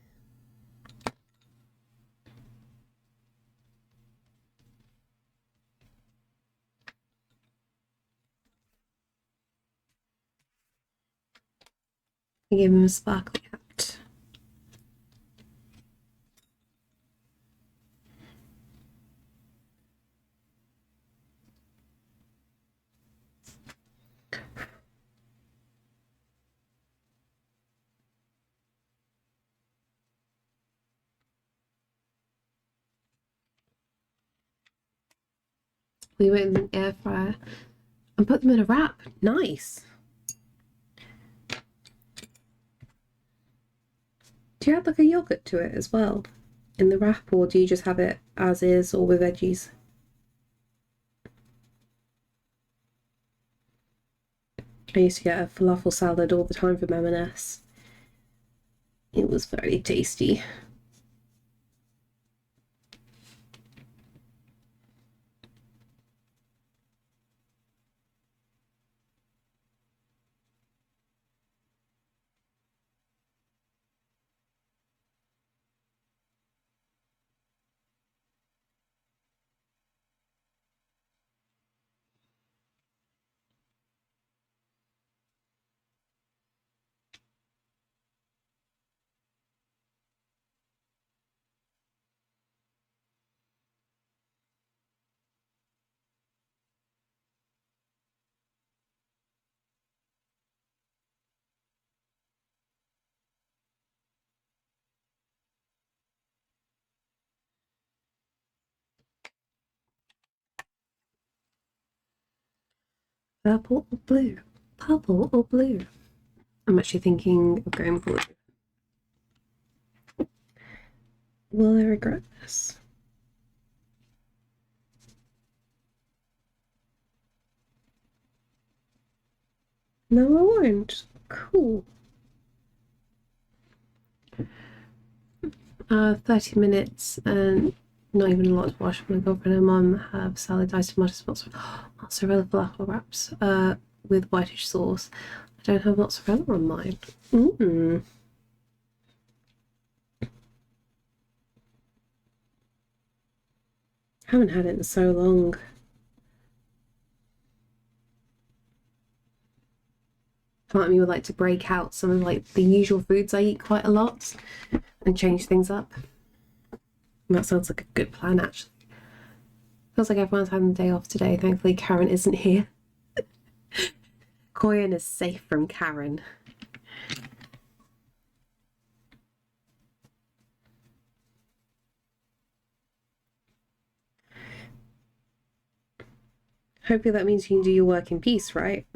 I gave him a sparkly hat. We went in the air fryer and put them in a wrap. Nice. Do you add like a yogurt to it as well in the wrap, or do you just have it as is or with veggies? I used to get a falafel salad all the time from M&S. It was very tasty. Purple or blue? Purple or blue? I'm actually thinking of going blue. Will I regret this? No, I won't. Cool. 30 minutes and not even a lot to wash. My girlfriend and mum have salad, diced tomatoes, mozzarella falafel wraps with whitish sauce. I don't have mozzarella on mine. Haven't had it in so long. Part of me would like to break out some of like the usual foods I eat quite a lot and change things up. That sounds like a good plan, actually. Feels like everyone's having the day off today. Thankfully, Karen isn't here. Koyan is safe from Karen. Hopefully that means you can do your work in peace, right?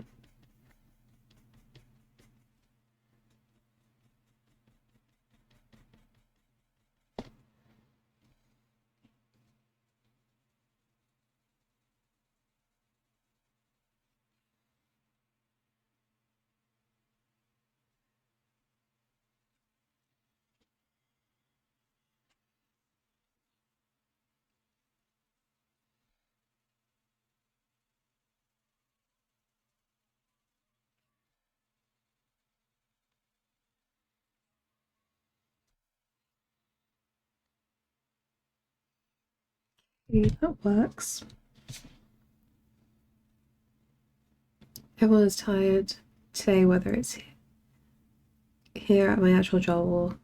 That works. Everyone's tired today, whether it's here at my actual job or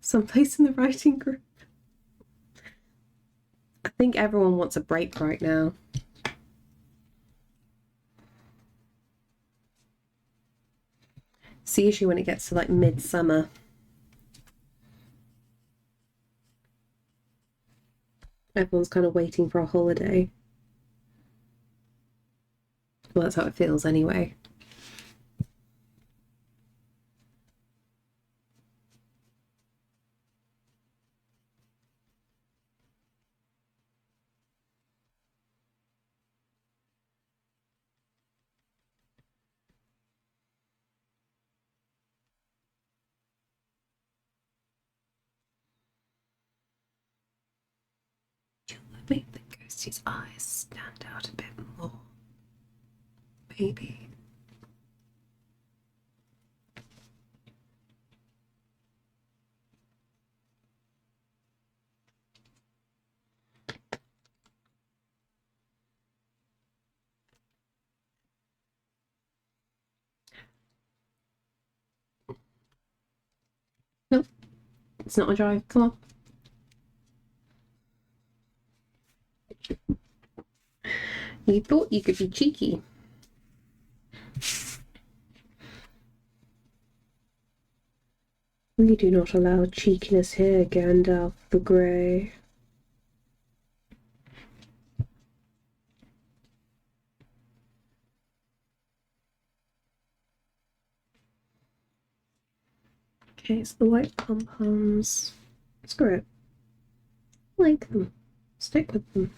someplace in the writing group. I think everyone wants a break right now. It's the issue when it gets to like midsummer. Everyone's kind of waiting for a holiday. Well, that's how it feels anyway. Make the ghostie's eyes stand out a bit more. Maybe. Nope. It's not a drive. Come on. You thought you could be cheeky. We do not allow cheekiness here, Gandalf the Grey. Okay, so the white pom-poms. Screw it. I like them. Stick with them.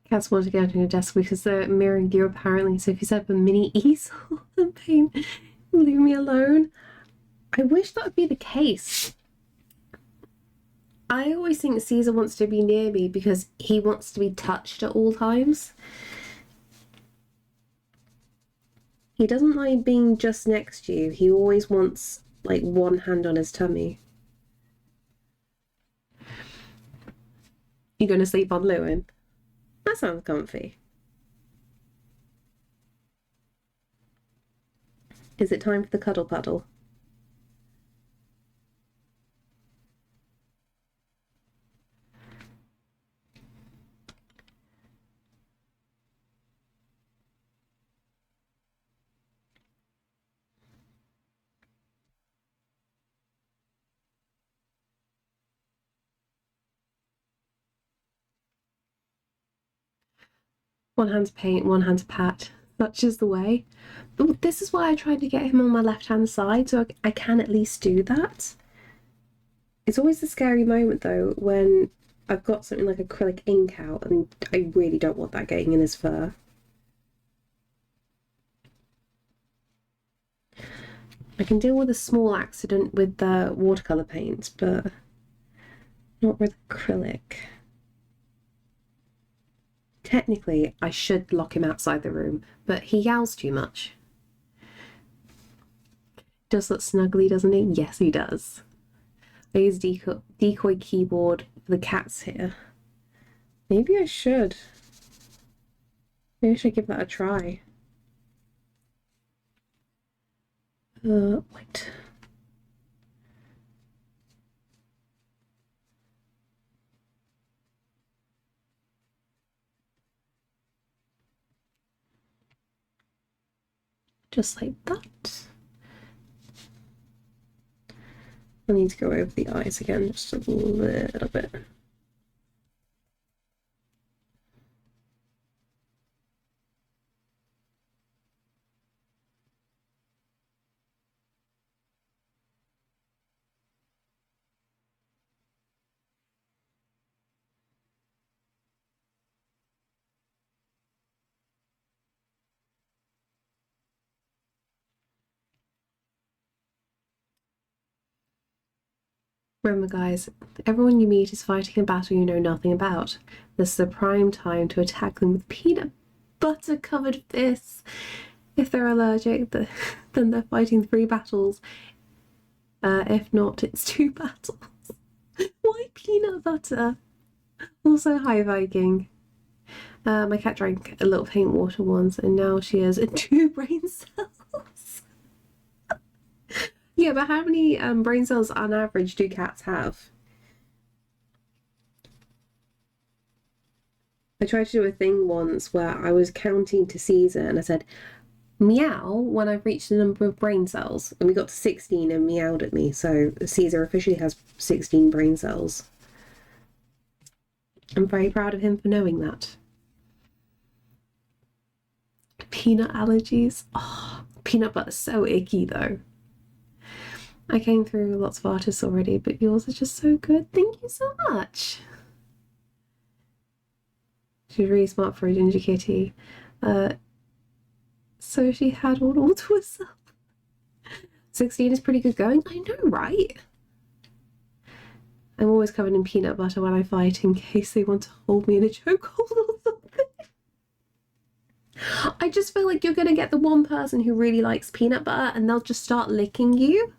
Cats want to get on your desk because they're mirroring you apparently, so if you set up a mini easel and paint, leave me alone. I wish that would be the case. I always think Caesar wants to be near me because he wants to be touched at all times. He doesn't like being just next to you. He always wants like one hand on his tummy. You gonna sleep on Lewin? That sounds comfy. Is it time for the cuddle puddle? One hand to paint, one hand to pat. Such is the way. But this is why I tried to get him on my left-hand side, so I can at least do that. It's always the scary moment, though, when I've got something like acrylic ink out, and I really don't want that getting in his fur. I can deal with a small accident with the watercolour paints, but not with acrylic. Technically, I should lock him outside the room, but he yowls too much. Does look snuggly, doesn't he? Yes, he does. I use decoy keyboard for the cats here. Maybe I should. Maybe I should give that a try. Wait. Just like that. I need to go over the eyes again just a little bit. Remember guys, everyone you meet is fighting a battle you know nothing about. This is the prime time to attack them with peanut butter covered fists. If they're allergic, then they're fighting 3 battles. If not, it's 2 battles. Why peanut butter? Also, hi Viking. My cat drank a little paint water once and now she has 2 brain cells. Yeah, but how many brain cells on average do cats have? I tried to do a thing once where I was counting to Caesar and I said, meow when I've reached the number of brain cells. And we got to 16 and meowed at me. So Caesar officially has 16 brain cells. I'm very proud of him for knowing that. Peanut allergies. Oh, peanut butter's so icky though. I came through lots of artists already, but yours are just so good. Thank you so much. She's really smart for a ginger kitty. So she had one all to herself. 16 is pretty good going. I know, right? I'm always covered in peanut butter when I fight in case they want to hold me in a chokehold or something. I just feel like you're going to get the one person who really likes peanut butter and they'll just start licking you.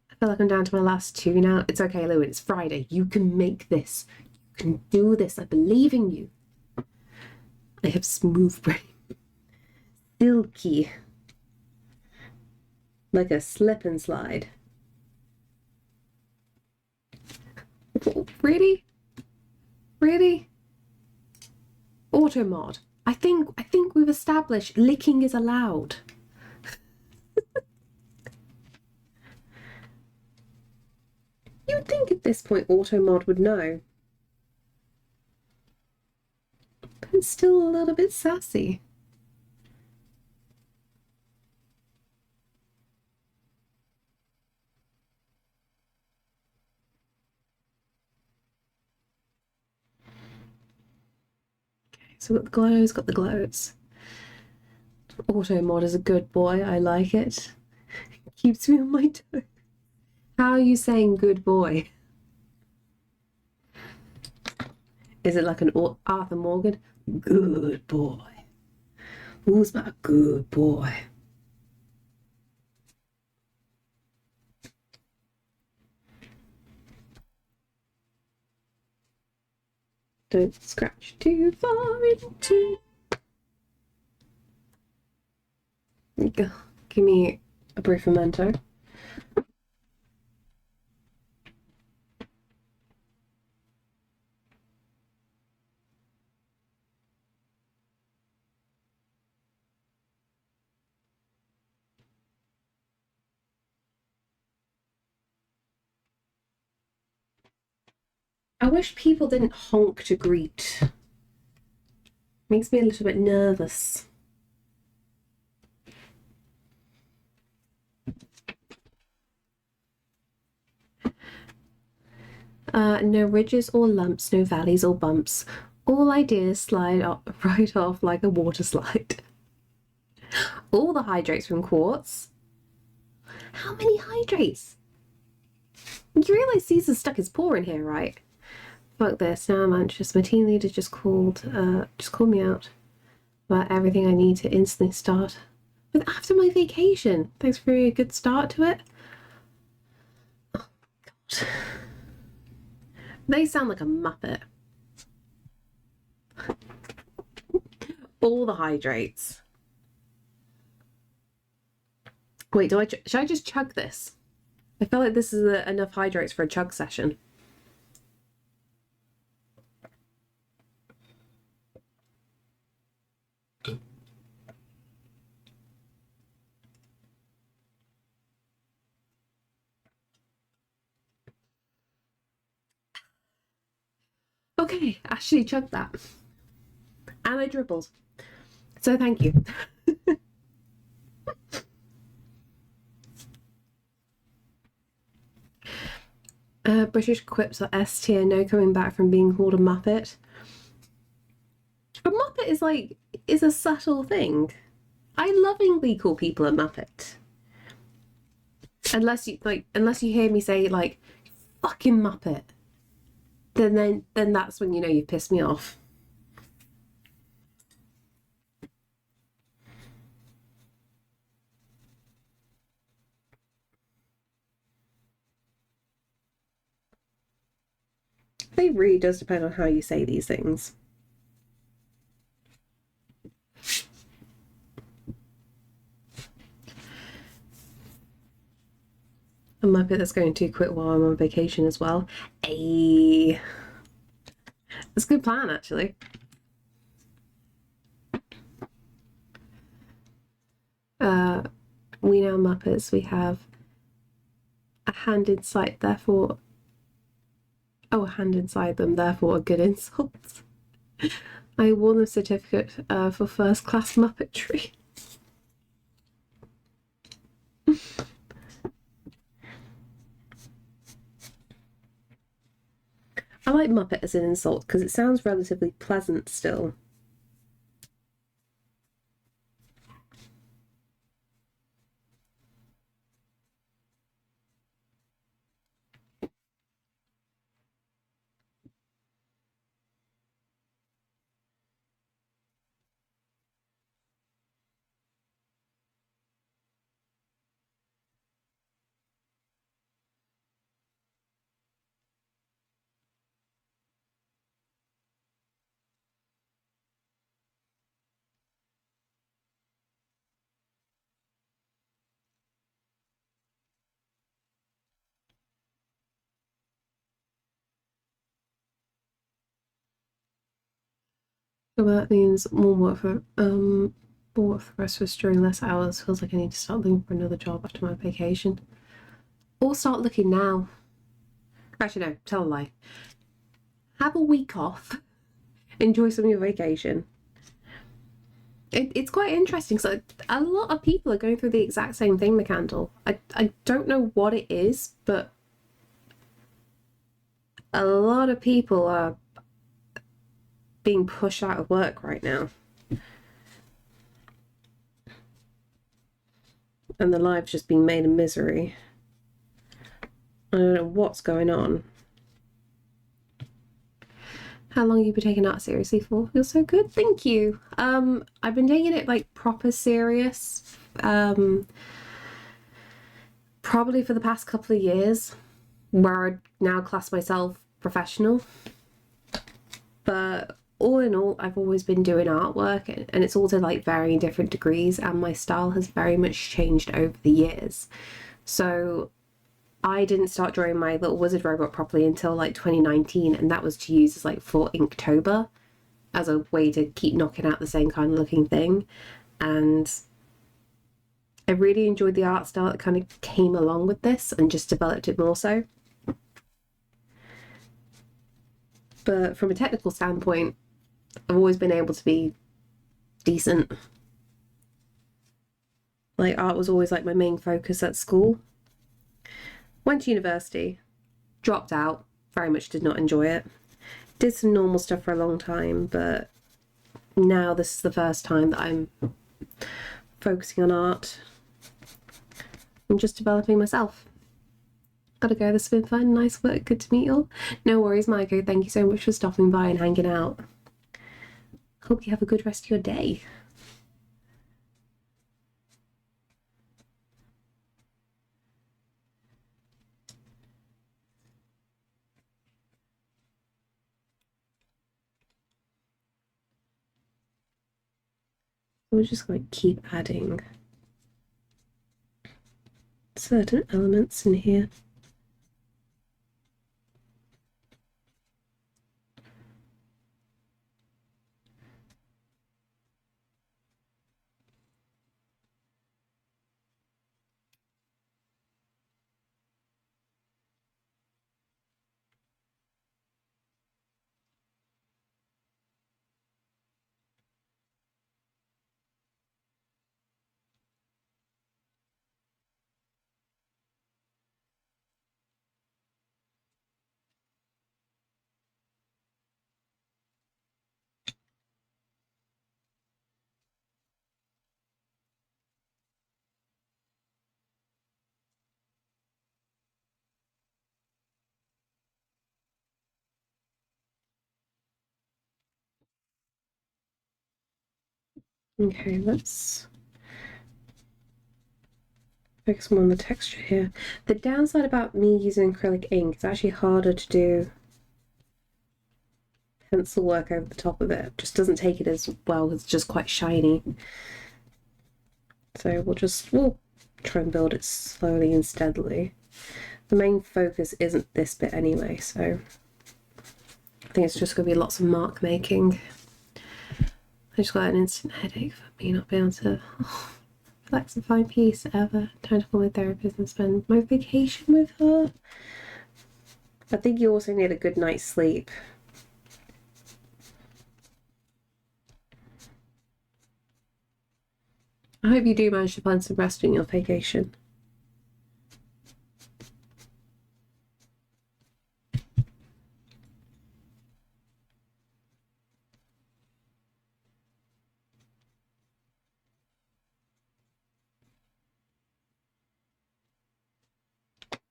I feel like I'm down to my last 2 now. It's okay, Lewin. It's Friday. You can make this. You can do this. I believe in you. I have smooth brain. Silky. Like a slip and slide. Really? Really? Auto mod. I think we've established licking is allowed. You would think at this point Automod would know. But it's still a little bit sassy. Okay, so got the glows. Automod is a good boy, I like it. Keeps me on my toes. How are you saying good boy? Is it like an Arthur Morgan? Good boy. Who's my good boy? Don't scratch too far into. Give me a brief memento. I wish people didn't honk to greet. Makes me a little bit nervous. No ridges or lumps, no valleys or bumps. All ideas slide right off like a water slide. All the hydrates from quartz. How many hydrates? You realise Caesar stuck his paw in here, right? Fuck this, now I'm anxious. My team leader just called me out about everything I need to instantly start. But after my vacation, thanks for a good start to it. Oh, God. They sound like a muppet. All the hydrates. Wait, should I just chug this? I feel like this is enough hydrates for a chug session. Okay, actually chugged that. And I dribbled. So thank you. British quips are S tier, no coming back from being called a muppet. A muppet is a subtle thing. I lovingly call people a muppet. Unless you hear me say like fucking muppet. Then that's when you know you've pissed me off. It really does depend on how you say these things. A muppet that's going to quit while I'm on vacation as well. Ayy. It's a good plan, actually. We now Muppets, we have a hand inside, therefore... Oh, a hand inside them, therefore a good insult. I won a certificate for first class Muppetry. I like Muppet as an insult because it sounds relatively pleasant still. So that means more work for the rest of us during less hours. Feels like I need to start looking for another job after my vacation. Or start looking now. Actually, no, tell a lie. Have a week off. Enjoy some of your vacation. It's quite interesting. So a lot of people are going through the exact same thing, McCandle. I don't know what it is, but a lot of people are being pushed out of work right now. And their lives just being made a misery. I don't know what's going on. How long have you been taking art seriously for? You're so good, thank you. I've been taking it like proper serious, probably for the past couple of years, where I now class myself professional. But all in all, I've always been doing artwork, and it's also like varying different degrees, and my style has very much changed over the years. So I didn't start drawing my little wizard robot properly until like 2019, and that was to use as like for Inktober, as a way to keep knocking out the same kind of looking thing. And I really enjoyed the art style that kind of came along with this and just developed it more so. But from a technical standpoint, I've always been able to be decent. Like, art was always like my main focus at school. Went to university, dropped out, very much did not enjoy it. Did some normal stuff for a long time, but now this is the first time that I'm focusing on art. I'm just developing myself. Gotta go, this has been fun, nice work, good to meet you all. No worries, Maiko, thank you so much for stopping by and hanging out. Hope you have a good rest of your day. We're just going to keep adding certain elements in here. Okay, let's focus more on the texture here. The downside about me using acrylic ink, it's actually harder to do pencil work over the top of it. It just doesn't take it as well, it's just quite shiny. So we'll try and build it slowly and steadily. The main focus isn't this bit anyway, so I think it's just going to be lots of mark making. I just got an instant headache for me not being able to flex a fine piece ever. Time to call my therapist and spend my vacation with her. I think you also need a good night's sleep. I hope you do manage to find some rest in your vacation.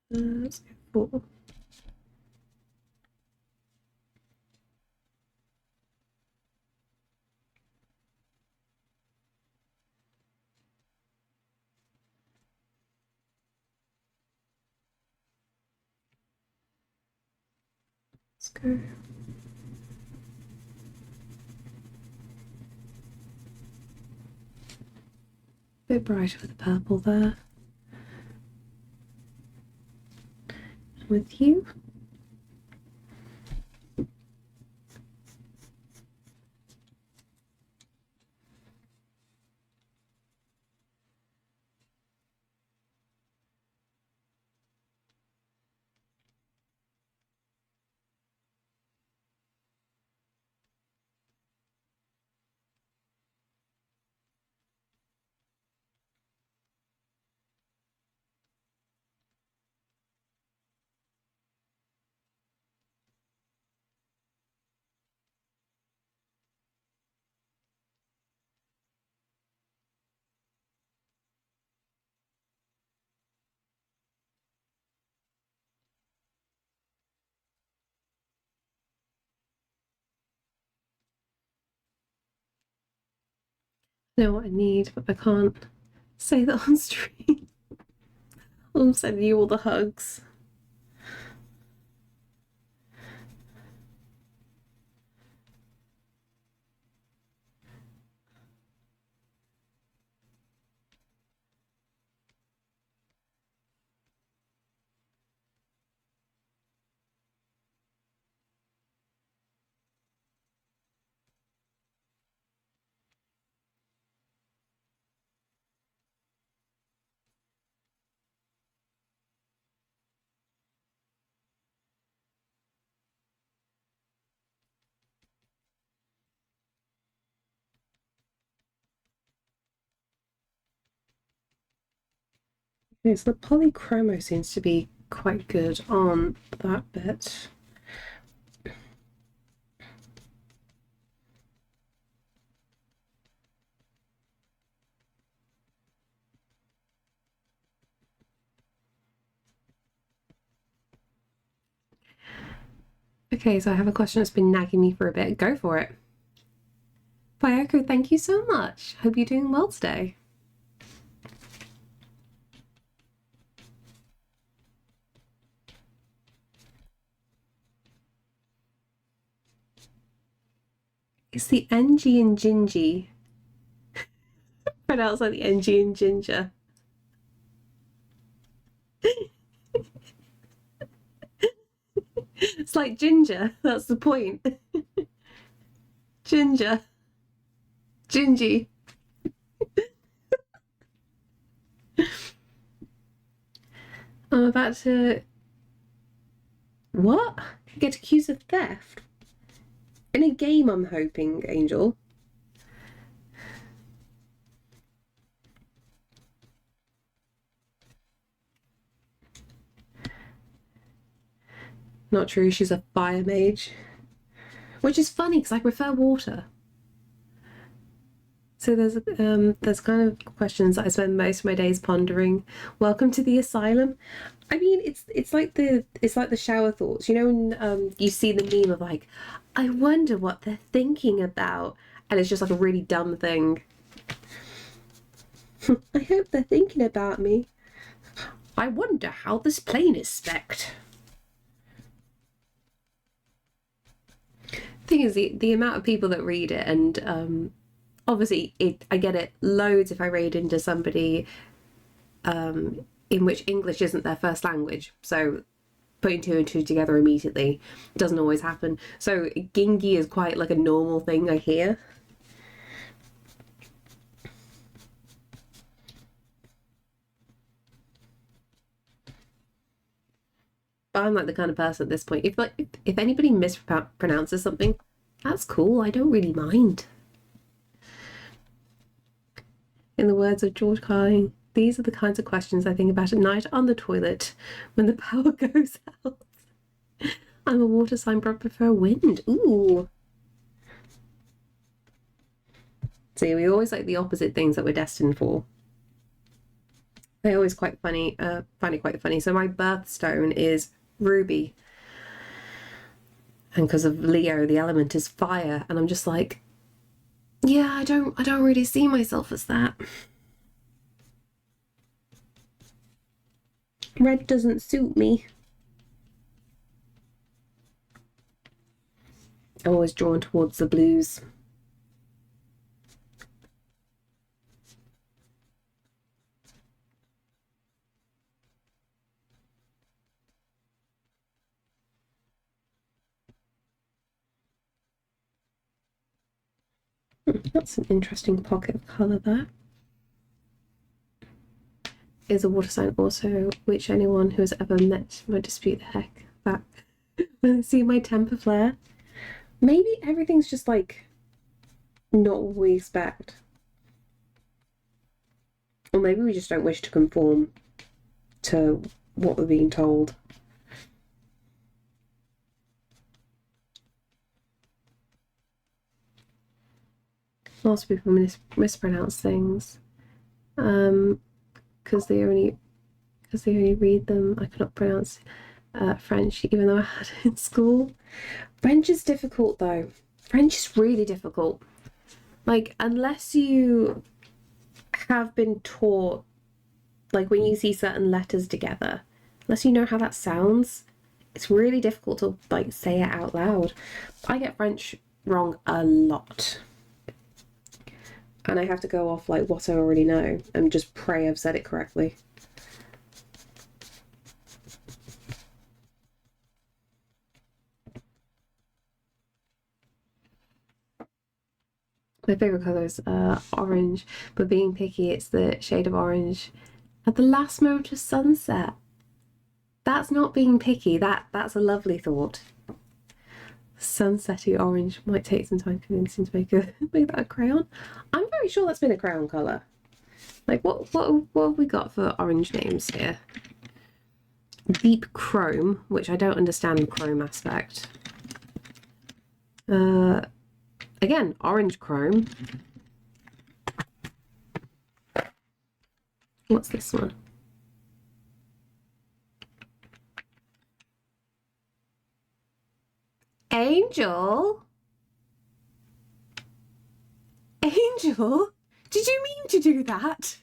Let's go for... Let's go. A bit brighter with the purple there. With you. know what I need, but I can't say that on stream. I'm sending you all the hugs. Okay, so the polychromo seems to be quite good on that bit. Okay, so I have a question that's been nagging me for a bit. Go for it. Bayako, thank you so much. Hope you're doing well today. It's the NG and Gingy. Pronounced like the NG and Ginger. It's like ginger. That's the point. Ginger. Gingy. I'm about to... What? Get accused of theft? In a game, I'm hoping, Angel. Not true, she's a fire mage. Which is funny, because I prefer water. So there's kind of questions that I spend most of my days pondering. Welcome to the asylum. I mean, it's like the shower thoughts. You know when you see the meme of like, I wonder what they're thinking about, and it's just like a really dumb thing. I hope they're thinking about me. I wonder how this plane is spec'd. Thing is, the amount of people that read it, and obviously I get it loads if I raid into somebody in which English isn't their first language, so putting two and two together immediately doesn't always happen. So Gingy is quite like a normal thing I hear. But I'm like the kind of person at this point, if anybody mispronounces something, that's cool, I don't really mind. In the words of George Carlin, these are the kinds of questions I think about at night on the toilet when the power goes out. I'm a water sign, but I prefer wind. Ooh. See, we always like the opposite things that we're destined for. I always find it quite funny. So my birthstone is ruby. And because of Leo, the element is fire. And I'm just like, yeah, I don't really see myself as that. Red doesn't suit me. I'm always drawn towards the blues. That's an interesting pocket of colour there. Is a water sign also, which anyone who has ever met might dispute the heck back when they see my temper flare. Maybe everything's just like not what we expect. Or maybe we just don't wish to conform to what we're being told. Lots of people mispronounce things because they only read them. I cannot pronounce French, even though I had it in school. French is difficult though. French is really difficult. Like, unless you have been taught, like when you see certain letters together, unless you know how that sounds, it's really difficult to like say it out loud. I get French wrong a lot. And I have to go off like what I already know and just pray I've said it correctly. My favourite colour is orange, but being picky, it's the shade of orange at the last moment of sunset. That's not being picky, that's a lovely thought. Sunsetty orange. Might take some time convincing to make that a crayon. I'm very sure that's been a crayon colour. Like what have we got for orange names here? Deep chrome, which I don't understand the chrome aspect. Again, orange chrome. What's this one? Angel? Angel? Did you mean to do that?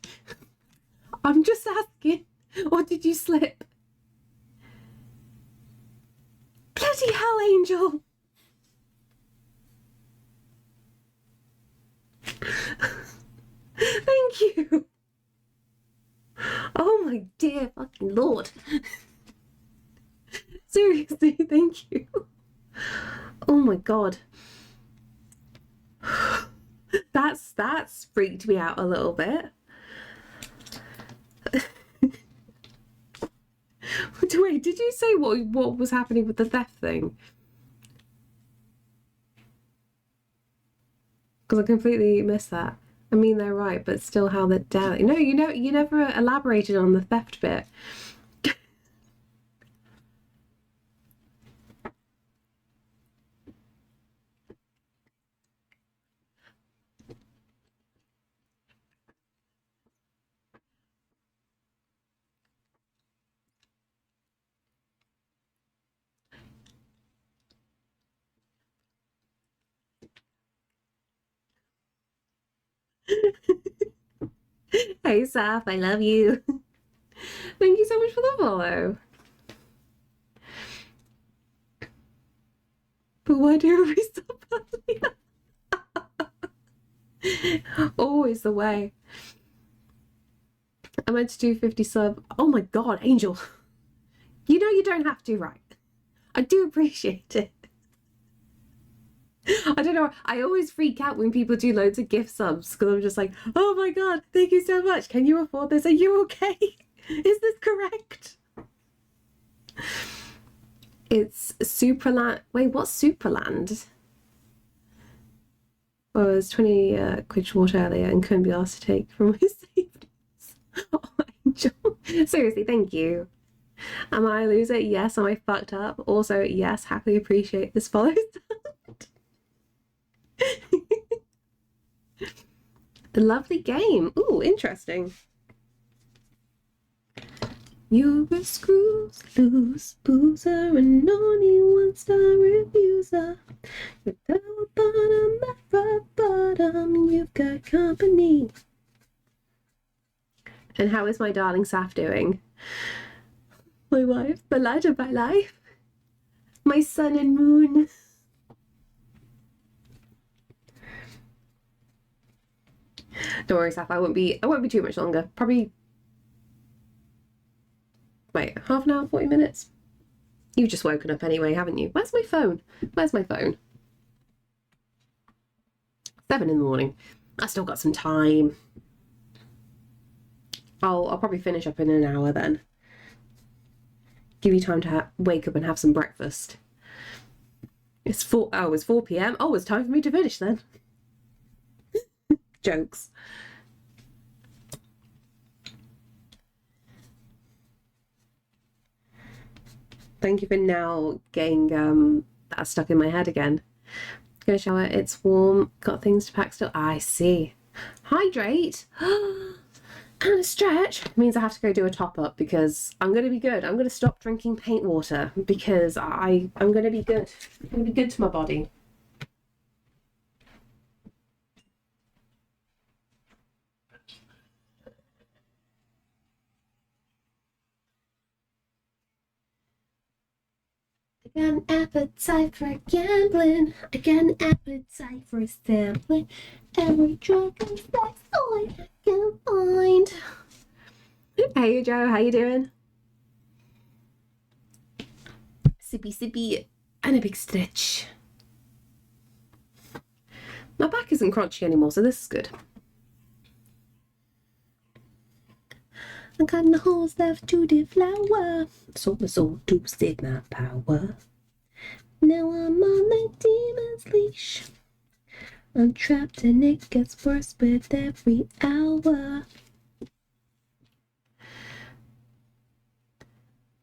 I'm just asking. Or did you slip? Bloody hell, Angel! Thank you. Oh my dear fucking lord. Seriously, thank you. Oh my god. That's freaked me out a little bit. Wait, did you say what was happening with the theft thing? Because I completely missed that. I mean, they're right, but still how they're down. No, you never elaborated on the theft bit. Hey, Saf, I love you. Thank you so much for the follow. But why do we stop earlier? Always the way. I meant to do 50 sub. Oh my god, Angel. You know you don't have to, right? I do appreciate it. I don't know. I always freak out when people do loads of gift subs because I'm just like, oh my god, thank you so much. Can you afford this? Are you okay? Is this correct? It's Superland. Wait, what's Superland? Well, I was 20 quid short earlier and couldn't be asked to take from my savings. Oh, Angel. Seriously, thank you. Am I a loser? Yes. Am I fucked up? Also, yes. Happily appreciate this follow. A lovely game. Ooh, interesting. You're a screws loose boozer and only one-star refuser. You're the bottom at rock bottom. You've got company. And how is my darling Saf doing? My wife, the light of my life, my sun and moon. Don't worry, Saf, I won't be too much longer. Probably, wait, half an hour, 40 minutes? You've just woken up anyway, haven't you? Where's my phone? Where's my phone? 7 in the morning. I still got some time. I'll probably finish up in an hour then. Give you time to wake up and have some breakfast. It's 4 p.m. Oh, it's time for me to finish then. Jokes. Thank you for now getting that stuck in my head again. Gonna shower, it's warm, got things to pack still. I see. Hydrate and a stretch means I have to go do a top up because I'm gonna be good. I'm gonna stop drinking paint water because I'm gonna be good. I'm gonna be good to my body. got an appetite for gambling. I got an appetite for sampling. Every drug and sex toy I can find. Hey Joe, how you doing? Sippy sippy and a big stretch. My back isn't crunchy anymore, so this is good. I got no holes left to deflower. Sold my soul to save my power. Now I'm on the demon's leash. I'm trapped and it gets worse with every hour.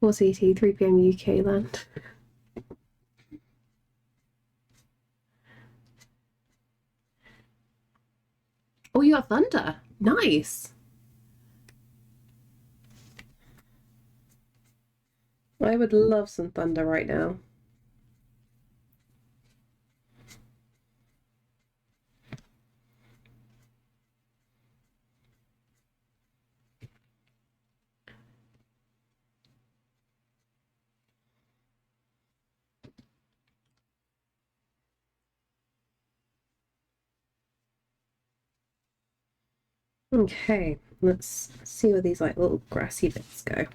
What's ET? 3 PM UK land. Oh, you got thunder. Nice. I would love some thunder right now. Okay, let's see where these like little grassy bits go.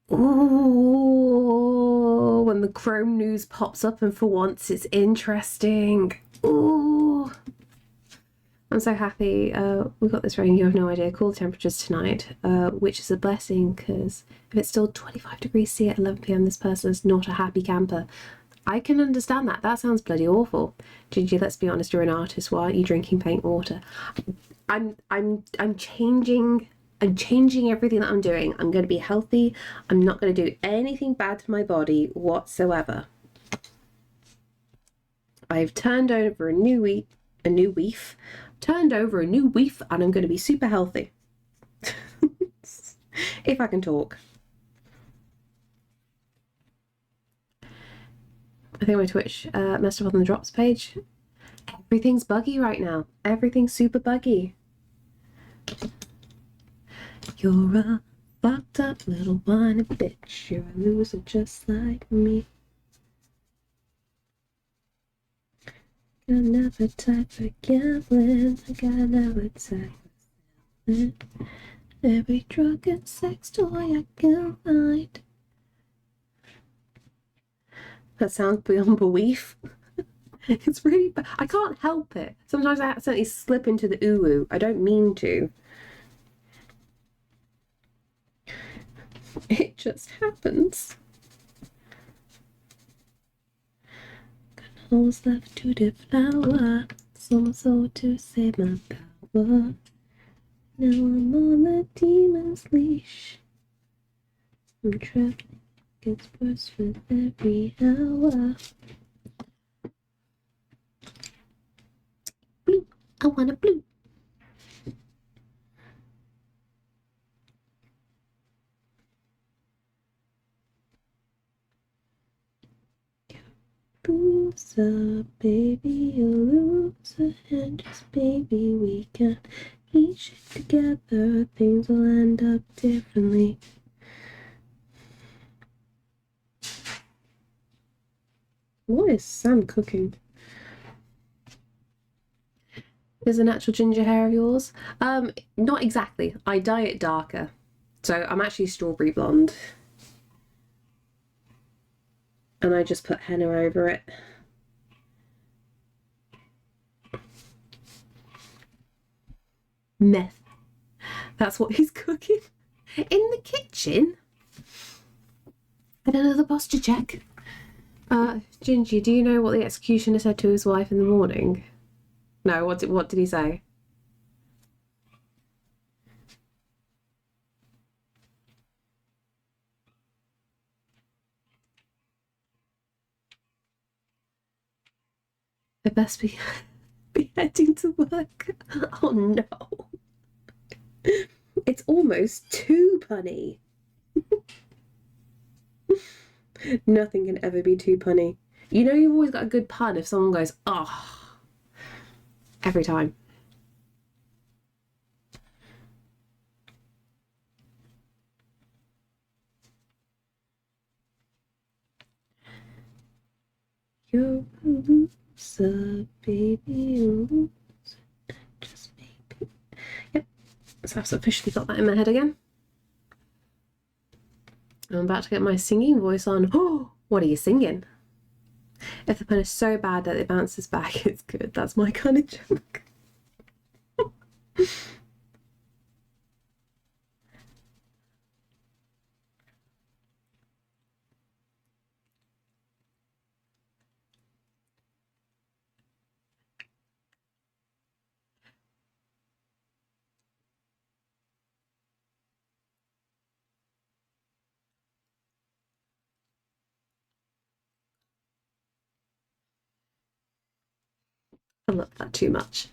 Oh, when the Chrome news pops up and for once it's interesting. Oh, I'm so happy. We got this rain. You have no idea. Cool temperatures tonight, which is a blessing because if it's still 25 degrees C at 11 PM, this person is not a happy camper. I can understand that. That sounds bloody awful. Gingy, let's be honest. You're an artist. Why aren't you drinking paint water? I'm changing. I'm changing everything that I'm doing. I'm going to be healthy. I'm not going to do anything bad to my body whatsoever. I've turned over a new leaf, turned over a new leaf, and I'm going to be super healthy. If I can talk. I think my Twitch messed up on the drops page. Everything's buggy right now. Everything's super buggy. You're a fucked up little whiny bitch. You're a loser just like me. Got an appetite for gambling. I got an appetite for gambling. Every drug and sex toy I can find. That sounds beyond belief. It's really bad. I can't help it. Sometimes I accidentally slip into the ooh-ooh. I don't mean to. It just happens. Got holes left to deflower. Some soul to save my power. Now I'm on the demon's leash. I'm trapped. Gets worse with every hour. Blue. I want a blue. Loser, baby, you loser, and just baby, we can eat shit together. Things will end up differently. What is Sam cooking? Is a natural ginger hair of yours? Not exactly. I dye it darker. So I'm actually strawberry blonde. And I just put henna over it. Meth. That's what he's cooking. In the kitchen? And another posture check. Gingy, do you know what the executioner said to his wife in the morning? No, what did he say? I best be heading to work. Oh no. It's almost too punny. Nothing can ever be too punny. You know you've always got a good pun if someone goes, oh, every time. You're a loser, baby, a loser. Just maybe. Yep, so I've officially got that in my head again. I'm about to get my singing voice on. Oh, what are you singing? If the pen is so bad that it bounces back, it's good. That's my kind of joke. I love that too much.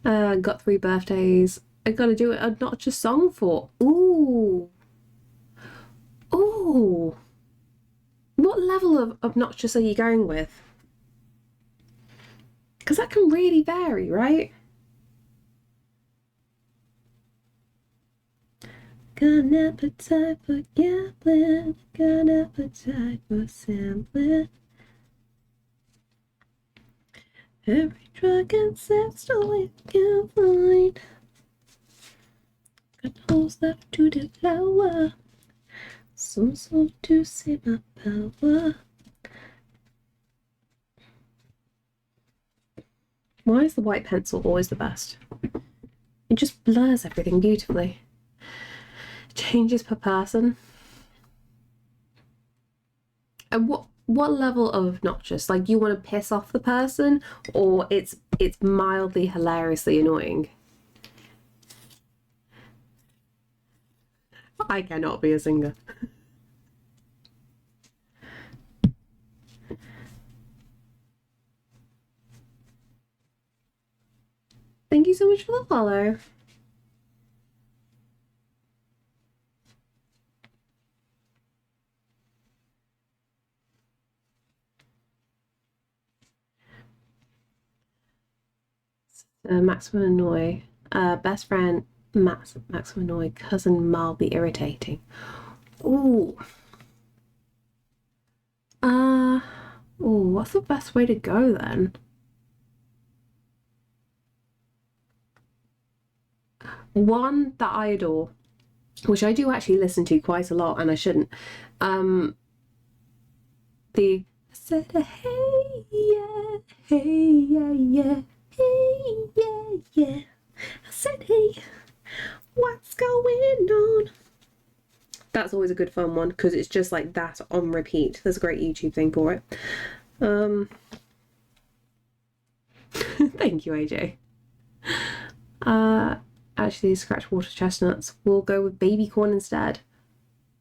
Got 3 birthdays. I gotta do a not just song for. Ooh. Ooh. What level of obnoxious are you going with? Because that can really vary, right? Got an appetite for gambling. Got an appetite for sampling. Every drug and sex toy you can find. Got holes left to devour. So to save my power. Why is the white pencil always the best? It just blurs everything beautifully. Changes per person. And what level of obnoxious? Like, you want to piss off the person, or it's mildly hilariously annoying? I cannot be a singer. Thank you so much for the follow. Maximum annoy. Best friend, maximum annoy. Cousin, mildly irritating. Ooh. What's the best way to go then? One that I adore, which I do actually listen to quite a lot, and I shouldn't. I said, hey, yeah, hey, yeah, yeah, hey, yeah, yeah. I said, hey, what's going on? That's always a good fun one, because it's just like that on repeat. There's a great YouTube thing for it. Thank you, AJ. Actually, scratch water chestnuts. We'll go with baby corn instead.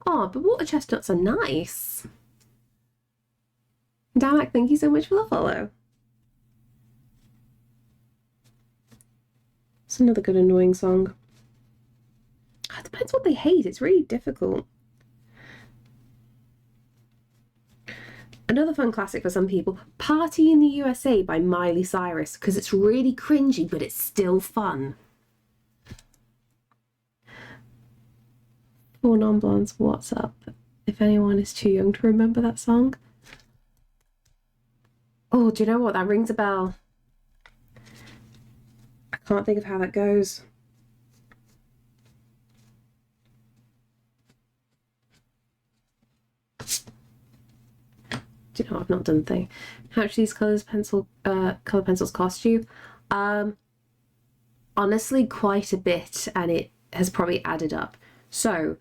Oh, but water chestnuts are nice. Damak, thank you so much for the follow. It's another good annoying song. It depends what they hate. It's really difficult. Another fun classic for some people, Party in the USA by Miley Cyrus, because it's really cringy, but it's still fun. For non-blondes, what's up? If anyone is too young to remember that song. Oh, do you know what? That rings a bell. I can't think of how that goes. Do you know, I've not done the thing. How much these color pencils cost you? Honestly, quite a bit, and it has probably added up. So,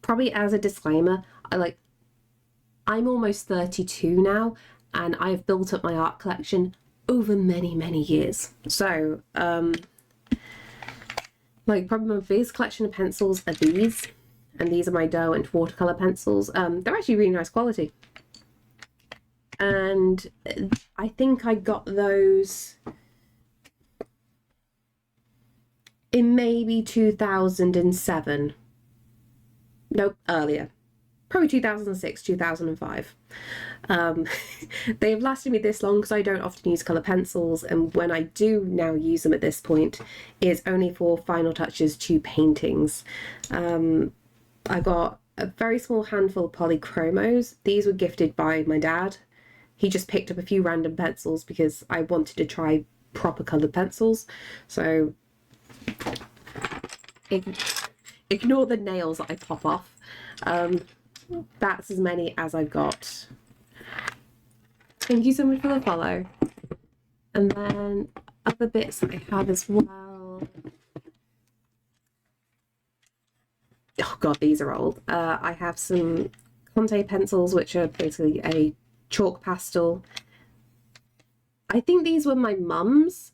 probably as a disclaimer, I'm almost 32 now, and I've built up my art collection over many, many years. So, probably my biggest collection of pencils are these, and these are my Derwent watercolor pencils. They're actually really nice quality. And I think I got those in maybe 2007. Nope, earlier. Probably 2006, 2005. They've lasted me this long because I don't often use colour pencils, and when I do now use them at this point, it's only for final touches to paintings. I got a very small handful of polychromos. These were gifted by my dad. He just picked up a few random pencils because I wanted to try proper coloured pencils. So ignore the nails that I pop off. That's as many as I've got. Thank you so much for the follow. And then other bits that I have as well. Oh god, these are old. I have some Conte pencils, which are basically a chalk pastel. I think these were my mum's.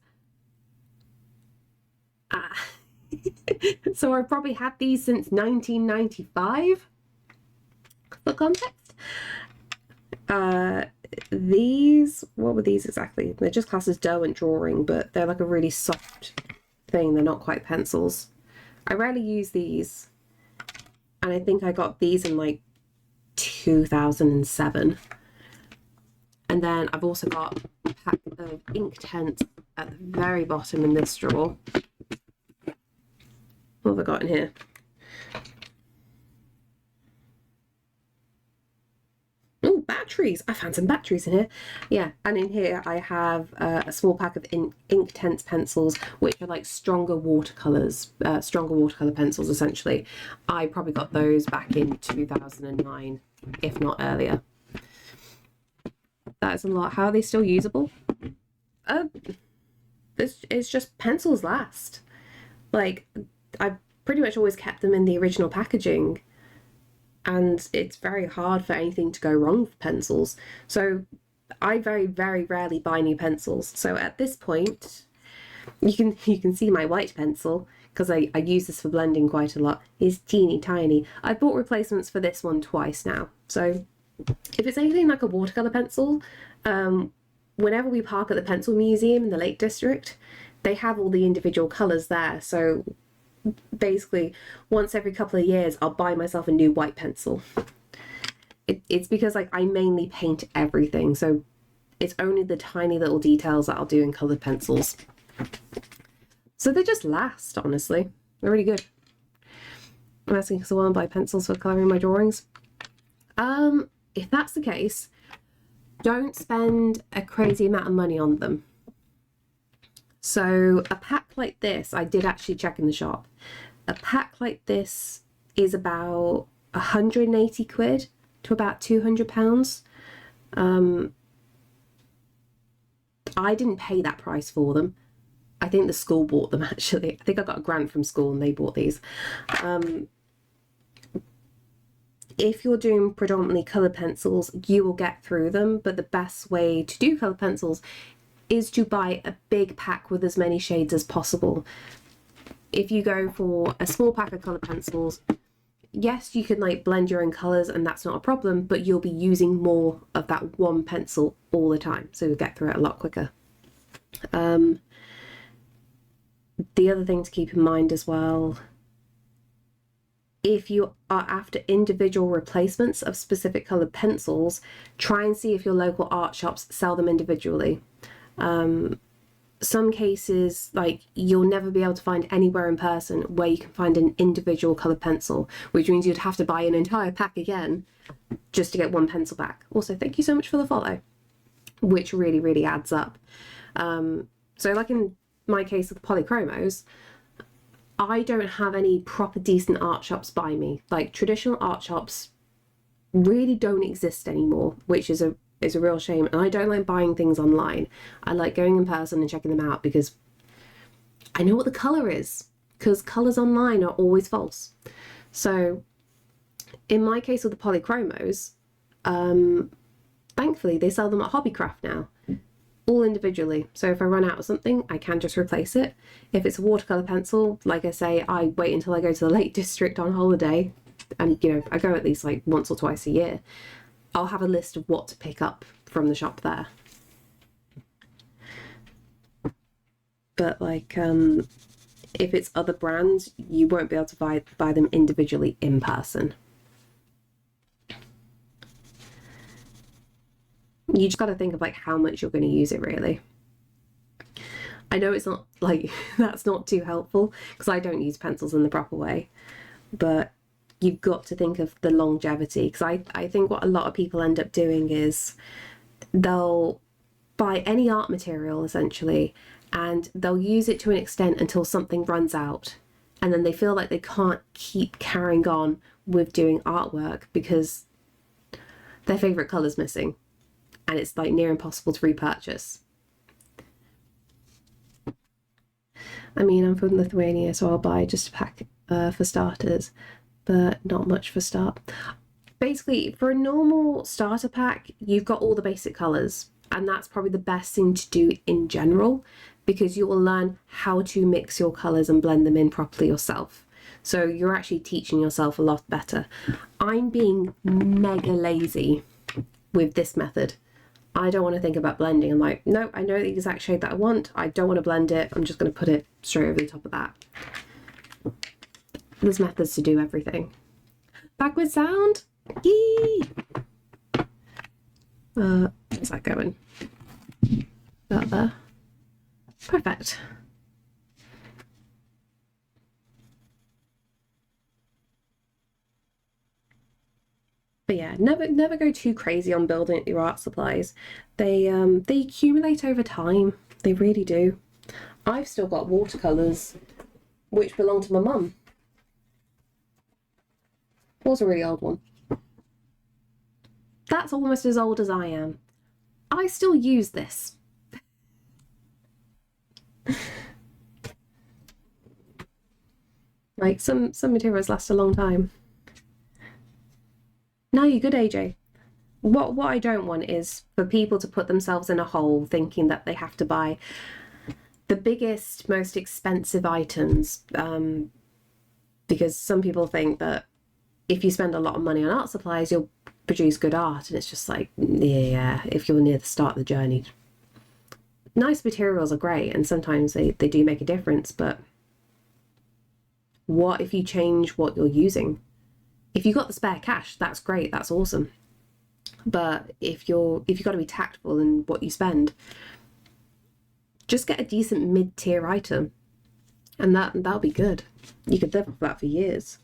So I've probably had these since 1995 for context. These, what were these exactly? They're just classed as Derwent drawing, but they're like a really soft thing. They're not quite pencils. I rarely use these, and I think I got these in like 2007. And then I've also got a pack of Inktense at the very bottom in this drawer. What have I got in here? Oh, batteries! I found some batteries in here. Yeah, and in here I have a small pack of Inktense pencils, which are like stronger watercolors, stronger watercolor pencils essentially. I probably got those back in 2009, if not earlier. That is a lot. How are they still usable? It's just pencils last. Like, I've pretty much always kept them in the original packaging, and it's very hard for anything to go wrong with pencils. So I very, very rarely buy new pencils. So at this point, you can see my white pencil, because I use this for blending quite a lot, is teeny tiny. I bought replacements for this one twice now. So if it's anything like a watercolor pencil, whenever we park at the pencil museum in the Lake District, they have all the individual colors there. So basically once every couple of years I'll buy myself a new white pencil. It's because like I mainly paint everything, so it's only the tiny little details that I'll do in colored pencils. So they just last, honestly. They're really good. I'm asking because I want to buy pencils for coloring my drawings. If that's the case, don't spend a crazy amount of money on them. So a pack like this, I did actually check in the shop. A pack like this is about 180 quid to about £200. I didn't pay that price for them. I think the school bought them actually. I think I got a grant from school and they bought these. If you're doing predominantly colored pencils, you will get through them, but the best way to do colored pencils is to buy a big pack with as many shades as possible. If you go for a small pack of colored pencils, yes, you can like blend your own colors and that's not a problem, but you'll be using more of that one pencil all the time, so you'll get through it a lot quicker. The other thing to keep in mind as well, if you are after individual replacements of specific colored pencils, try and see if your local art shops sell them individually. Some cases, like, you'll never be able to find anywhere in person where you can find an individual colored pencil, which means you'd have to buy an entire pack again just to get one pencil back. Also, thank you so much for the follow, which really, really adds up. So like in my case with the polychromos, I don't have any proper decent art shops by me. Like, traditional art shops really don't exist anymore, which is a real shame. And I don't like buying things online. I like going in person and checking them out because I know what the colour is, because colours online are always false. So in my case with the polychromos, thankfully they sell them at Hobbycraft now, all individually. So if I run out of something, I can just replace it. If it's a watercolour pencil, like I say, I wait until I go to the Lake District on holiday, and you know, I go at least like once or twice a year. I'll have a list of what to pick up from the shop there. But like, if it's other brands, you won't be able to buy them individually in person. You just got to think of like how much you're going to use it, really. I know it's not like, that's not too helpful because I don't use pencils in the proper way, but you've got to think of the longevity, because I think what a lot of people end up doing is they'll buy any art material essentially, and they'll use it to an extent until something runs out, and then they feel like they can't keep carrying on with doing artwork because their favorite color's missing and it's like near impossible to repurchase. I mean, I'm from Lithuania, so I'll buy just a pack for starters, but not much for start. Basically, for a normal starter pack, you've got all the basic colours, and that's probably the best thing to do in general, because you will learn how to mix your colours and blend them in properly yourself. So you're actually teaching yourself a lot better. I'm being mega lazy with this method. I don't want to think about blending. I'm like, no, I know the exact shade that I want. I don't want to blend it. I'm just going to put it straight over the top of that. There's methods to do everything. Backward sound? Yee! How's that going? About there. Perfect. But yeah, never go too crazy on building your art supplies. They accumulate over time. They really do. I've still got watercolours which belong to my mum. Was a really old one. That's almost as old as I am. I still use this. Like some materials last a long time. No, you're good, AJ. What I don't want is for people to put themselves in a hole thinking that they have to buy the biggest, most expensive items, because some people think that if you spend a lot of money on art supplies, you'll produce good art, and it's just like, yeah, if you're near the start of the journey. Nice materials are great, and sometimes they do make a difference, but what if you change what you're using? If you got the spare cash, that's great, that's awesome. But if you've got to be tactful in what you spend, just get a decent mid-tier item, and that'll be good. You could live with that for years.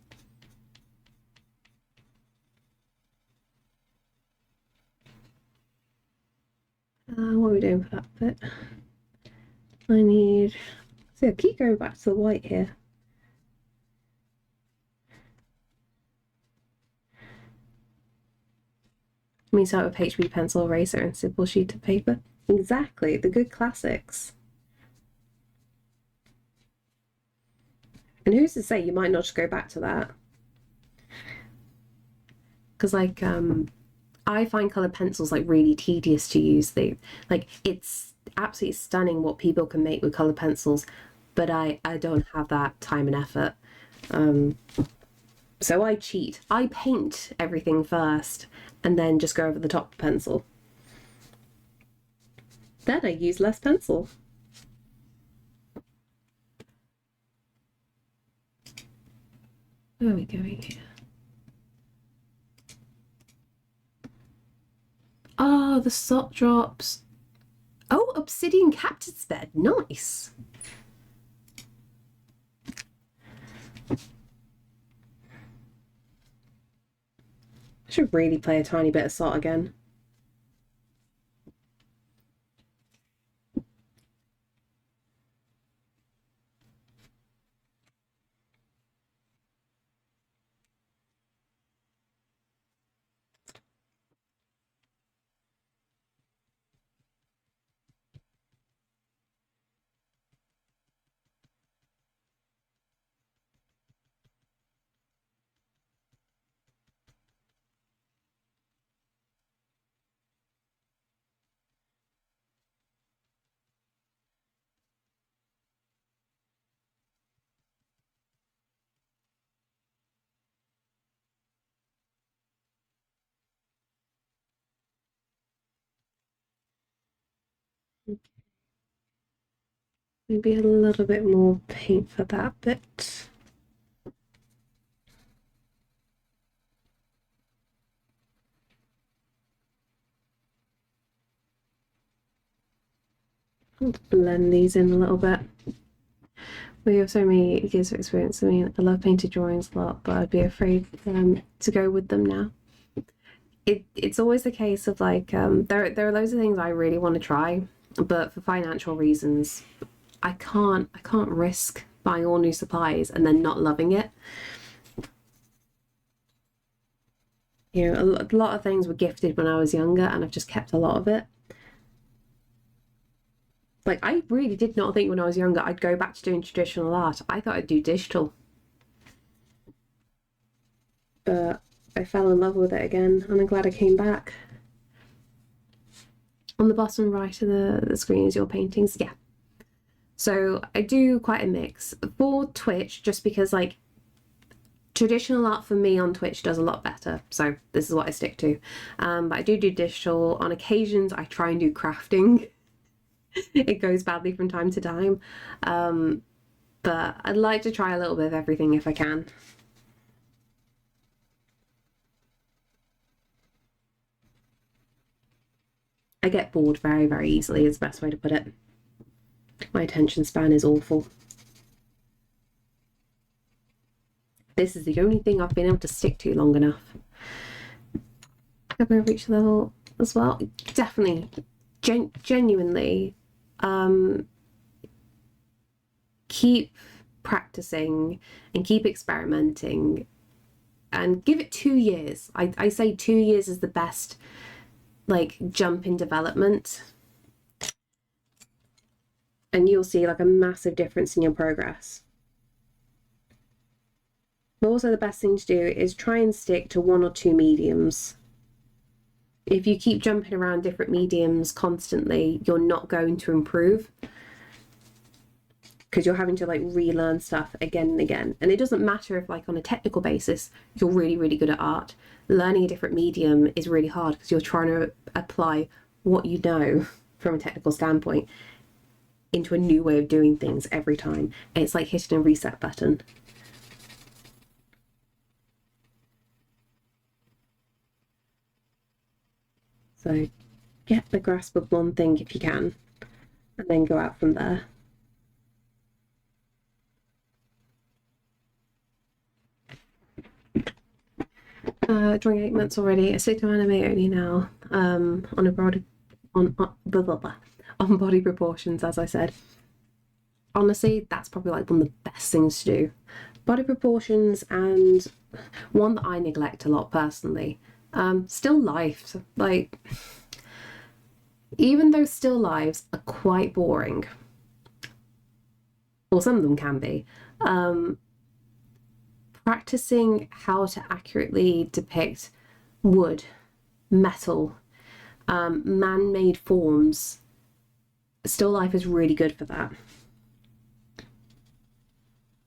What are we doing for that bit? I need... See, I keep going back to the white here. Me start with HB pencil, eraser, and simple sheet of paper. Exactly, the good classics. And who's to say you might not just go back to that? Because like I find colored pencils like really tedious to use. It's absolutely stunning what people can make with colored pencils, but I don't have that time and effort. So I cheat. I paint everything first and then just go over the top of the pencil. Then I use less pencil. Where are we going here? Oh, the sock drops. Oh, obsidian captain's bed. Nice. I should really play a tiny bit of salt again. Maybe a little bit more paint for that bit. I'll blend these in a little bit. We have so many years of experience. I mean, I love painted drawings a lot, but I'd be afraid to go with them now. It's always the case of like there are loads of things I really want to try, but for financial reasons, I can't risk buying all new supplies and then not loving it. You know, a lot of things were gifted when I was younger, and I've just kept a lot of it. Like, I really did not think when I was younger I'd go back to doing traditional art. I thought I'd do digital. But I fell in love with it again, and I'm glad I came back. On the bottom right of the screen is your paintings. Yeah. So I do quite a mix. For Twitch, just because, like, traditional art for me on Twitch does a lot better, so this is what I stick to. But I do digital. On occasions, I try and do crafting. It goes badly from time to time, but I'd like to try a little bit of everything if I can. I get bored very, very easily is the best way to put it. My attention span is awful. This is the only thing I've been able to stick to long enough. Have I reached level as well? Definitely, genuinely, keep practicing and keep experimenting and give it 2 years. I say 2 years is the best, like, jump in development, and you'll see like a massive difference in your progress. But also the best thing to do is try and stick to 1 or 2 mediums. If you keep jumping around different mediums constantly, you're not going to improve, because you're having to like relearn stuff again and again. And it doesn't matter if, like, on a technical basis you're really, really good at art. Learning a different medium is really hard because you're trying to apply what you know from a technical standpoint into a new way of doing things every time. And it's like hitting a reset button. So get the grasp of one thing if you can, and then go out from there. Drawing 8 months already. I stick to anime only now. On body proportions, as I said. Honestly, that's probably like one of the best things to do. Body proportions, and one that I neglect a lot personally. Still life. Like, even though still lives are quite boring, or some of them can be, practicing how to accurately depict wood, metal, man-made forms, still life is really good for that.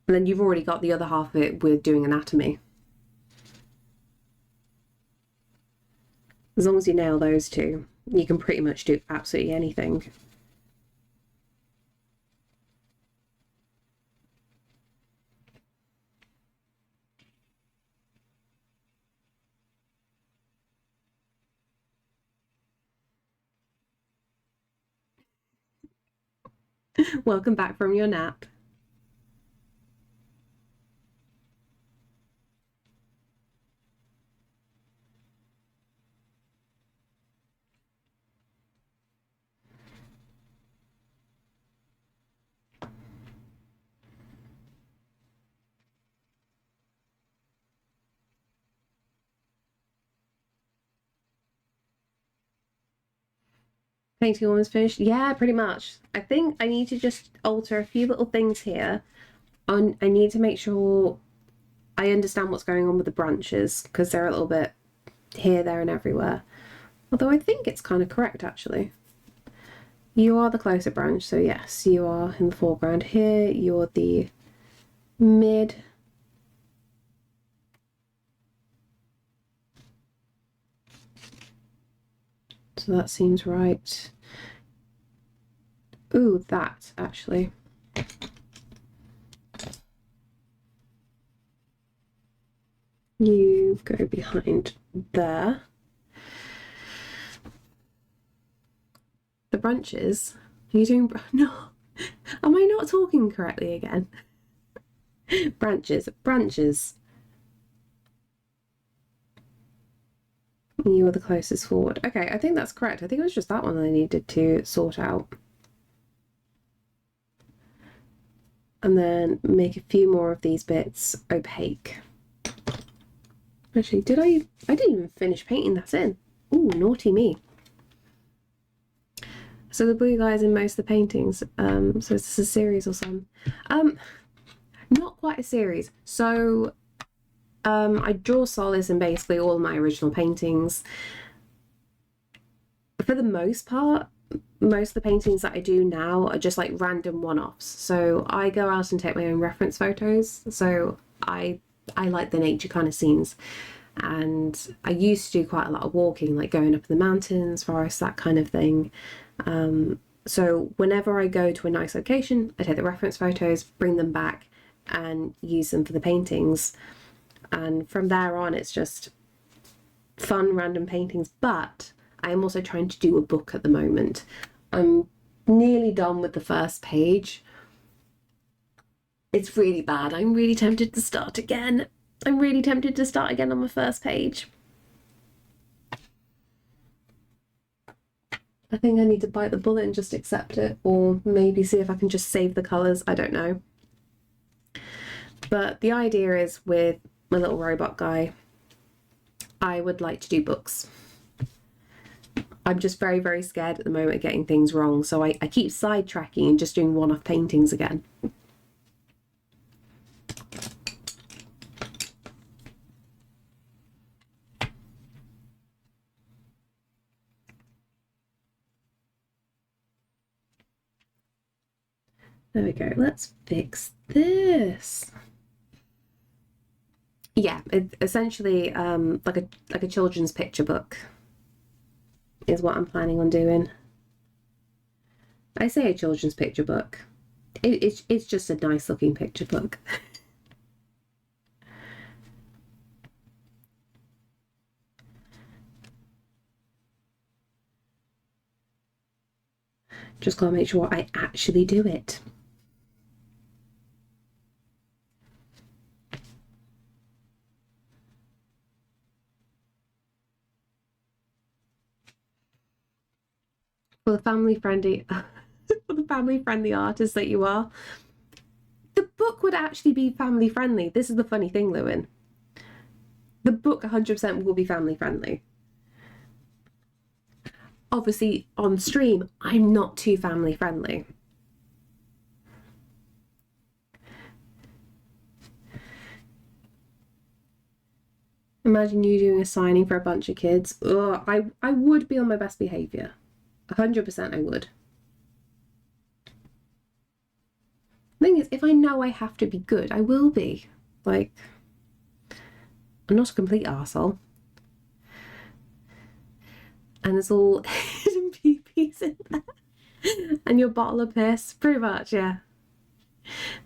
And then you've already got the other half of it with doing anatomy. As long as you nail those two, you can pretty much do absolutely anything. Welcome back from your nap. Painting almost finished. Yeah, pretty much. I think I need to just alter a few little things here. I need to make sure I understand what's going on with the branches, because they're a little bit here, there, and everywhere. Although I think it's kind of correct, actually. You are the closer branch, so yes, you are in the foreground here. You're the mid. So that seems right. Ooh, that, actually. You go behind there. The branches. Are you doing... No, Am I not talking correctly again? Branches, branches. You were the closest forward. Okay, I think that's correct. I think it was just that one that I needed to sort out. And then make a few more of these bits opaque. Actually, I didn't even finish painting that in. Ooh, naughty me. So the blue guys in most of the paintings. So is this a series or something? Not quite a series. So I draw solids in basically all of my original paintings. For the most part, most of the paintings that I do now are just like random one-offs. So I go out and take my own reference photos. So I like the nature kind of scenes. And I used to do quite a lot of walking, like going up in the mountains, forests, that kind of thing. So whenever I go to a nice location, I take the reference photos, bring them back and use them for the paintings. And from there on, it's just fun, random paintings. But I am also trying to do a book at the moment. I'm nearly done with the first page. It's really bad. I'm really tempted to start again. I'm really tempted to start again on the first page. I think I need to bite the bullet and just accept it, or maybe see if I can just save the colours. I don't know. But the idea is, with my little robot guy, I would like to do books. I'm just very, very scared at the moment of getting things wrong, so I keep sidetracking and just doing one-off paintings again. There we go. Let's fix this. Yeah, it's essentially like a children's picture book is what I'm planning on doing. I say a children's picture book. It's just a nice looking picture book. Just gotta make sure I actually do it. For the family-friendly for the family-friendly artist that you are, the book would actually be family-friendly. This is the funny thing, Lewin. The book 100% will be family-friendly. Obviously, on stream, I'm not too family-friendly. Imagine you doing a signing for a bunch of kids. Ugh, I would be on my best behaviour. 100% I would. The thing is, if I know I have to be good, I will be. Like, I'm not a complete arsehole. And there's all hidden peepees in there. And your bottle of piss. Pretty much, yeah.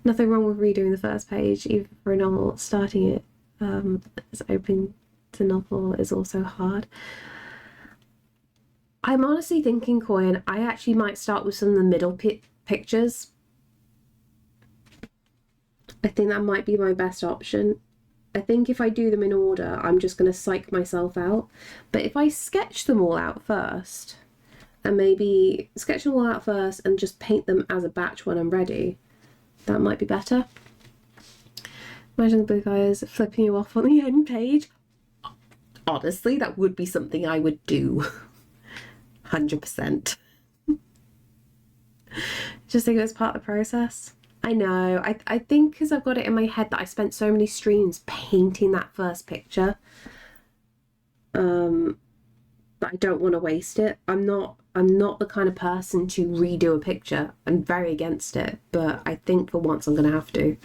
Nothing wrong with redoing the first page, even for a novel. Starting it as open to novel is also hard. I'm honestly thinking, Coin, I actually might start with some of the middle pictures. I think that might be my best option. I think if I do them in order, I'm just going to psych myself out. But if I sketch them all out first, and maybe sketch them all out first and just paint them as a batch when I'm ready, that might be better. Imagine the blue guys flipping you off on the end page. Honestly, that would be something I would do. 100%. Just think it was part of the process. I know. I think because I've got it in my head that I spent so many streams painting that first picture. But I don't want to waste it. I'm not the kind of person to redo a picture. I'm very against it, but I think for once I'm going to have to.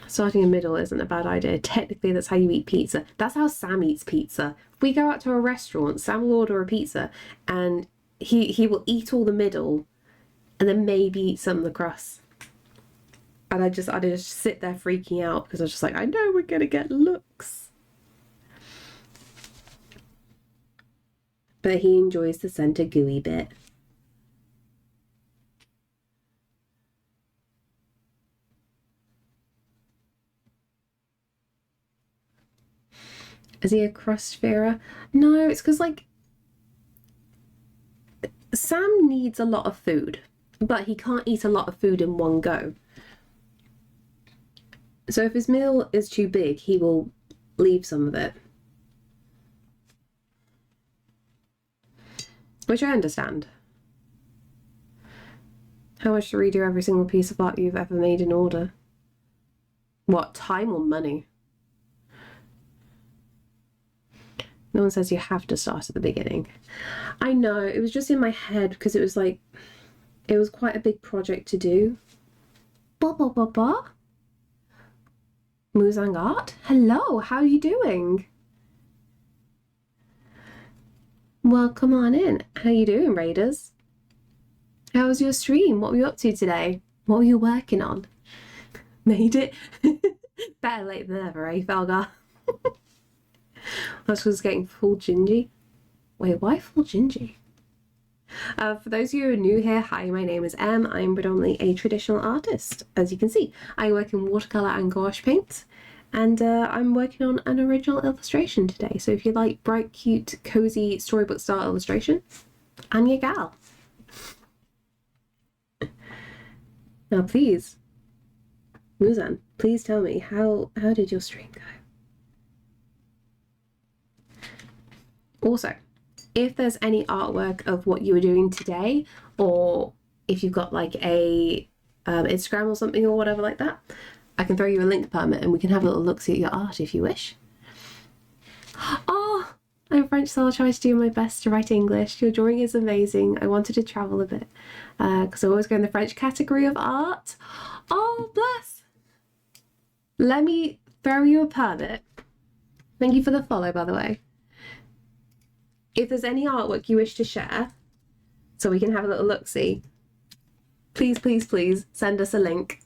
Starting in middle isn't a bad idea. Technically, that's how you eat pizza. That's how Sam eats pizza. If we go out to a restaurant, Sam will order a pizza, and he will eat all the middle, and then maybe eat some of the crust. And I just sit there freaking out because I was just like, I know we're gonna get looks. But he enjoys the centre gooey bit. Is he a crustiferer? No, it's because, like, Sam needs a lot of food, but he can't eat a lot of food in one go. So if his meal is too big, he will leave some of it. Which I understand. How much to redo every single piece of art you've ever made in order? What, time or money? No one says you have to start at the beginning. I know, it was just in my head because it was like, it was quite a big project to do. Ba ba ba ba. Muzang Art? Hello, how are you doing? Well, come on in. How you doing, Raiders? How was your stream? What were you up to today? What were you working on? Made it? Better late than never, eh, Felgar? I was getting full gingy. Wait, why full gingy? For those of you who are new here, hi, my name is Em. I'm predominantly a traditional artist. As you can see, I work in watercolour and gouache paint, and I'm working on an original illustration today. So if you like bright, cute, cozy storybook style illustration, I'm your gal. Now please, Muzan, please tell me, how did your stream go? Also, if there's any artwork of what you were doing today, or if you've got like a Instagram or something or whatever like that, I can throw you a link permit and we can have a little look-see at your art if you wish. Oh, I'm French, so I'll try to do my best to write English. Your drawing is amazing. I wanted to travel a bit because I always go in the French category of art. Oh, bless. Let me throw you a permit. Thank you for the follow, by the way. If there's any artwork you wish to share, so we can have a little look-see, please, please, please send us a link.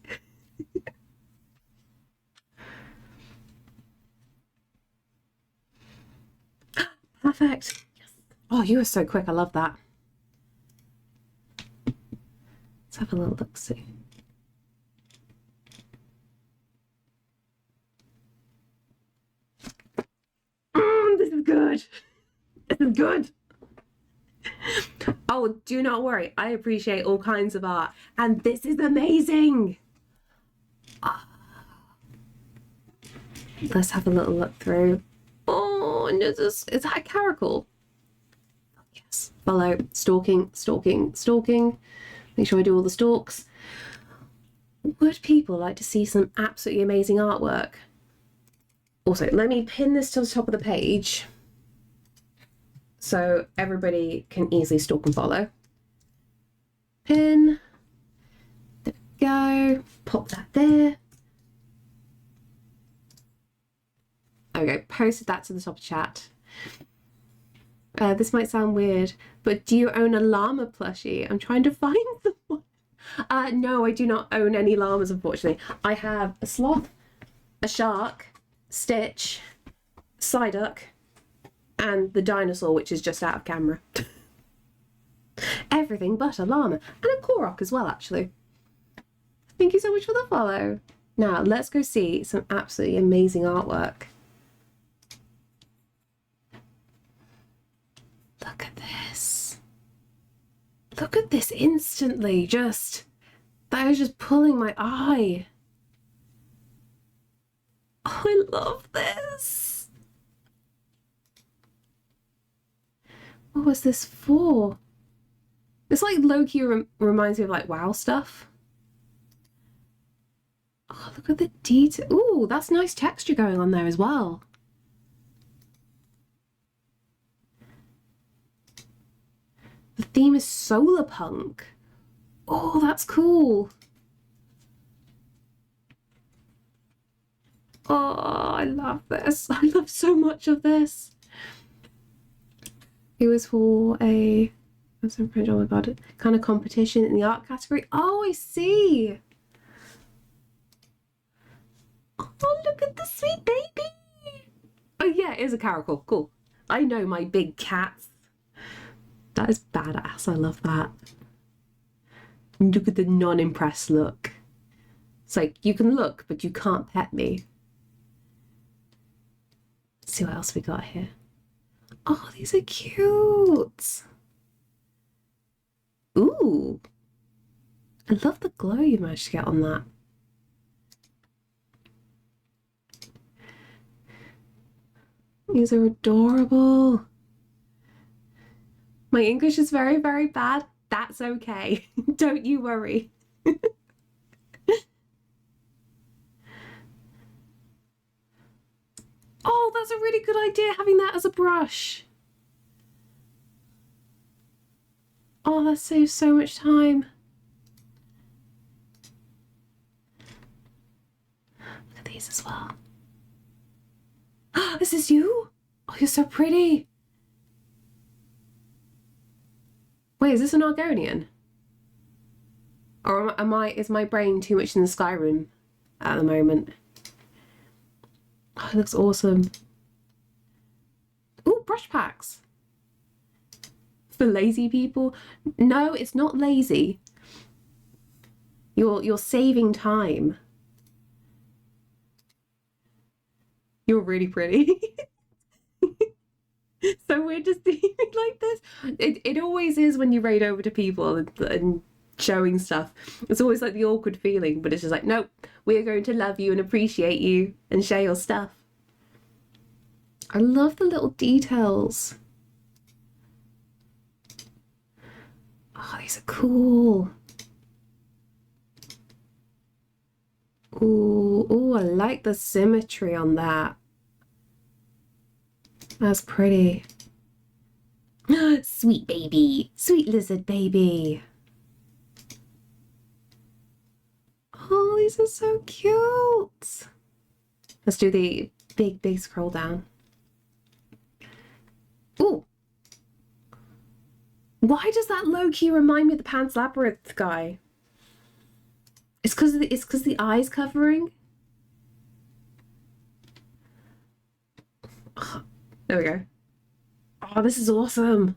Perfect. Yes. Oh, you were so quick. I love that. Let's have a little look-see. This is good. This is good. Oh, do not worry. I appreciate all kinds of art. And this is amazing. Let's have a little look through. Oh, and is that a caracal? Oh, yes. Follow. Stalking, stalking, stalking. Make sure I do all the stalks. Would people like to see some absolutely amazing artwork? Also, let me pin this to the top of the page so everybody can easily stalk and follow. Pin. There we go. Pop that there. Okay, posted that to the top of chat. This might sound weird, but do you own a llama plushie? I'm trying to find someone. No, I do not own any llamas, unfortunately. I have a sloth, a shark, Stitch, Psyduck, and the dinosaur, which is just out of camera. Everything but a llama. And a Korok as well, actually. Thank you so much for the follow. Now, let's go see some absolutely amazing artwork. Look at this. Look at this instantly. That is just pulling my eye. Oh, I love this. What was this for? This like low-key reminds me of like WoW stuff. Oh, look at the detail. Ooh, that's nice texture going on there as well. The theme is solar punk. Oh, that's cool. Oh, I love this. I love so much of this. It was for a, oh my god, kind of competition in the art category. Oh, I see. Oh, look at the sweet baby. Oh yeah, it is a caracal. Cool. I know my big cats. That is badass. I love that. Look at the non-impressed look. It's like, you can look, but you can't pet me. see what else we got here. Oh, these are cute. Ooh. I love the glow you managed to get on that. These are adorable. My English is very, very bad. That's okay. Don't you worry. Oh, that's a really good idea, having that as a brush. Oh, that saves so much time. Look at these as well. This is you? Oh, you're so pretty. Wait, is this an Argonian? Or is my brain too much in the Skyrim at the moment? Oh, it looks awesome. Ooh, brush packs. For lazy people. No, it's not lazy. You're saving time. You're really pretty. So we're just doing it like this. It always is when you raid over to people and showing stuff. It's always like the awkward feeling, but it's just like, nope, we are going to love you and appreciate you and share your stuff. I love the little details. Oh, these are cool. Ooh, I like the symmetry on that. That's pretty. Sweet baby. Sweet lizard baby. Oh, these are so cute. Let's do the big scroll down. Ooh. Why does that low-key remind me of the Pan's Labyrinth guy? It's because the eye's covering. Oh, there we go. Oh, this is awesome.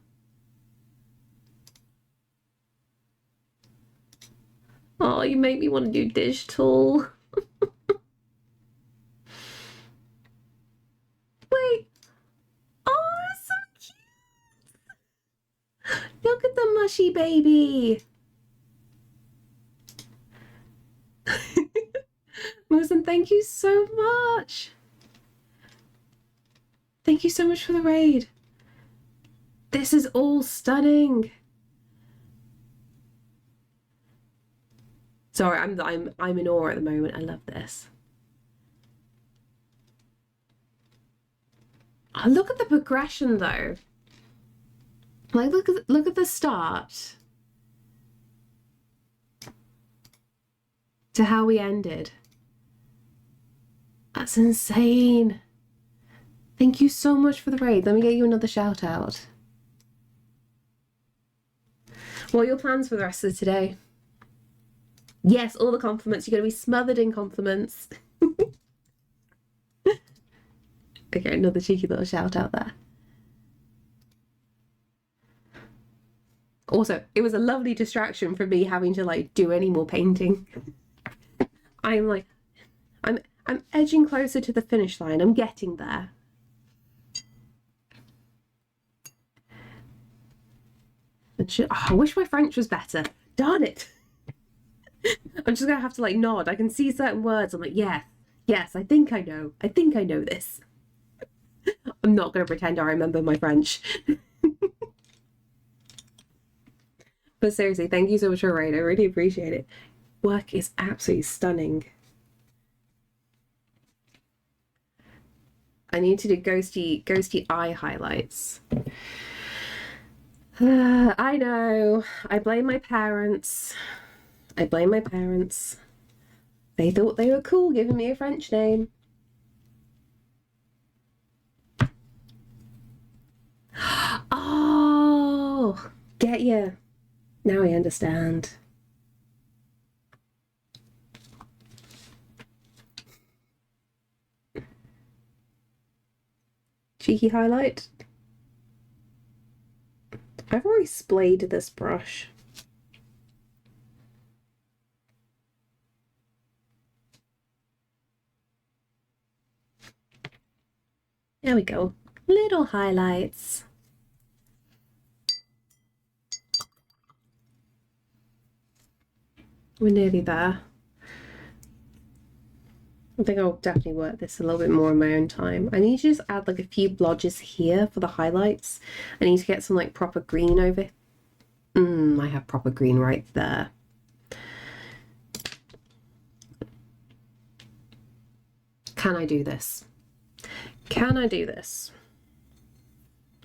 Oh, you make me want to do digital. Wait. Oh, that's so cute. Look at the mushy baby. Listen, thank you so much. Thank you so much for the raid. This is all stunning. Sorry, I'm in awe at the moment. I love this. Oh, look at the progression though. Like look at the start to how we ended. That's insane. Thank you so much for the raid. Let me get you another shout out. What are your plans for the rest of today? Yes, all the compliments. You're going to be smothered in compliments. Okay, another cheeky little shout out there. Also, it was a lovely distraction for me having to like do any more painting. I'm edging closer to the finish line. I'm getting there. Oh, I wish my French was better. Darn it. I'm just gonna have to like nod. I can see certain words. I'm like, yes, I think I know. I think I know this. I'm not gonna pretend I remember my French. But seriously, thank you so much for raid. I really appreciate it. Work is absolutely stunning. I need to do ghosty eye highlights. I know. I blame my parents. I blame my parents. They thought they were cool giving me a French name. Oh, get ya. Now I understand. Cheeky highlight. I've already splayed this brush. There we go. Little highlights. We're nearly there. I think I'll definitely work this a little bit more in my own time. I need to just add like a few blotches here for the highlights. I need to get some like proper green over. I have proper green right there. Can I do this? Can I do this?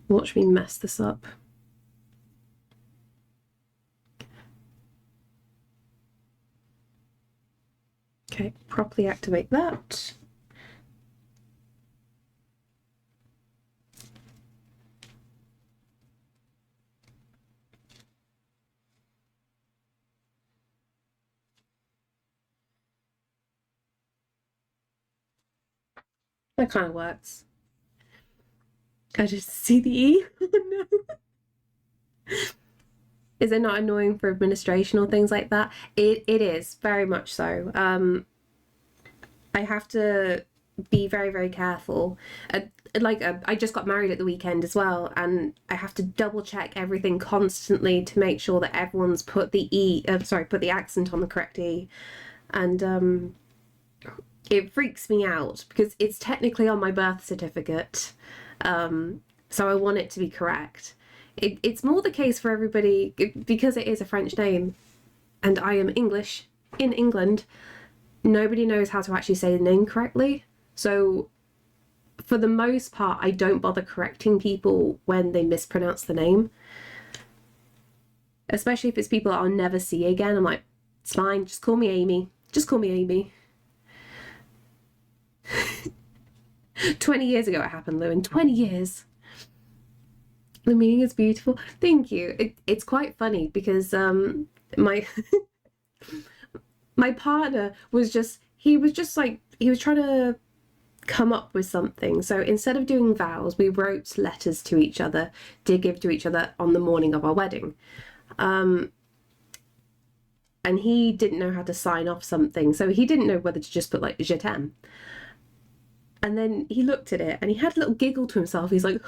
Watch me mess this up. Okay, properly activate that. That kind of works. I just see the E. Oh no. Is it not annoying for administration or things like that? It is, very much so. I have to be very, very careful. I just got married at the weekend as well, and I have to double check everything constantly to make sure that everyone's put the put the accent on the correct E. And it freaks me out because it's technically on my birth certificate. So I want it to be correct. It's more the case for everybody because it is a French name and I am English in England. Nobody knows how to actually say the name correctly. So for the most part, I don't bother correcting people when they mispronounce the name. Especially if it's people I'll never see again. I'm like, it's fine, just call me Amy. Just call me Amy. 20 years ago it happened, Lou. In 20 years. The meaning is beautiful. Thank you. It's quite funny because my my partner was just he was trying to come up with something. So instead of doing vows, we wrote letters to each other to give to each other on the morning of our wedding. And he didn't know how to sign off something, so he didn't know whether to just put like je t'aime. And then he looked at it and he had a little giggle to himself. He's like,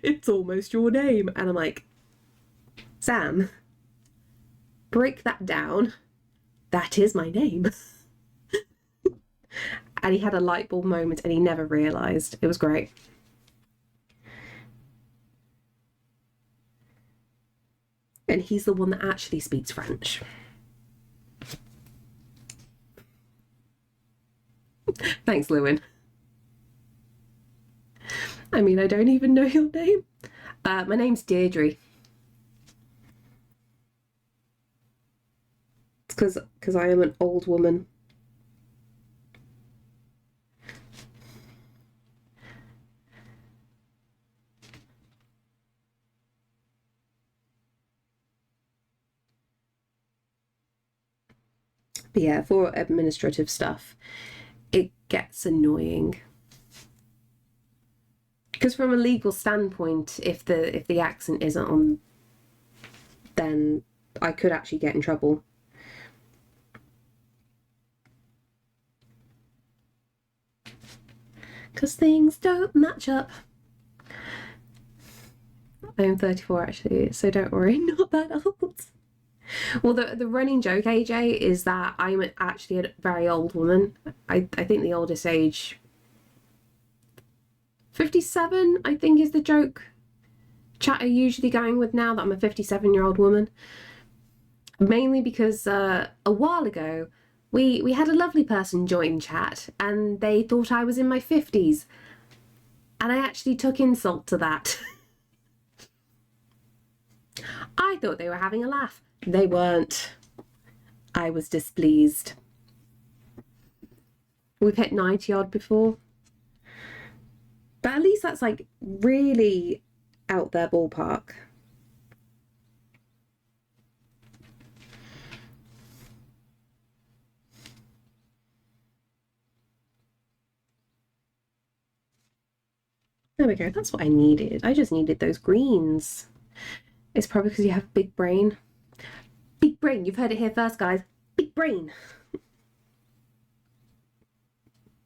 it's almost your name. And I'm like, Sam, break that down. That is my name. And he had a light bulb moment and he never realised. It was great. And he's the one that actually speaks French. Thanks, Lewin. I mean, I don't even know your name. My name's Deirdre. It's because I am an old woman. But yeah, for administrative stuff, it gets annoying. Because from a legal standpoint, if the accent isn't on, then I could actually get in trouble. Because things don't match up. I am 34 actually, so don't worry, not that old. Well, the running joke, AJ, is that I'm actually a very old woman. I think the oldest age 57, I think, is the joke chat are usually going with now, that I'm a 57-year-old woman. Mainly because a while ago, we had a lovely person join chat and they thought I was in my 50s. And I actually took insult to that. I thought they were having a laugh. They weren't. I was displeased. We've hit 90 odd before. But at least that's like really out there ballpark. There we go. That's what I needed. I just needed those greens. It's probably because you have big brain. Big brain. You've heard it here first, guys. Big brain.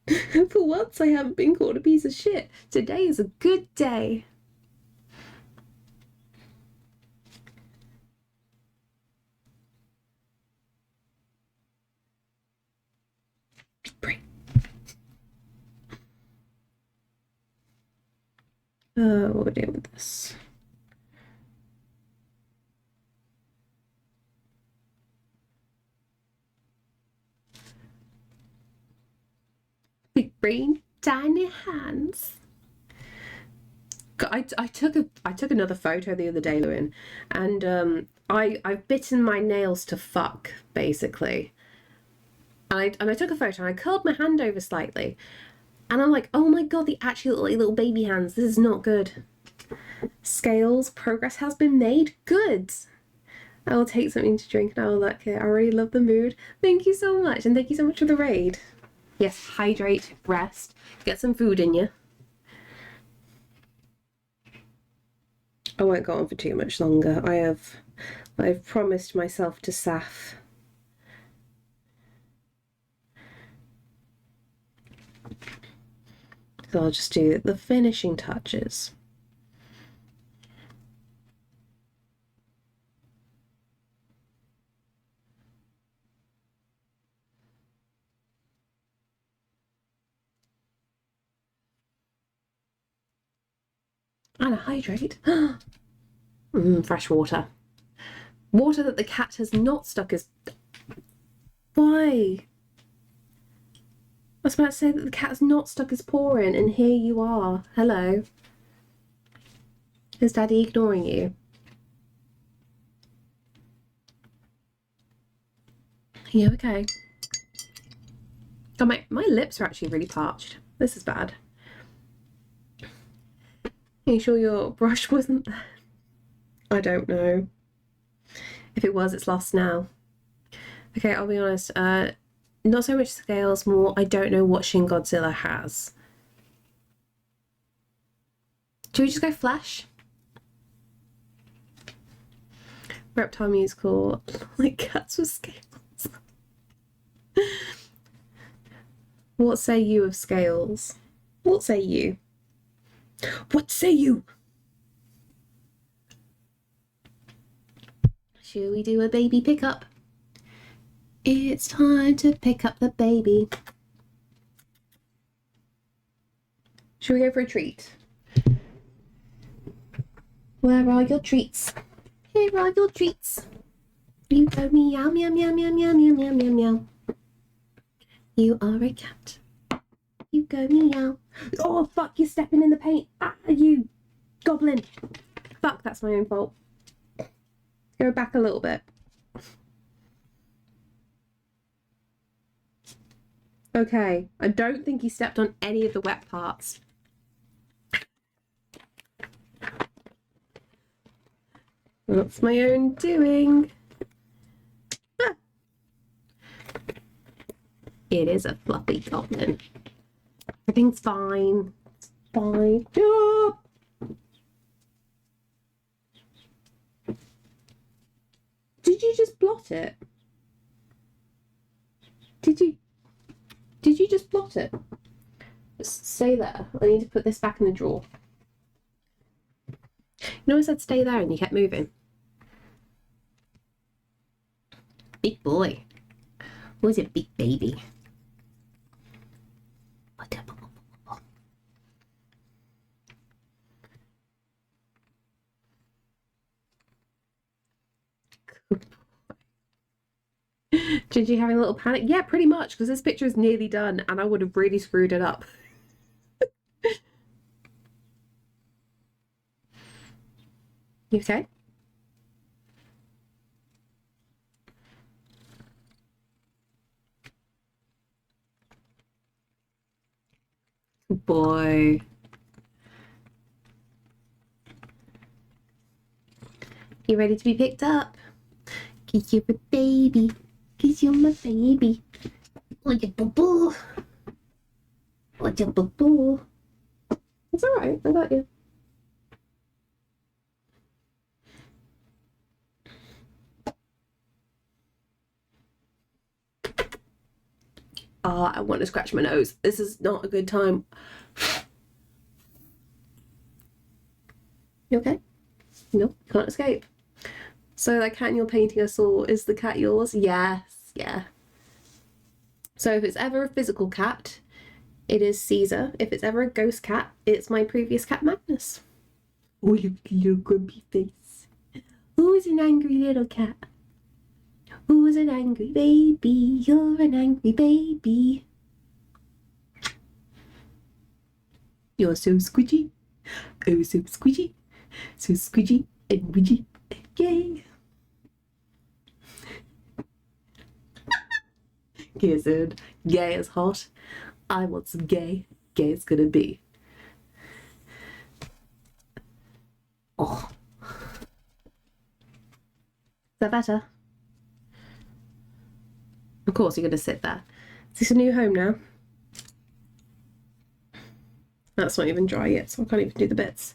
For once, I haven't been called a piece of shit. Today is a good day. Brit. What we're doing with this? Big brain, tiny hands. I took another photo the other day, Lewin, and I've bitten my nails to fuck, basically. And I took a photo and I curled my hand over slightly. And I'm like, oh my god, they actually look like little baby hands. This is not good. Scales, progress has been made. Good. I will take something to drink now. Look, I already love the mood. Thank you so much, and thank you so much for the raid. Yes, hydrate, rest, get some food in you. I won't go on for too much longer. I've promised myself to Saf. So I'll just do the finishing touches. And a hydrate. Fresh water. Water that the cat has not stuck his... Why? I was about to say that the cat's not stuck his paw in, and here you are. Hello. Is Daddy ignoring you? Are you okay? Oh, my lips are actually really parched. This is bad. Are you sure your brush wasn't there? I don't know. If it was, it's lost now. Okay, I'll be honest. Not so much scales, more I don't know what Shin Godzilla has. Should we just go flesh? Reptile musical, like cats with scales. What say you of scales? What say you? What say you? Should we do a baby pickup? It's time to pick up the baby. Should we go for a treat? Where are your treats? Here are your treats. You go meow, meow, meow, meow, meow, meow, meow, meow, meow. You are a cat. You go meow. Oh, fuck, you're stepping in the paint. Ah, you goblin. Fuck, that's my own fault. Go back a little bit. Okay, I don't think he stepped on any of the wet parts. That's my own doing. Ah. It is a fluffy goblin. Everything's fine. It's fine. Ah. Did you just blot it? Did you just blot it? Just stay there. I need to put this back in the drawer. You know I said stay there and you kept moving. Big boy. Or is it big baby? Did you having a little panic? Yeah, pretty much, because this picture is nearly done and I would have really screwed it up. You okay? Boy. You ready to be picked up? Cause you're a baby. Cause you're my baby. Oh, you boo-boo. Oh, you boo-boo. It's alright, I got you. I want to scratch my nose. This is not a good time. You okay? No, can't escape. So that cat you're painting I saw, is the cat yours? Yes, yeah. So if it's ever a physical cat, it is Caesar. If it's ever a ghost cat, it's my previous cat, Magnus. Oh, look at the little grumpy face. Who's an angry little cat? Who's an angry baby? You're an angry baby. You're so squidgy. Oh, so squidgy. So squidgy and widgy. Yay. Gizzard. Gay is hot. I want some gay. Gay is gonna be. Oh. Is that better? Of course you're gonna sit there. Is this a new home now? That's not even dry yet, so I can't even do the bits.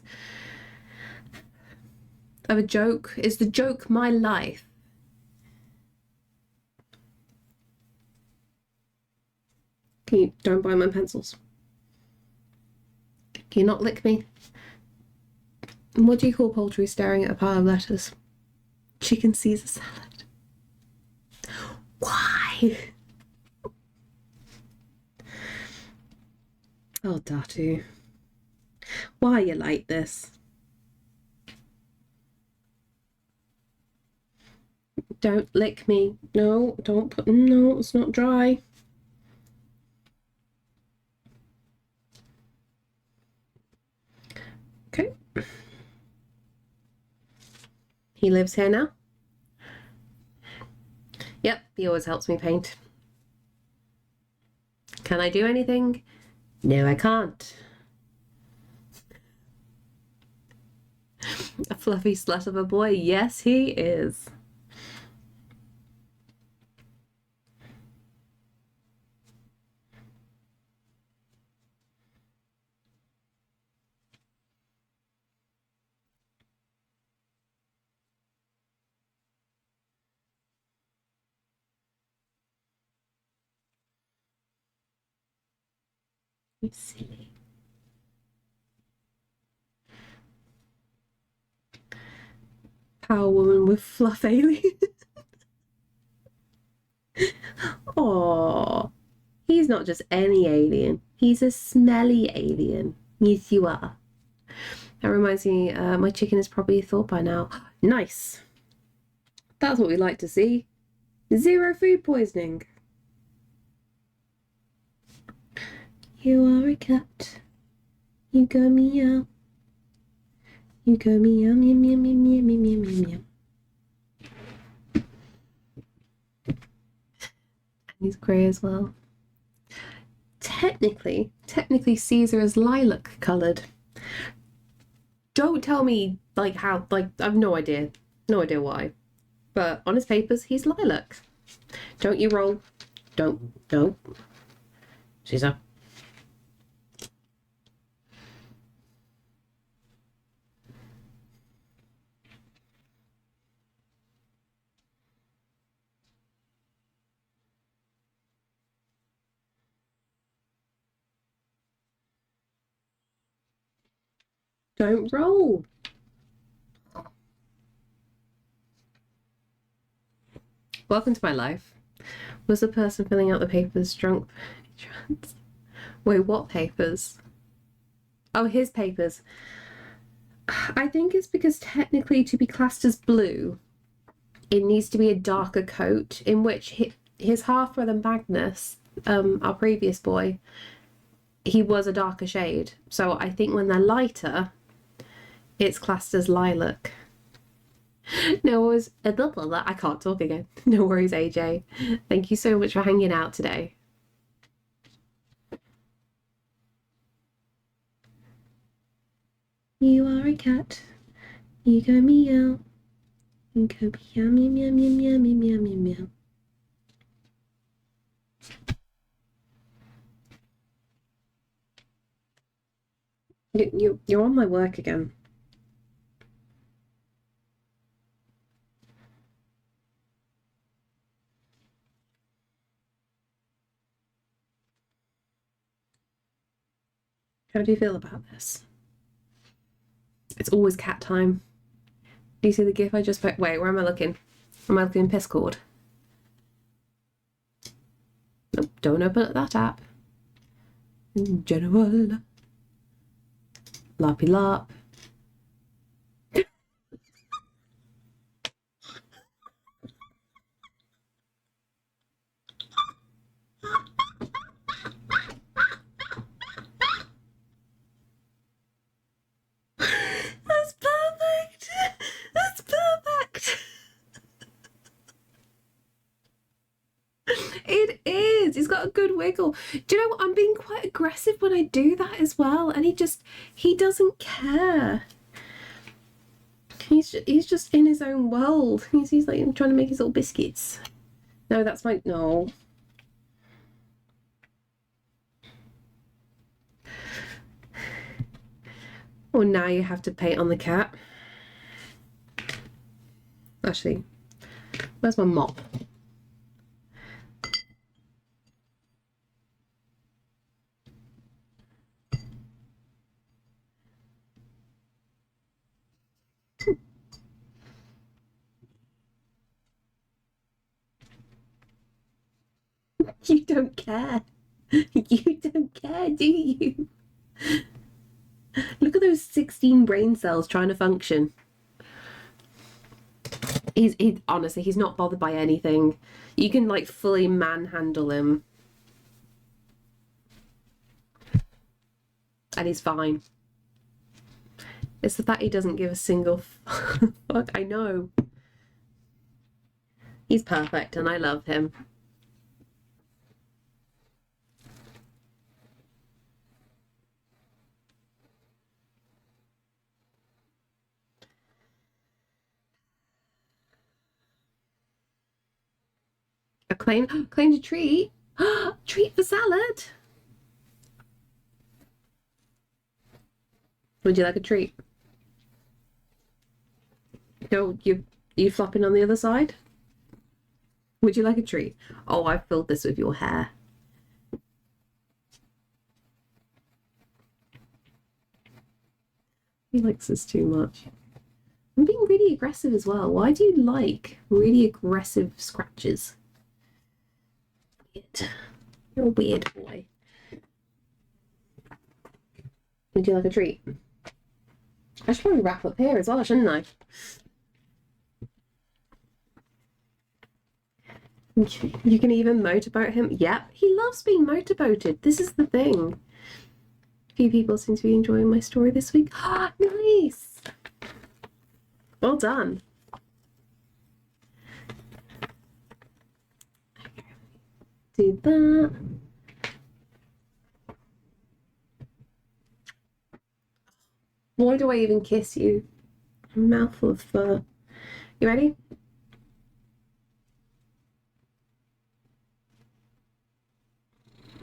I have a joke. Is the joke my life? Can you don't buy my pencils? Can you not lick me? And what do you call poultry staring at a pile of lettuce? Chicken Caesar salad. Why? Oh, Datu. Why are you like this? Don't lick me. No, don't put... No, it's not dry. Okay. He lives here now. Yep, he always helps me paint. Can I do anything? No, I can't. A fluffy slut of a boy. Yes, he is. You silly. Power woman with fluff alien. Oh, he's not just any alien. He's a smelly alien. Yes, you are. That reminds me, my chicken is probably thawed by now. Nice. That's what we like to see. 0 food poisoning. You are a cat. You go meow. You go meow, meow, meow, meow, meow, meow, meow, meow, meow. And he's grey as well. Technically Caesar is lilac coloured. Don't tell me like how, like I have no idea why. But on his papers he's lilac. Don't you roll. Don't. Caesar. Don't roll. Welcome to my life. Was the person filling out the papers drunk? Wait, what papers? Oh, his papers. I think it's because technically to be classed as blue, it needs to be a darker coat, in which his half-brother Magnus, our previous boy, he was a darker shade. So I think when they're lighter, it's classed as lilac. No worries. I can't talk again. No worries, AJ. Thank you so much for hanging out today. You are a cat. You go meow. You go meow, meow, meow, meow, meow, meow, meow, meow. You're on my work again. How do you feel about this? It's always cat time. Do you see the gif I just put? Wait, where am I looking? Am I looking in Discord? Nope, don't open up that app. In general. Lappy lap. That's perfect. That's perfect. It is. He's got a good wiggle. Do you know what? I'm being quite aggressive when I do that as well, and he doesn't care. He's just in his own world. He's like trying to make his little biscuits. No, that's my no. Well, now you have to paint on the cat. Actually, where's my mop? You don't care. You don't care, do you? Look at those 16 brain cells trying to function. Honestly, he's not bothered by anything. You can like fully manhandle him. And he's fine. It's the fact he doesn't give a single fuck. I know. He's perfect and I love him. Claimed a treat. Treat for salad. Would you like a treat? No, you flopping on the other side? Would you like a treat? Oh, I filled this with your hair. He likes this too much. I'm being really aggressive as well. Why do you like really aggressive scratches? Weird. You're a weird boy. Would you like a treat? I should probably wrap up here as well, shouldn't I? You can even motorboat him. Yep, he loves being motorboated. This is the thing. A few people seem to be enjoying my story this week. Ah, nice. Well done. Do that. Why do I even kiss you? A mouthful of fur. You ready?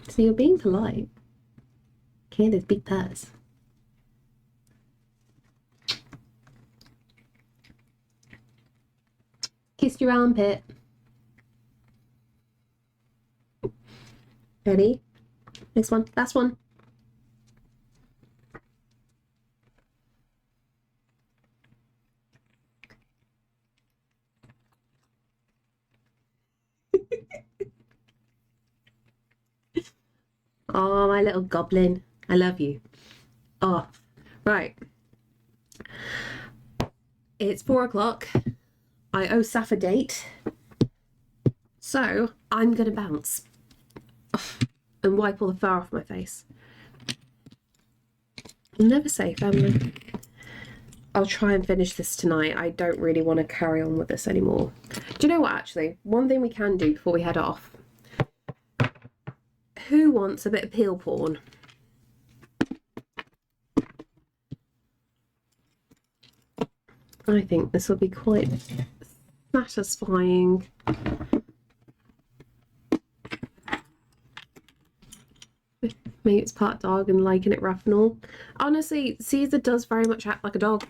So you're being polite. Okay, there's big purrs. Kiss your armpit. Ready? Next one. Last one. Oh, my little goblin. I love you. Oh, right. It's 4 o'clock. I owe Saf a date. So I'm going to bounce and wipe all the fur off my face. Never say, family. I'll try and finish this tonight. I don't really want to carry on with this anymore. Do you know what, actually? One thing we can do before we head off. Who wants a bit of peel porn? I think this will be quite satisfying. Maybe it's part dog and liking it rough and all. Honestly, Caesar does very much act like a dog.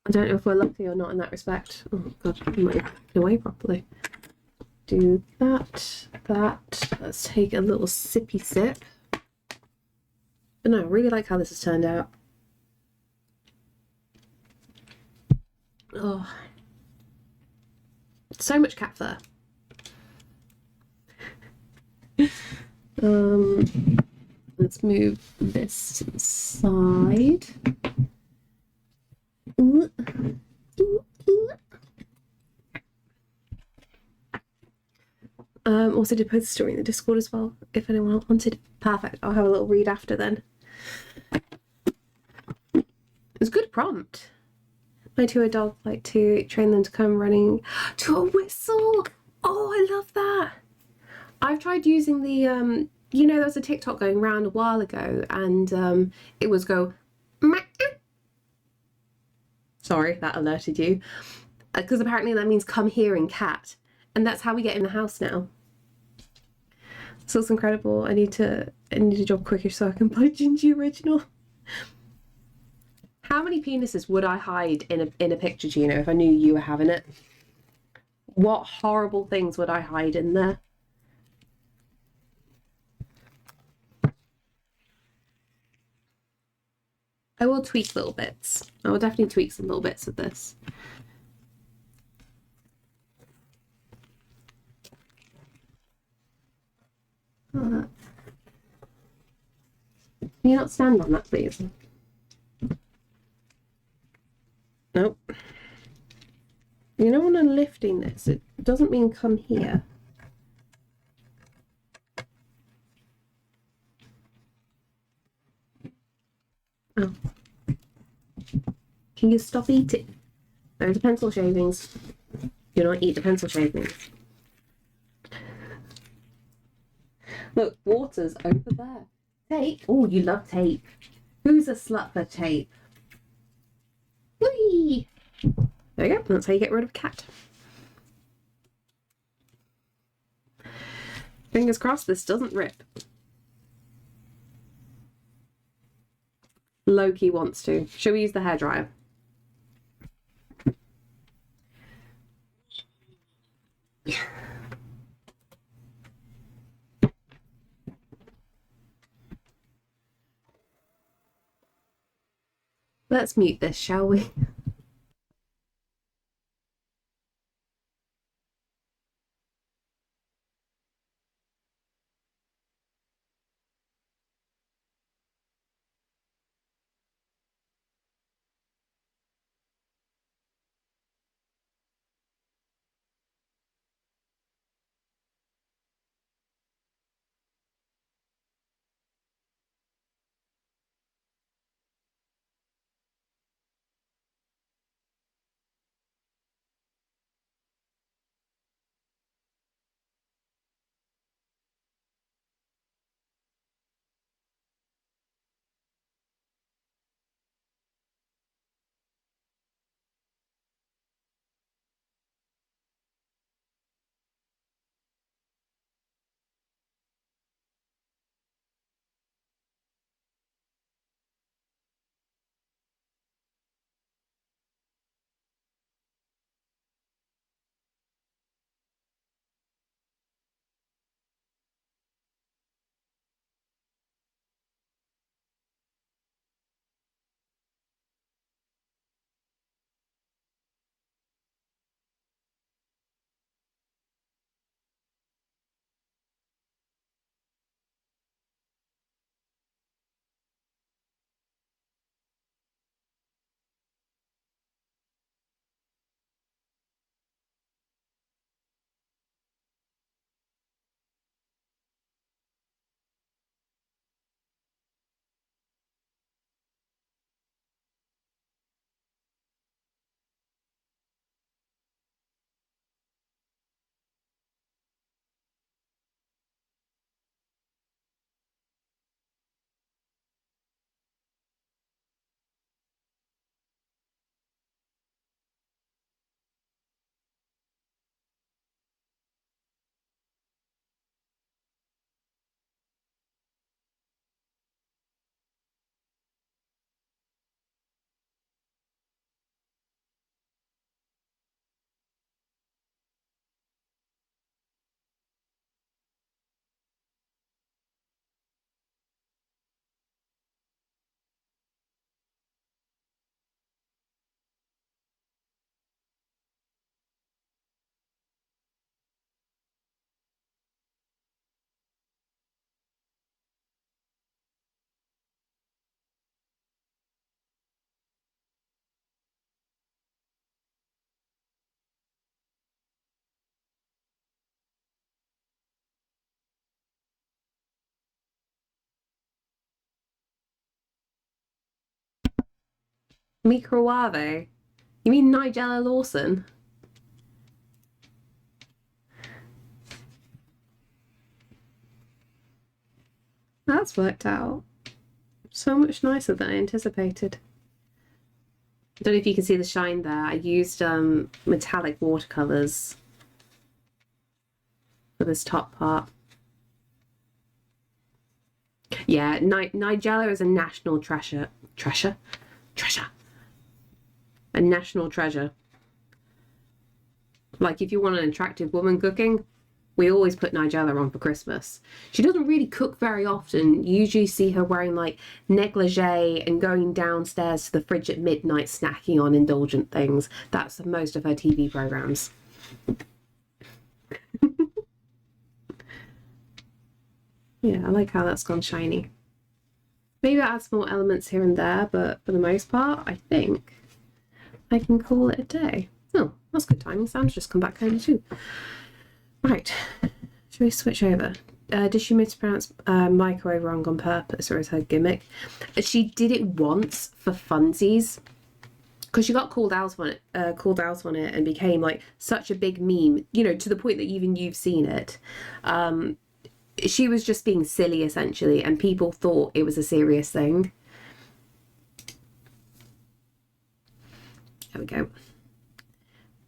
I don't know if we're lucky or not in that respect. Oh god, I'm not even packing away properly. do that. Let's take a little sippy sip. But no, I really like how this has turned out. Oh, so much cat fur. Let's move this to the side. Also did post a story in the Discord as well, if anyone wanted. Perfect, I'll have a little read after then. It was a good prompt. My two-year dog like to train them to come running to a whistle. Oh, I love that. I've tried using the you know, there was a TikTok going around a while ago, and it was go. Sorry, that alerted you, because apparently that means come here in cat, and that's how we get in the house now. So it's incredible. I need to job quicker so I can buy Gingy original. How many penises would I hide in a picture, Gino, if I knew you were having it? What horrible things would I hide in there? I will tweak little bits. I will definitely tweak some little bits of this. Can you not stand on that, please? Nope. You know, when I'm lifting this, it doesn't mean come here. Oh. Can you stop eating? No, the pencil shavings. Do not eat the pencil shavings. Look, water's over there. Tape. Oh, you love tape. Who's a slut for tape? Whee! There you go. That's how you get rid of a cat. Fingers crossed this doesn't rip. Loki wants to. Shall we use the hairdryer? Let's mute this, shall we? Microwave? You mean Nigella Lawson? That's worked out so much nicer than I anticipated. I don't know if you can see the shine there. I used metallic watercolors for this top part. Yeah, Nigella is a national treasure. Treasure? A national treasure. Like, if you want an attractive woman cooking, we always put Nigella on for Christmas. She doesn't really cook very often. You usually see her wearing like negligee and going downstairs to the fridge at midnight snacking on indulgent things. That's most of her TV programs. Yeah, I like how that's gone shiny. Maybe I'll add some more elements here and there, but for the most part, I think I can call it a day. Oh, that's good timing. Sam's just come back home too. Right, should we switch over? Did she mispronounce microwave wrong on purpose, or is her gimmick? She did it once for funsies, because she got called out on it, and became like such a big meme, you know, to the point that even you've seen it. She was just being silly essentially, and people thought it was a serious thing. There we go.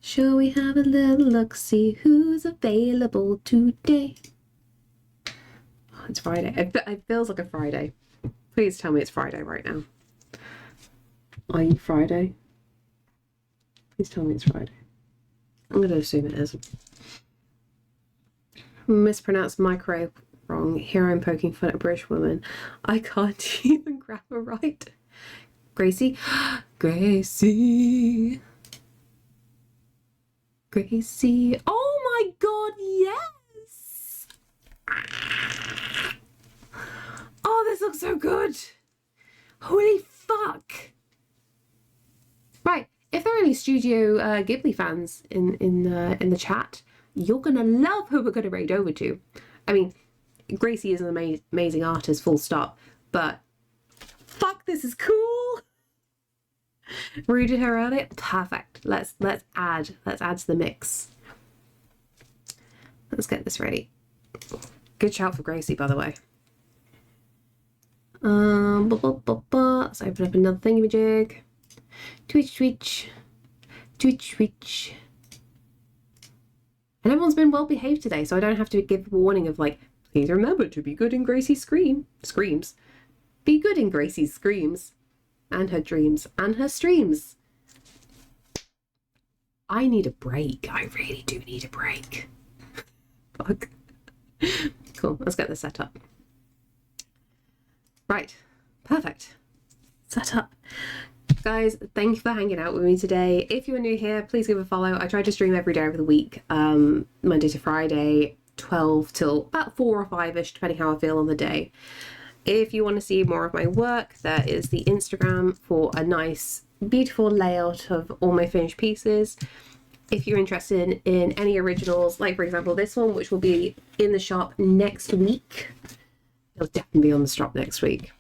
Shall we have a little look, see who's available today? Oh, it's Friday. It feels like a Friday. Please tell me it's Friday right now. Are you Friday? Please tell me it's Friday. I'm going to assume it is. Mispronounced microwave wrong. Here I'm poking fun at a British woman. I can't even grammar right. Gracie? Gracie. Gracie. Oh my god, yes! Oh, this looks so good. Holy fuck. Right, if there are any Studio Ghibli fans in the chat, you're gonna love who we're gonna raid over to. I mean, Gracie is an amazing artist, full stop, but fuck, this is cool. Rooted her earlier. Perfect. Let's add to the mix. Let's get this ready. Good shout for Gracie, by the way. Let's open up another thingamajig. Twitch. And everyone's been well behaved today, so I don't have to give a warning of like, please remember to be good in Gracie's screams. Be good in Gracie's screams. And her dreams. And her streams. I need a break. I really do need a break. Fuck. Cool, let's get this set up. Right, perfect. Set up. Guys, thank you for hanging out with me today. If you're new here, please give a follow. I try to stream every day of the week, Monday to Friday, 12 till about 4 or 5-ish, depending how I feel on the day. If you want to see more of my work, there is the Instagram for a nice, beautiful layout of all my finished pieces. If you're interested in any originals, like for example this one, which will be in the shop next week, it'll definitely be on the shop next week,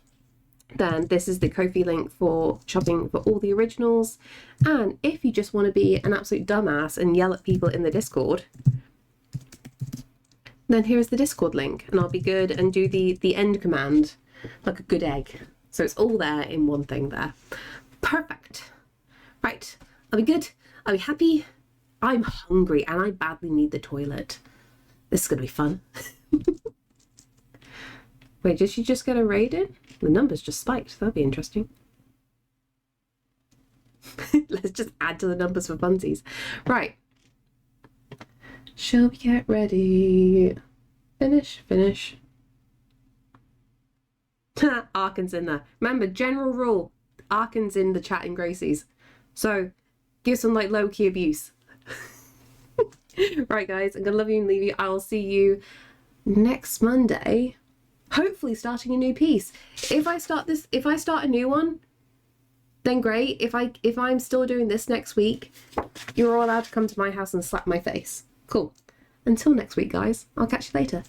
then this is the Kofi link for shopping for all the originals. And if you just want to be an absolute dumbass and yell at people in the Discord, then here's the Discord link, and I'll be good and do the end command like a good egg. So it's all there in one thing there. Perfect. Right, I'll be good, I'll be happy. I'm hungry and I badly need the toilet. This is gonna be fun. Wait, did she just get a raided? The numbers just spiked. That'd be interesting. Let's just add to the numbers for funsies. Right. Shall we get ready? Finish. Arkin's in there. Remember, general rule, Arkin's in the chat in Gracie's. So give some like low-key abuse. Right guys, I'm gonna love you and leave you. I will see you next Monday. Hopefully starting a new piece. If I start a new one, then great. If I'm still doing this next week, you're all allowed to come to my house and slap my face. Cool. Until next week, guys. I'll catch you later.